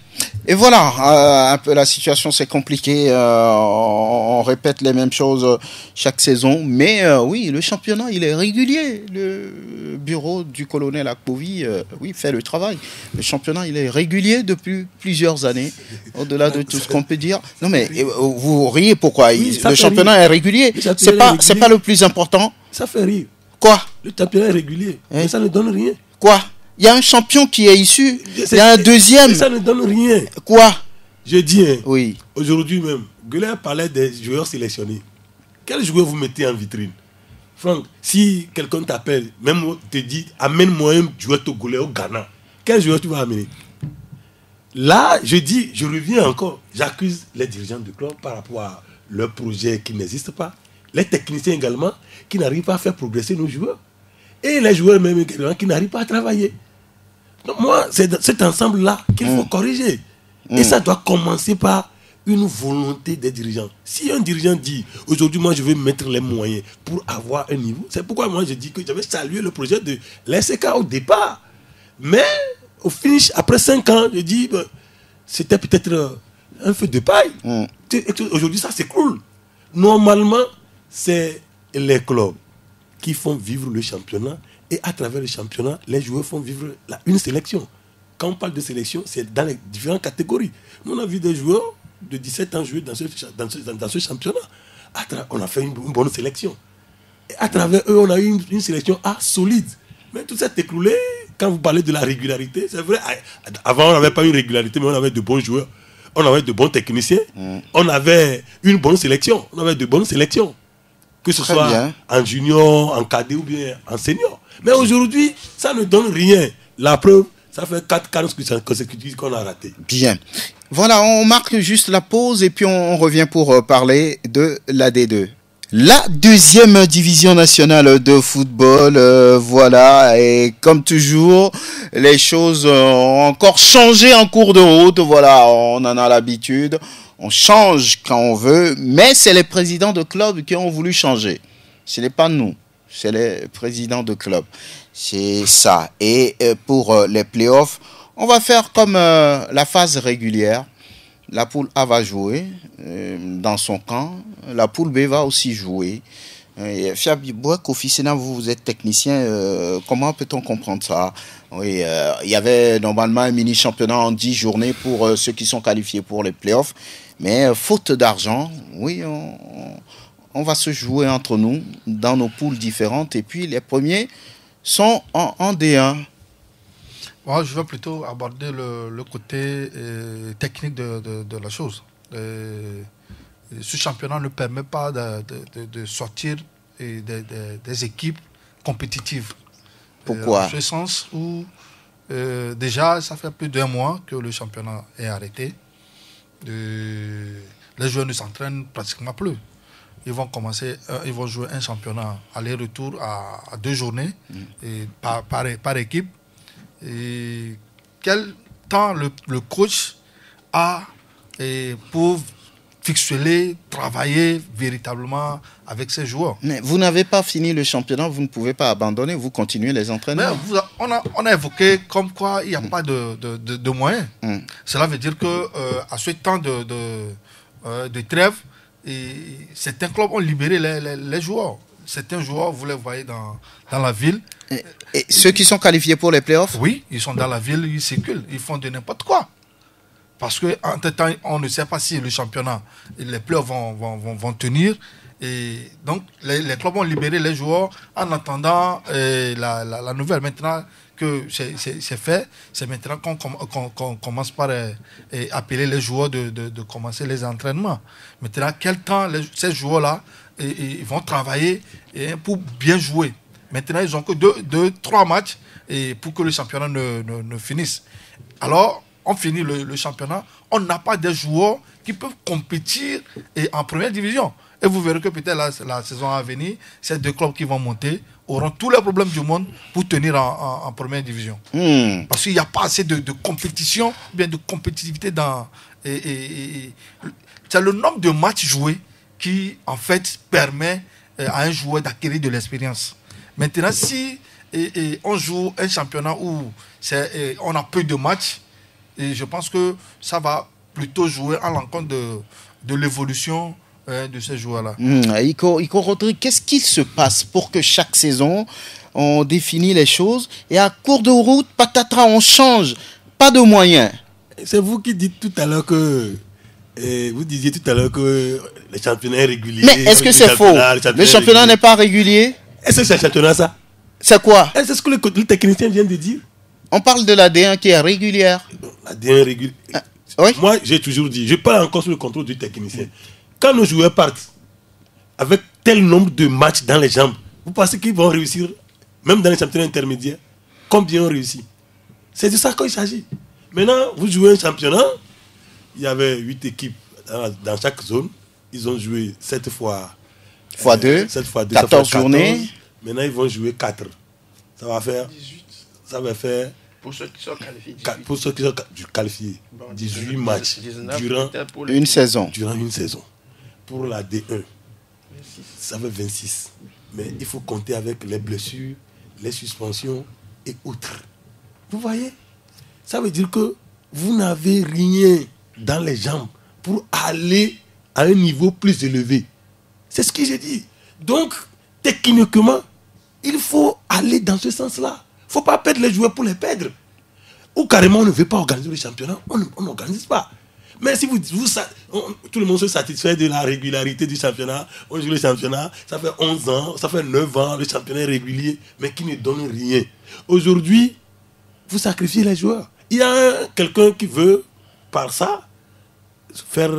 Et voilà, un peu la situation, c'est compliqué. On répète les mêmes choses chaque saison. Mais oui, le championnat, il est régulier. Le bureau du colonel Akpovi, fait le travail. Le championnat, il est régulier depuis plusieurs années. Au-delà de tout ce qu'on peut dire. Non, mais vous riez pourquoi? Le championnat est régulier. C'est pas le plus important. Ça fait rire. Quoi? Le championnat est régulier. Mais ça ne donne rien. Quoi? Il y a un champion qui est issu, il y a un deuxième. Ça ne donne rien. Quoi? Je dis, oui. Aujourd'hui même, Guler parlait des joueurs sélectionnés. Quel joueur vous mettez en vitrine? Franck, si quelqu'un t'appelle, même te dit, amène-moi un joueur togolais au Ghana, quel joueur tu vas amener? Là, je reviens encore, j'accuse les dirigeants du club par rapport à leur projet qui n'existe pas. Les techniciens également, qui n'arrivent pas à faire progresser nos joueurs. Et les joueurs même également qui n'arrivent pas à travailler. Donc moi, c'est cet ensemble-là qu'il faut corriger. Et ça doit commencer par une volonté des dirigeants. Si un dirigeant dit, aujourd'hui, moi, je vais mettre les moyens pour avoir un niveau, c'est pourquoi moi, je dis que j'avais salué le projet de l'SK au départ. Mais, au finish, après 5 ans, je dis, c'était peut-être un feu de paille. Aujourd'hui, ça s'écroule. Normalement, c'est les clubs qui font vivre le championnat. Et à travers le championnat, les joueurs font vivre une sélection. Quand on parle de sélection, c'est dans les différentes catégories. Nous, on a vu des joueurs de 17 ans jouer dans ce championnat. On a fait une bonne sélection. Et à travers eux, on a eu une sélection solide. Mais tout ça s'est écroulé. Quand vous parlez de la régularité, c'est vrai. Avant, on n'avait pas une régularité, mais on avait de bons joueurs. On avait de bons techniciens. On avait une bonne sélection. On avait de bonnes sélections. Que ce soit en junior, en cadet ou bien en senior. Mais aujourd'hui, ça ne donne rien. La preuve, ça fait 4 consécutifs qu'on a raté. Bien. Voilà, on marque juste la pause et puis on revient pour parler de la D2. La deuxième division nationale de football, voilà, et comme toujours, les choses ont encore changé en cours de route, voilà, on en a l'habitude, on change quand on veut, mais c'est les présidents de clubs qui ont voulu changer. Ce n'est pas nous, c'est les présidents de clubs, c'est ça. Et pour les playoffs, on va faire comme la phase régulière. La poule A va jouer dans son camp. La poule B va aussi jouer. Fiaboua, Kofi Sena, vous êtes technicien. Comment peut-on comprendre ça? Oui, il y avait normalement un mini-championnat en 10 journées pour ceux qui sont qualifiés pour les playoffs. Mais faute d'argent, oui, on va se jouer entre nous dans nos poules différentes. Et puis les premiers sont en D1. Moi, je veux plutôt aborder le côté technique de la chose. Ce championnat ne permet pas de sortir des équipes compétitives. Pourquoi? En ce sens où, déjà, ça fait plus d'1 mois que le championnat est arrêté. Les joueurs ne s'entraînent pratiquement plus. Ils vont jouer un championnat aller-retour à 2 journées et par équipe. Et quel temps le coach a pour fixer, travailler véritablement avec ses joueurs. Mais vous n'avez pas fini le championnat, vous ne pouvez pas abandonner, vous continuez les entraînements. On a évoqué comme quoi il n'y a pas de moyens. Cela veut dire qu'à ce temps de trêve, certains clubs ont libéré les joueurs. Certains joueurs, vous les voyez dans la ville. Et ceux qui sont qualifiés pour les playoffs? Oui, ils sont dans la ville, ils circulent, ils font de n'importe quoi. Parce qu'entre-temps, on ne sait pas si le championnat, les playoffs vont tenir. Et donc, les clubs ont libéré les joueurs en attendant la nouvelle. Maintenant que c'est fait, c'est maintenant qu'on commence par appeler les joueurs de commencer les entraînements. Maintenant, quel temps ces joueurs-là ils vont travailler pour bien jouer. Maintenant, ils n'ont que 2-3 matchs pour que le championnat ne finisse. Alors, on finit le championnat, on n'a pas des joueurs qui peuvent compétir en première division. Et vous verrez que peut-être la saison à venir, ces 2 clubs qui vont monter auront tous les problèmes du monde pour tenir en première division. Parce qu'il n'y a pas assez de compétition, bien de compétitivité dans... c'est le nombre de matchs joués qui, en fait, permet à un joueur d'acquérir de l'expérience. Maintenant, si on joue un championnat où on a peu de matchs, et je pense que ça va plutôt jouer à l'encontre de l'évolution de ces joueurs-là. Iko Rodrigue, qu'est-ce qui se passe pour que chaque saison, on définit les choses et à court de route, patatras, on change, pas de moyens? C'est vous qui dites tout à l'heure que... vous disiez tout à l'heure que le championnat est régulier. Mais est-ce que c'est faux? Le championnat n'est pas régulier? Est-ce que c'est un championnat, ça? C'est quoi? Est-ce que le technicien vient de dire? On parle de la D1 qui est régulière. La D1 régulière. Oui? Moi, j'ai toujours dit, je parle encore sous le contrôle du technicien. Quand nos joueurs partent avec tel nombre de matchs dans les jambes, vous pensez qu'ils vont réussir, même dans les championnats intermédiaires? Combien ont réussi? C'est de ça qu'il s'agit. Maintenant, vous jouez un championnat, il y avait 8 équipes dans chaque zone. Ils ont joué 7 fois 2, 14 journées. Maintenant, ils vont jouer 4. Ça va faire 18. Ça va faire... Pour ceux qui sont qualifiés. Pour ceux qui sont qualifiés. 18 matchs durant une saison. Durant une saison. Pour la D1, ça fait 26. Mais il faut compter avec les blessures, les suspensions et autres. Vous voyez? Ça veut dire que vous n'avez rien dans les jambes pour aller à un niveau plus élevé. C'est ce que j'ai dit. Donc, techniquement, Il faut aller dans ce sens-là. Il ne faut pas perdre les joueurs pour les perdre. Ou carrément, on ne veut pas organiser le championnat, on n'organise pas. Mais si tout le monde se satisfait de la régularité du championnat, on joue le championnat, ça fait 11 ans, ça fait 9 ans, le championnat est régulier, mais qui ne donne rien. Aujourd'hui, vous sacrifiez les joueurs. Il y a quelqu'un qui veut, par ça, faire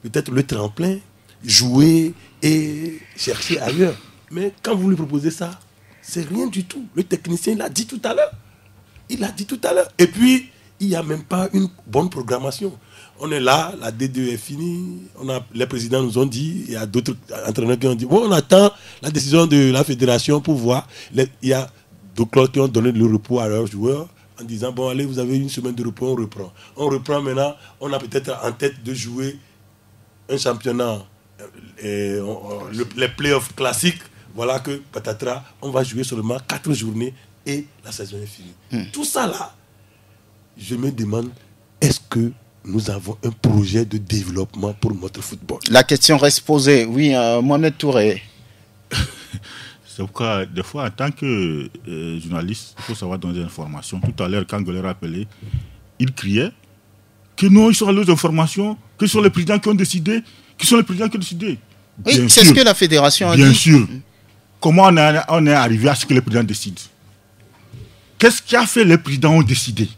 peut-être le tremplin, jouer et chercher ailleurs. Mais quand vous lui proposez ça, c'est rien du tout. Le technicien l'a dit tout à l'heure. Et puis, il n'y a même pas une bonne programmation. On est là, la D2 est finie, les présidents nous ont dit, il y a d'autres entraîneurs qui ont dit, bon, on attend la décision de la fédération pour voir. Il y a d'autres clubs qui ont donné le repos à leurs joueurs en disant, bon, allez, vous avez une semaine de repos, on reprend. On reprend maintenant, on a peut-être en tête de jouer un championnat, les playoffs classiques, voilà que, patatras, on va jouer seulement 4 journées et la saison est finie. Tout ça là, je me demande, est-ce que nous avons un projet de développement pour notre football? La question reste posée. Oui, Mohamed Touré. C'est pourquoi, des fois, en tant que journaliste, il faut savoir donner des informations. Tout à l'heure, quand Goller a appelé, il criait que non, ils sont allés aux informations, que ce sont les présidents qui ont décidé, Oui, c'est ce que la fédération a dit. Bien sûr. Comment on est arrivé à ce que les présidents décident? Qu'est-ce qui a fait les présidents ont décidé?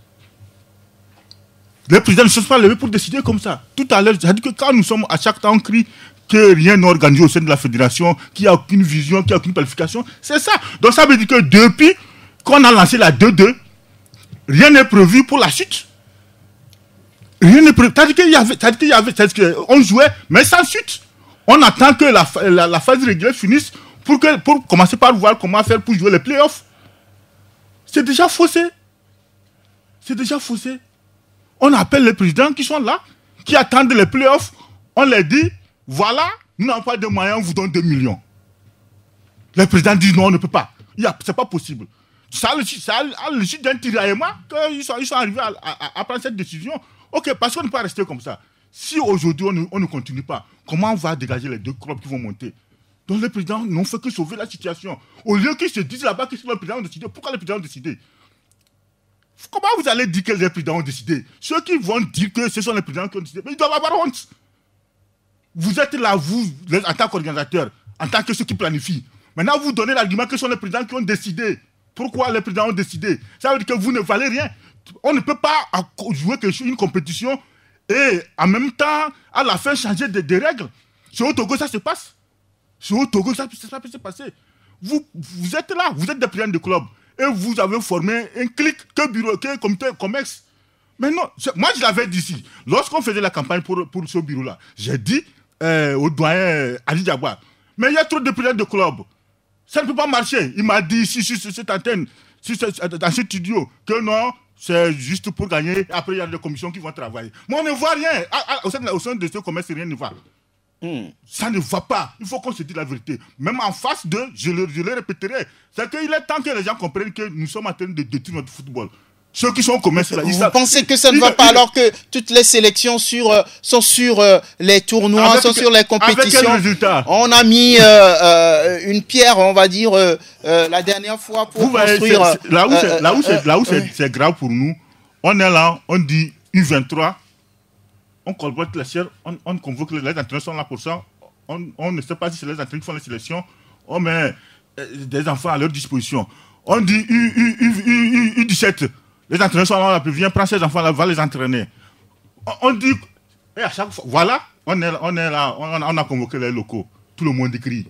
Les présidents ne sont pas levés pour décider comme ça. Tout à l'heure, j'ai dit que quand nous sommes à chaque temps, on crie que rien n'est organisé au sein de la fédération, qu'il n'y a aucune vision, qu'il n'y a aucune planification. C'est ça. Donc ça veut dire que depuis qu'on a lancé la 2-2, rien n'est prévu pour la suite. Rien n'est prévu. C'est-à-dire qu'on jouait, mais sans suite. On attend que la phase régulière finisse pour commencer par voir comment faire pour jouer les playoffs. C'est déjà faussé. On appelle les présidents qui sont là, qui attendent les playoffs. On leur dit, voilà, nous n'avons pas de moyens, on vous donne 2 millions. Les présidents disent non, on ne peut pas. C'est pas possible. Ça a le suite d'un tiraillement qu'ils sont arrivés à prendre cette décision. Ok, parce qu'on ne peut pas rester comme ça. Si aujourd'hui on ne continue pas, comment on va dégager les 2 clubs qui vont monter? Donc les présidents n'ont fait que sauver la situation. Au lieu qu'ils se disent là-bas que les présidents ont décidé, pourquoi les présidents ont décidé? Comment vous allez dire que les présidents ont décidé? Ceux qui vont dire que ce sont les présidents qui ont décidé, mais ils doivent avoir honte. Vous êtes là, vous, en tant qu'organisateur, en tant que ceux qui planifient. Maintenant, vous donnez l'argument que ce sont les présidents qui ont décidé. Pourquoi les présidents ont décidé? Ça veut dire que vous ne valez rien. On ne peut pas jouer une compétition et en même temps, à la fin, changer des règles. C'est au Togo, ça se passe. C'est au Togo, ça peut se passer. Vous êtes là, vous êtes des présidents de club. Et vous avez formé un clic, que comité COMEX. Mais non, moi je l'avais dit ici. Lorsqu'on faisait la campagne pour ce bureau-là, j'ai dit au doyen Ali Diaboua, mais il y a trop de présidents de club. Ça ne peut pas marcher. Il m'a dit ici sur cette antenne, dans ce studio, que non, c'est juste pour gagner. Après, il y a des commissions qui vont travailler. Mais on ne voit rien. Au sein de ce commerce, rien ne va. Ça ne va pas. Il faut qu'on se dise la vérité. Même en face d'eux, je le répéterai. C'est qu'il est temps que les gens comprennent que nous sommes en train de détruire notre football. Ceux qui sont au commerce là, vous pensez que ça ne va pas alors que toutes les sélections sont sur les tournois, sont sur les compétitions? Avec quel résultat? On a mis une pierre, on va dire, la dernière fois pour construire. Là où c'est grave pour nous, on est là, on dit U23. On colporte la chair, on convoque les entraîneurs sont là pour ça. On ne sait pas si c'est les entraîneurs qui font les sélections. On met des enfants à leur disposition. On dit U17. Les entraîneurs sont là, viens prendre ces enfants-là, va les entraîner. On dit, et à chaque fois, voilà, on est là, on a convoqué les locaux. Tout le monde écrit.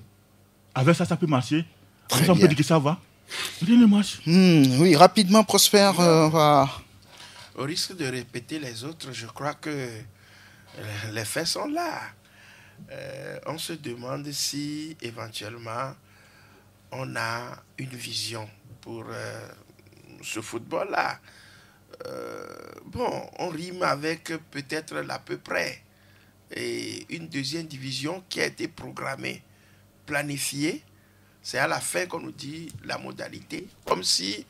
Avec ça peut marcher. Avec ça, on peut dire que ça va. Rien ne marche. Oui, rapidement, Prosper va. Au risque de répéter les autres, je crois que les faits sont là. On se demande si éventuellement on a une vision pour ce football-là. On rime avec peut-être l'à peu près et une deuxième division qui a été programmée, planifiée. C'est à la fin qu'on nous dit la modalité, comme si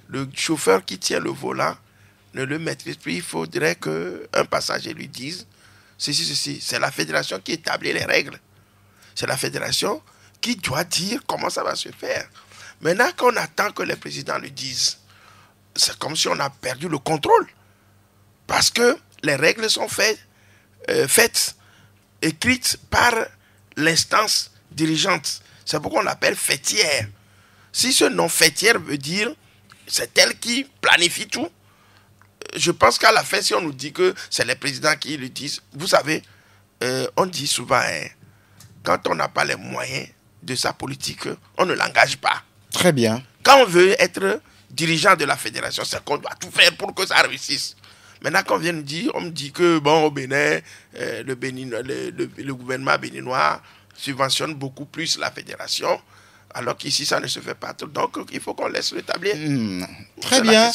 le chauffeur qui tient le volant ne le maîtrise plus. Il faudrait qu'un passager lui dise ceci. C'est la fédération qui établit les règles. C'est la fédération qui doit dire comment ça va se faire. Maintenant, quand on attend que les présidents le disent, c'est comme si on a perdu le contrôle. Parce que les règles sont faites, écrites par l'instance dirigeante. C'est pourquoi on l'appelle fêtière. Si ce nom fêtière veut dire c'est elle qui planifie tout, je pense qu'à la fin, si on nous dit que c'est les présidents qui le disent, vous savez, on dit souvent, quand on n'a pas les moyens de sa politique, on ne l'engage pas. Très bien. Quand on veut être dirigeant de la fédération, c'est qu'on doit tout faire pour que ça réussisse. Maintenant, quand on me dit que, bon, au Bénin, le gouvernement béninois subventionne beaucoup plus la fédération, alors qu'ici, ça ne se fait pas. Donc, il faut qu'on laisse l'établir. Très bien.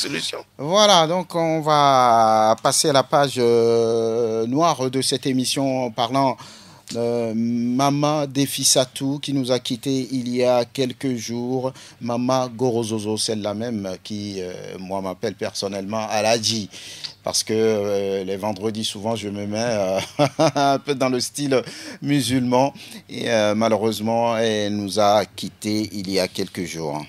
Voilà, donc on va passer à la page noire de cette émission en parlant de Mama Defissatou qui nous a quittés il y a quelques jours. Mama Gorozozo, celle-là même qui, moi, m'appelle personnellement Aladji. Parce que les vendredis, souvent, je me mets un peu dans le style musulman. Et malheureusement, elle nous a quittés il y a quelques jours.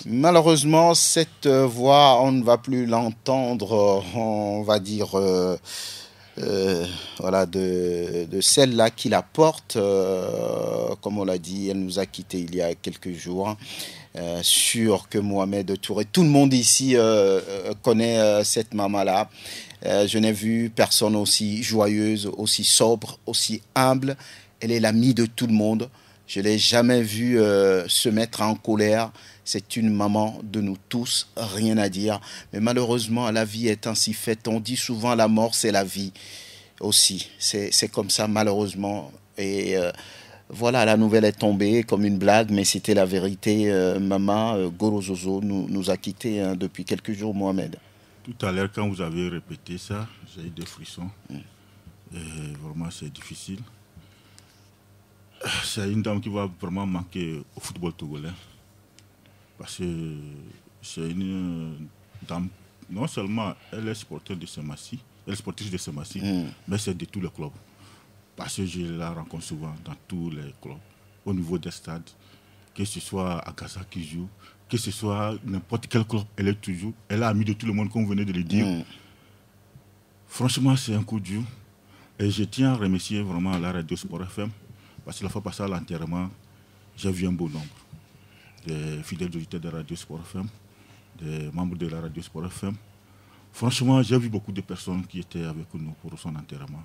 Malheureusement, cette voix, on ne va plus l'entendre, on va dire, voilà, de celle-là qui la porte. Comme on l'a dit, elle nous a quittés il y a quelques jours. Sûr que Mohamed Touré, tout le monde ici connaît cette maman-là. Je n'ai vu personne aussi joyeuse, aussi sobre, aussi humble. Elle est l'amie de tout le monde. Je ne l'ai jamais vue se mettre en colère. C'est une maman de nous tous, rien à dire. Mais malheureusement, la vie est ainsi faite. On dit souvent la mort, c'est la vie aussi. C'est comme ça, malheureusement. Et voilà, la nouvelle est tombée comme une blague, mais c'était la vérité. Maman Gorozozo nous a quittés depuis quelques jours, Mohamed. Tout à l'heure, quand vous avez répété ça, j'ai eu des frissons. Et vraiment, c'est difficile. C'est une dame qui va vraiment manquer au football togolais. Parce que c'est une dame, non seulement elle est sportive de Semassi, mais c'est de tous les clubs. Parce que je la rencontre souvent dans tous les clubs, au niveau des stades, que ce soit à Gaza qui joue, que ce soit n'importe quel club, elle est toujours, elle est amie de tout le monde, comme vous venez de le dire. Franchement, c'est un coup dur. Et je tiens à remercier vraiment la radio Sport FM, parce que la fois passée à l'enterrement, j'ai vu un beau nombre des fidèles auditeurs de la radio Sport FM, des membres de la radio Sport FM. Franchement, j'ai vu beaucoup de personnes qui étaient avec nous pour son enterrement.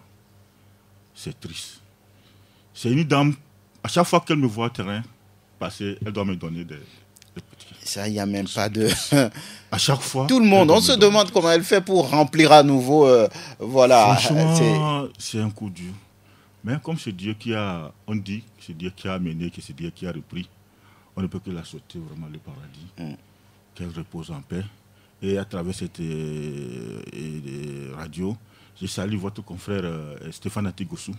C'est triste. C'est une dame, à chaque fois qu'elle me voit au terrain passer, elle doit me donner des petits. Ça, il n'y a même pas de... À chaque fois... Tout le monde, on se demande comment elle fait pour remplir à nouveau... voilà. Franchement, c'est un coup dur. Mais comme c'est Dieu qui a... On dit que c'est Dieu qui a amené, que c'est Dieu qui a repris. On ne peut que la souhaiter vraiment le paradis. Qu'elle repose en paix. Et à travers cette radio, je salue votre confrère Stéphane Atigossou.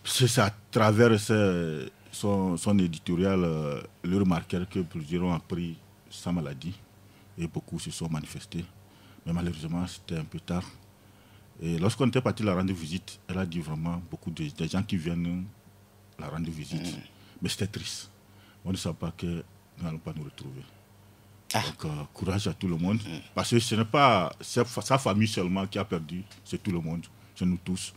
C'est à travers son éditorial, le remarquer que plusieurs ont appris sa maladie. Et beaucoup se sont manifestés. Mais malheureusement, c'était un peu tard. Et lorsqu'on était parti la rendre visite, elle a dit vraiment beaucoup de gens qui viennent la rendre visite. Mais c'était triste. On ne savait pas que nous n'allons pas nous retrouver. Donc, courage à tout le monde. Parce que ce n'est pas sa famille seulement qui a perdu, c'est tout le monde, c'est nous tous.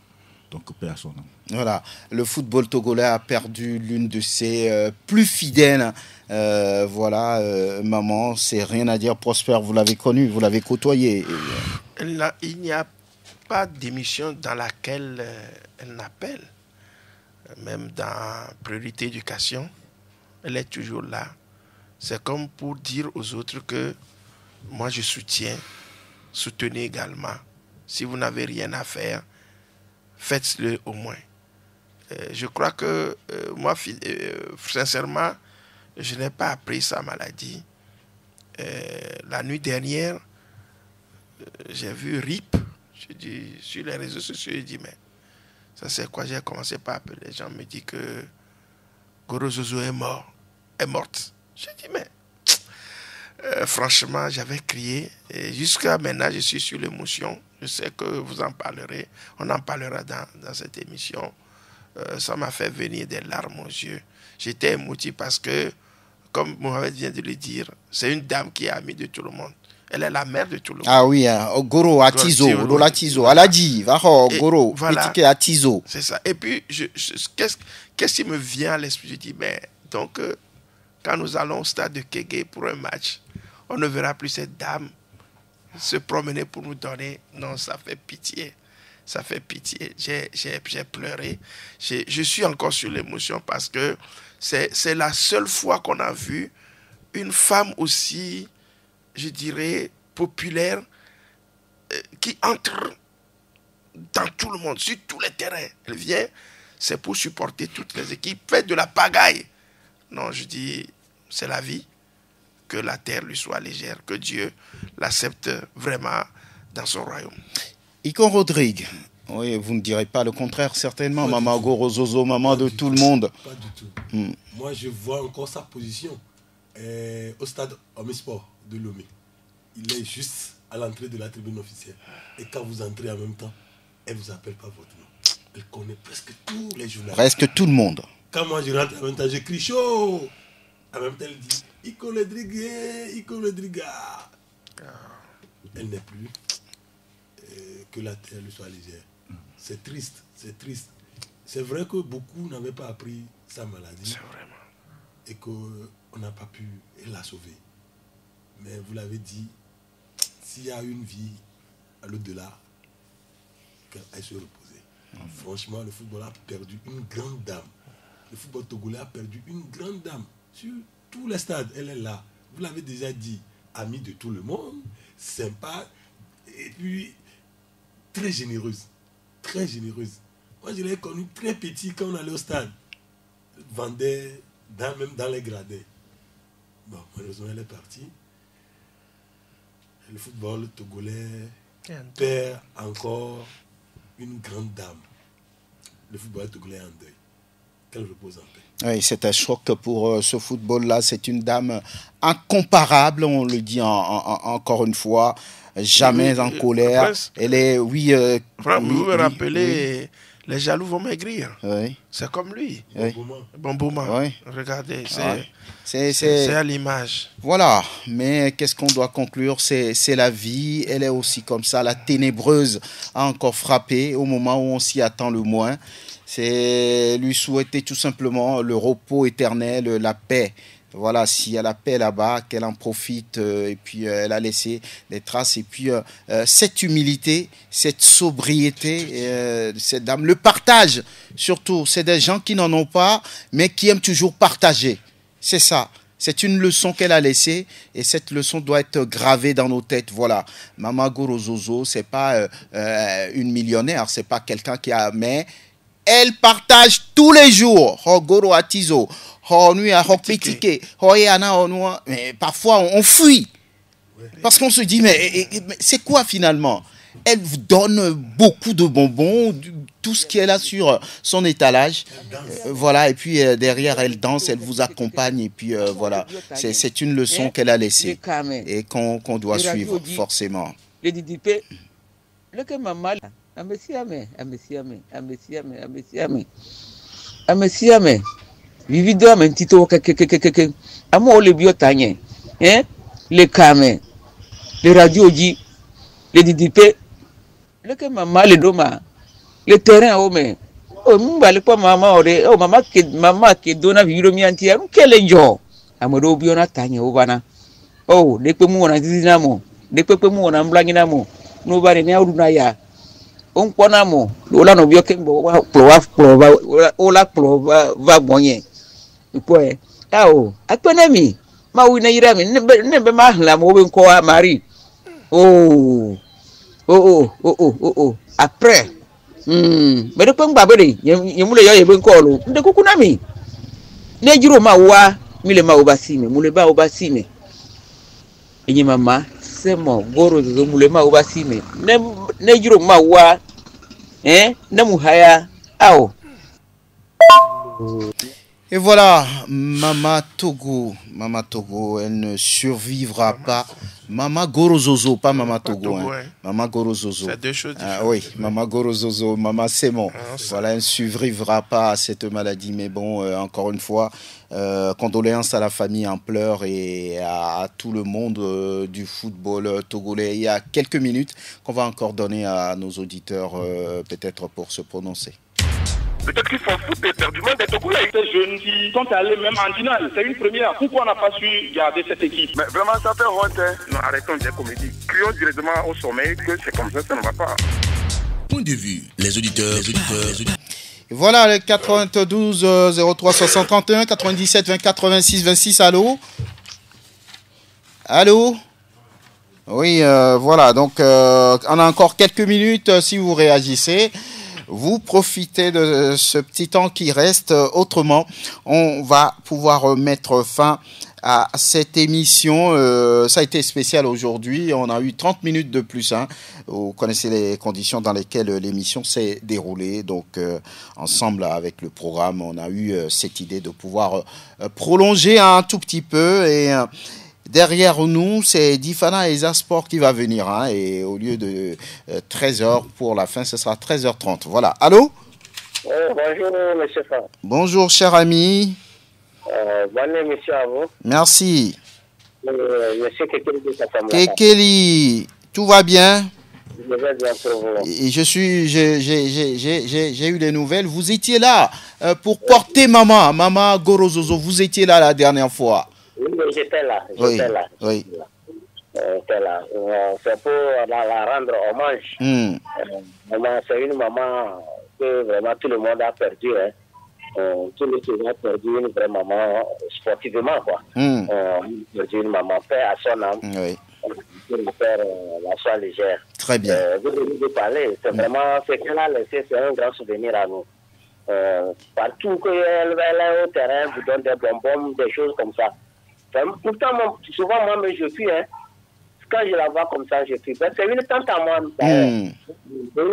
Donc, paix à son âme. Voilà, le football togolais a perdu l'une de ses plus fidèles. Voilà, maman, c'est rien à dire. Prosper, vous l'avez connu, vous l'avez côtoyé. Il n'y a pas d'émission dans laquelle elle n'appelle. Même dans Priorité Éducation, elle est toujours là. C'est comme pour dire aux autres que moi je soutiens, soutenez également. Si vous n'avez rien à faire, faites-le au moins. Je crois que moi, sincèrement, je n'ai pas appris sa maladie. La nuit dernière, j'ai vu RIP, Je dis, sur les réseaux sociaux, je dis, mais ça c'est quoi? J'ai commencé par appeler. Les gens me disent que Goro Zozo est morte. Je dis, mais franchement, j'avais crié. Et jusqu'à maintenant, je suis sur l'émotion. Je sais que vous en parlerez. On en parlera dans cette émission. Ça m'a fait venir des larmes aux yeux. J'étais émotif parce que, comme Mohamed vient de le dire, c'est une dame qui est amie de tout le monde. Elle est la mère de tout le monde. Ah oui, Goro Atizo, Lola Tizo, Aladi, Goro, voilà, Atizo. C'est ça. Et puis, qu'est-ce qui me vient à l'esprit? Je dis, mais donc, quand nous allons au stade de Kégué pour un match, on ne verra plus cette dame se promener pour nous donner. Non, ça fait pitié. Ça fait pitié. J'ai pleuré. Je suis encore sur l'émotion parce que c'est la seule fois qu'on a vu une femme aussi, je dirais, populaire, qui entre dans tout le monde, sur tous les terrains. Elle vient, c'est pour supporter toutes les équipes, fait de la pagaille. Non, je dis, c'est la vie. Que la terre lui soit légère, que Dieu l'accepte vraiment dans son royaume. Icon Rodrigue, oui, vous ne direz pas le contraire, certainement. Maman Goro Zozo, maman de tout le monde. Pas du tout. Moi, je vois encore sa position au stade Omnisport de Lomé. Il est juste à l'entrée de la tribune officielle. Et quand vous entrez en même temps, elle ne vous appelle pas votre nom. Elle connaît presque tous les journalistes. Presque tout le monde. Quand moi, je rentre en même temps, je crie chaud. En même temps, elle dit Icon Rodrigue, Icon Rodrigue. Elle n'est plus. Que la terre lui soit légère. C'est triste, c'est triste. C'est vrai que beaucoup n'avaient pas appris sa maladie. C'est vraiment. Et qu'on n'a pas pu la sauver. Mais vous l'avez dit, s'il y a une vie à l'au-delà, qu'elle se reposer. Franchement, le football a perdu une grande dame. Le football togolais a perdu une grande dame. Sur tous les stades, elle est là. Vous l'avez déjà dit, amie de tout le monde, sympa, et puis très généreuse. Très généreuse. Moi, je l'ai connue très petit quand on allait au stade. Elle vendait même dans les gradins. Bon, malheureusement, elle est partie. Le football togolais perd encore une grande dame. Le football togolais est en deuil. Qu'elle repose en paix. Oui, c'est un choc pour ce football-là. C'est une dame incomparable, on le dit encore une fois. Jamais en colère. Prince, elle est, vous me rappelez, les jaloux vont maigrir. Oui. C'est comme lui. Oui. Bon moment. Oui. Regardez, c'est à l'image. Voilà, mais qu'est-ce qu'on doit conclure? C'est la vie, elle est aussi comme ça. La ténébreuse a encore frappé au moment où on s'y attend le moins. C'est lui souhaiter tout simplement le repos éternel, la paix. Voilà, s'il y a la paix là-bas, qu'elle en profite, et puis elle a laissé des traces. Et puis cette humilité, cette sobriété, cette dame, le partage surtout, c'est des gens qui n'en ont pas, mais qui aiment toujours partager. C'est ça. C'est une leçon qu'elle a laissée et cette leçon doit être gravée dans nos têtes. Voilà, Maman Goro Zozo, c'est pas une millionnaire, c'est pas quelqu'un qui a... Mais elle partage tous les jours. Oh, Goro Atizo. Mais parfois on fuit parce qu'on se dit mais c'est quoi finalement? Elle vous donne beaucoup de bonbons, tout ce qu'elle a sur son étalage, voilà, et puis derrière elle danse, elle vous accompagne et puis voilà, c'est une leçon qu'elle a laissée et qu'on doit suivre forcément. Vivido amentito que amo le biotanye le kame le radio ji le didipe le que maman le doma le terrain o me o mbale pa mama ore o mama ke dona vivido mi anti am kele njo amodo biona tanye o bana o de pe mu na dinamo de pe mu na mblangina mo no bare ne awduna ya on pona mo ola no bio ke mbo ola va bonye ipoe ao akpenemi ma wina yirami nembe ma hla mo be nko mari après me de pengba bere yemule yo yebe nko lo nde kukunami ne jiro ma wa mile ma obasime mule ba obasime enyi mama semo goro zo mulema ubasime ne juro mawa ne muhaya ao. Et voilà, Mama Togo, elle ne survivra pas. Mama Gorozozo, pas Mama Togo, hein. Mama Gorozozo. C'est deux choses différentes. Oui, Mama Gorozozo, Mama Semo. Voilà, elle ne survivra pas à cette maladie. Mais bon, encore une fois, condoléances à la famille en pleurs et à tout le monde du football togolais. Il y a quelques minutes qu'on va encore donner à nos auditeurs, peut-être pour se prononcer. Peut-être qu'ils s'en foutent éperdument des Togolais. Ces jeunes qui sont allés même en finale, c'est une première. Pourquoi on n'a pas su garder cette équipe? Mais vraiment, ça fait honte. Non, arrêtons de comédie. Crions directement au sommet que c'est comme ça ne va pas. Point de vue, les auditeurs. Voilà, le 92 03 631 97 20 86 26. Allô? Allô? Oui, voilà. Donc, on a encore quelques minutes si vous réagissez. Vous profitez de ce petit temps qui reste. Autrement, on va pouvoir mettre fin à cette émission. Ça a été spécial aujourd'hui. On a eu 30 minutes de plus. Vous connaissez les conditions dans lesquelles l'émission s'est déroulée. Donc, ensemble avec le programme, on a eu cette idée de pouvoir prolonger un tout petit peu. Et derrière nous, c'est Difana et Zasport qui va venir. Et au lieu de 13h pour la fin, ce sera 13h30. Voilà. Allô? Bonjour, monsieur Fa. Bonjour, cher ami. Bonne émission à vous. Merci. Monsieur Kekeli de sa femme. Kekeli, tout va bien? Je vais bien pour vous. Et j'ai eu les nouvelles. Vous étiez là pour porter Maman Gorozozo. Vous étiez là la dernière fois. Oui, j'étais là. Oui. J'étais là. C'est pour la rendre hommage. C'est une maman que vraiment tout le monde a perdu. Tout le monde a perdu une vraie maman sportivement, quoi. On a perdu une maman, paix à son âme. Oui. Pour le faire la soie légère. Très bien. Vous venez de parler. C'est vraiment ce qu'elle a laissé, c'est un grand souvenir à nous. Partout qu'elle est au terrain, vous donne des bonbons, des choses comme ça. Pourtant, souvent, moi, je fuis. Quand je la vois comme ça, je fuis. C'est une tante à moi. Une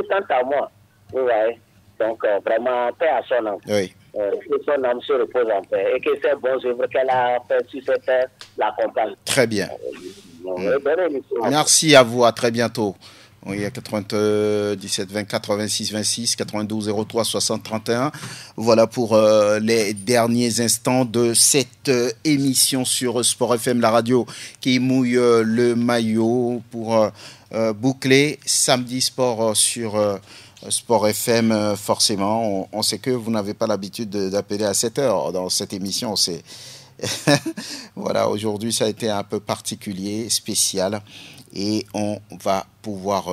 tante à moi. Vous voyez. Donc, vraiment, paix à son âme. Oui. Que son âme se repose en paix. Et que ces bons œuvres qu'elle a fait sur cette terre l'accompagnent. Très bien. Merci à vous. À très bientôt. Oui, à 97 20 86 26 92 03 60 31. Voilà pour les derniers instants de cette émission sur Sport FM, la radio qui mouille le maillot pour boucler samedi sport sur Sport FM. Forcément, on sait que vous n'avez pas l'habitude d'appeler à 7 heures dans cette émission. C'est voilà, aujourd'hui ça a été un peu particulier, spécial. Et on va pouvoir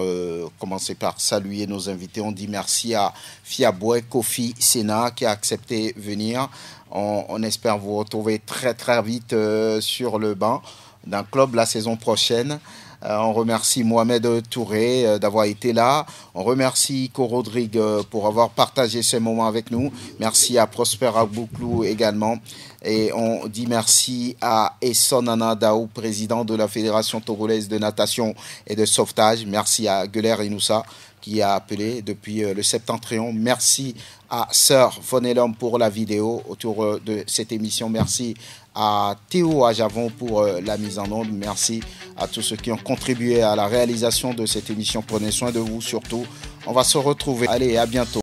commencer par saluer nos invités. On dit merci à Fiaboué Kofi Sena qui a accepté de venir. On espère vous retrouver très très vite sur le banc d'un club la saison prochaine. On remercie Mohamed Touré d'avoir été là. On remercie Ko Rodrigue pour avoir partagé ces moments avec nous. Merci à Prosper Abouklou également. Et on dit merci à Esson Anadaou, président de la Fédération togolaise de natation et de sauvetage. Merci à Guler Inoussa qui a appelé depuis le Septentrion. Merci à Sœur Fonelom pour la vidéo autour de cette émission. Merci à Théo Ajavon pour la mise en onde. Merci à tous ceux qui ont contribué à la réalisation de cette émission. Prenez soin de vous surtout. On va se retrouver. Allez, à bientôt.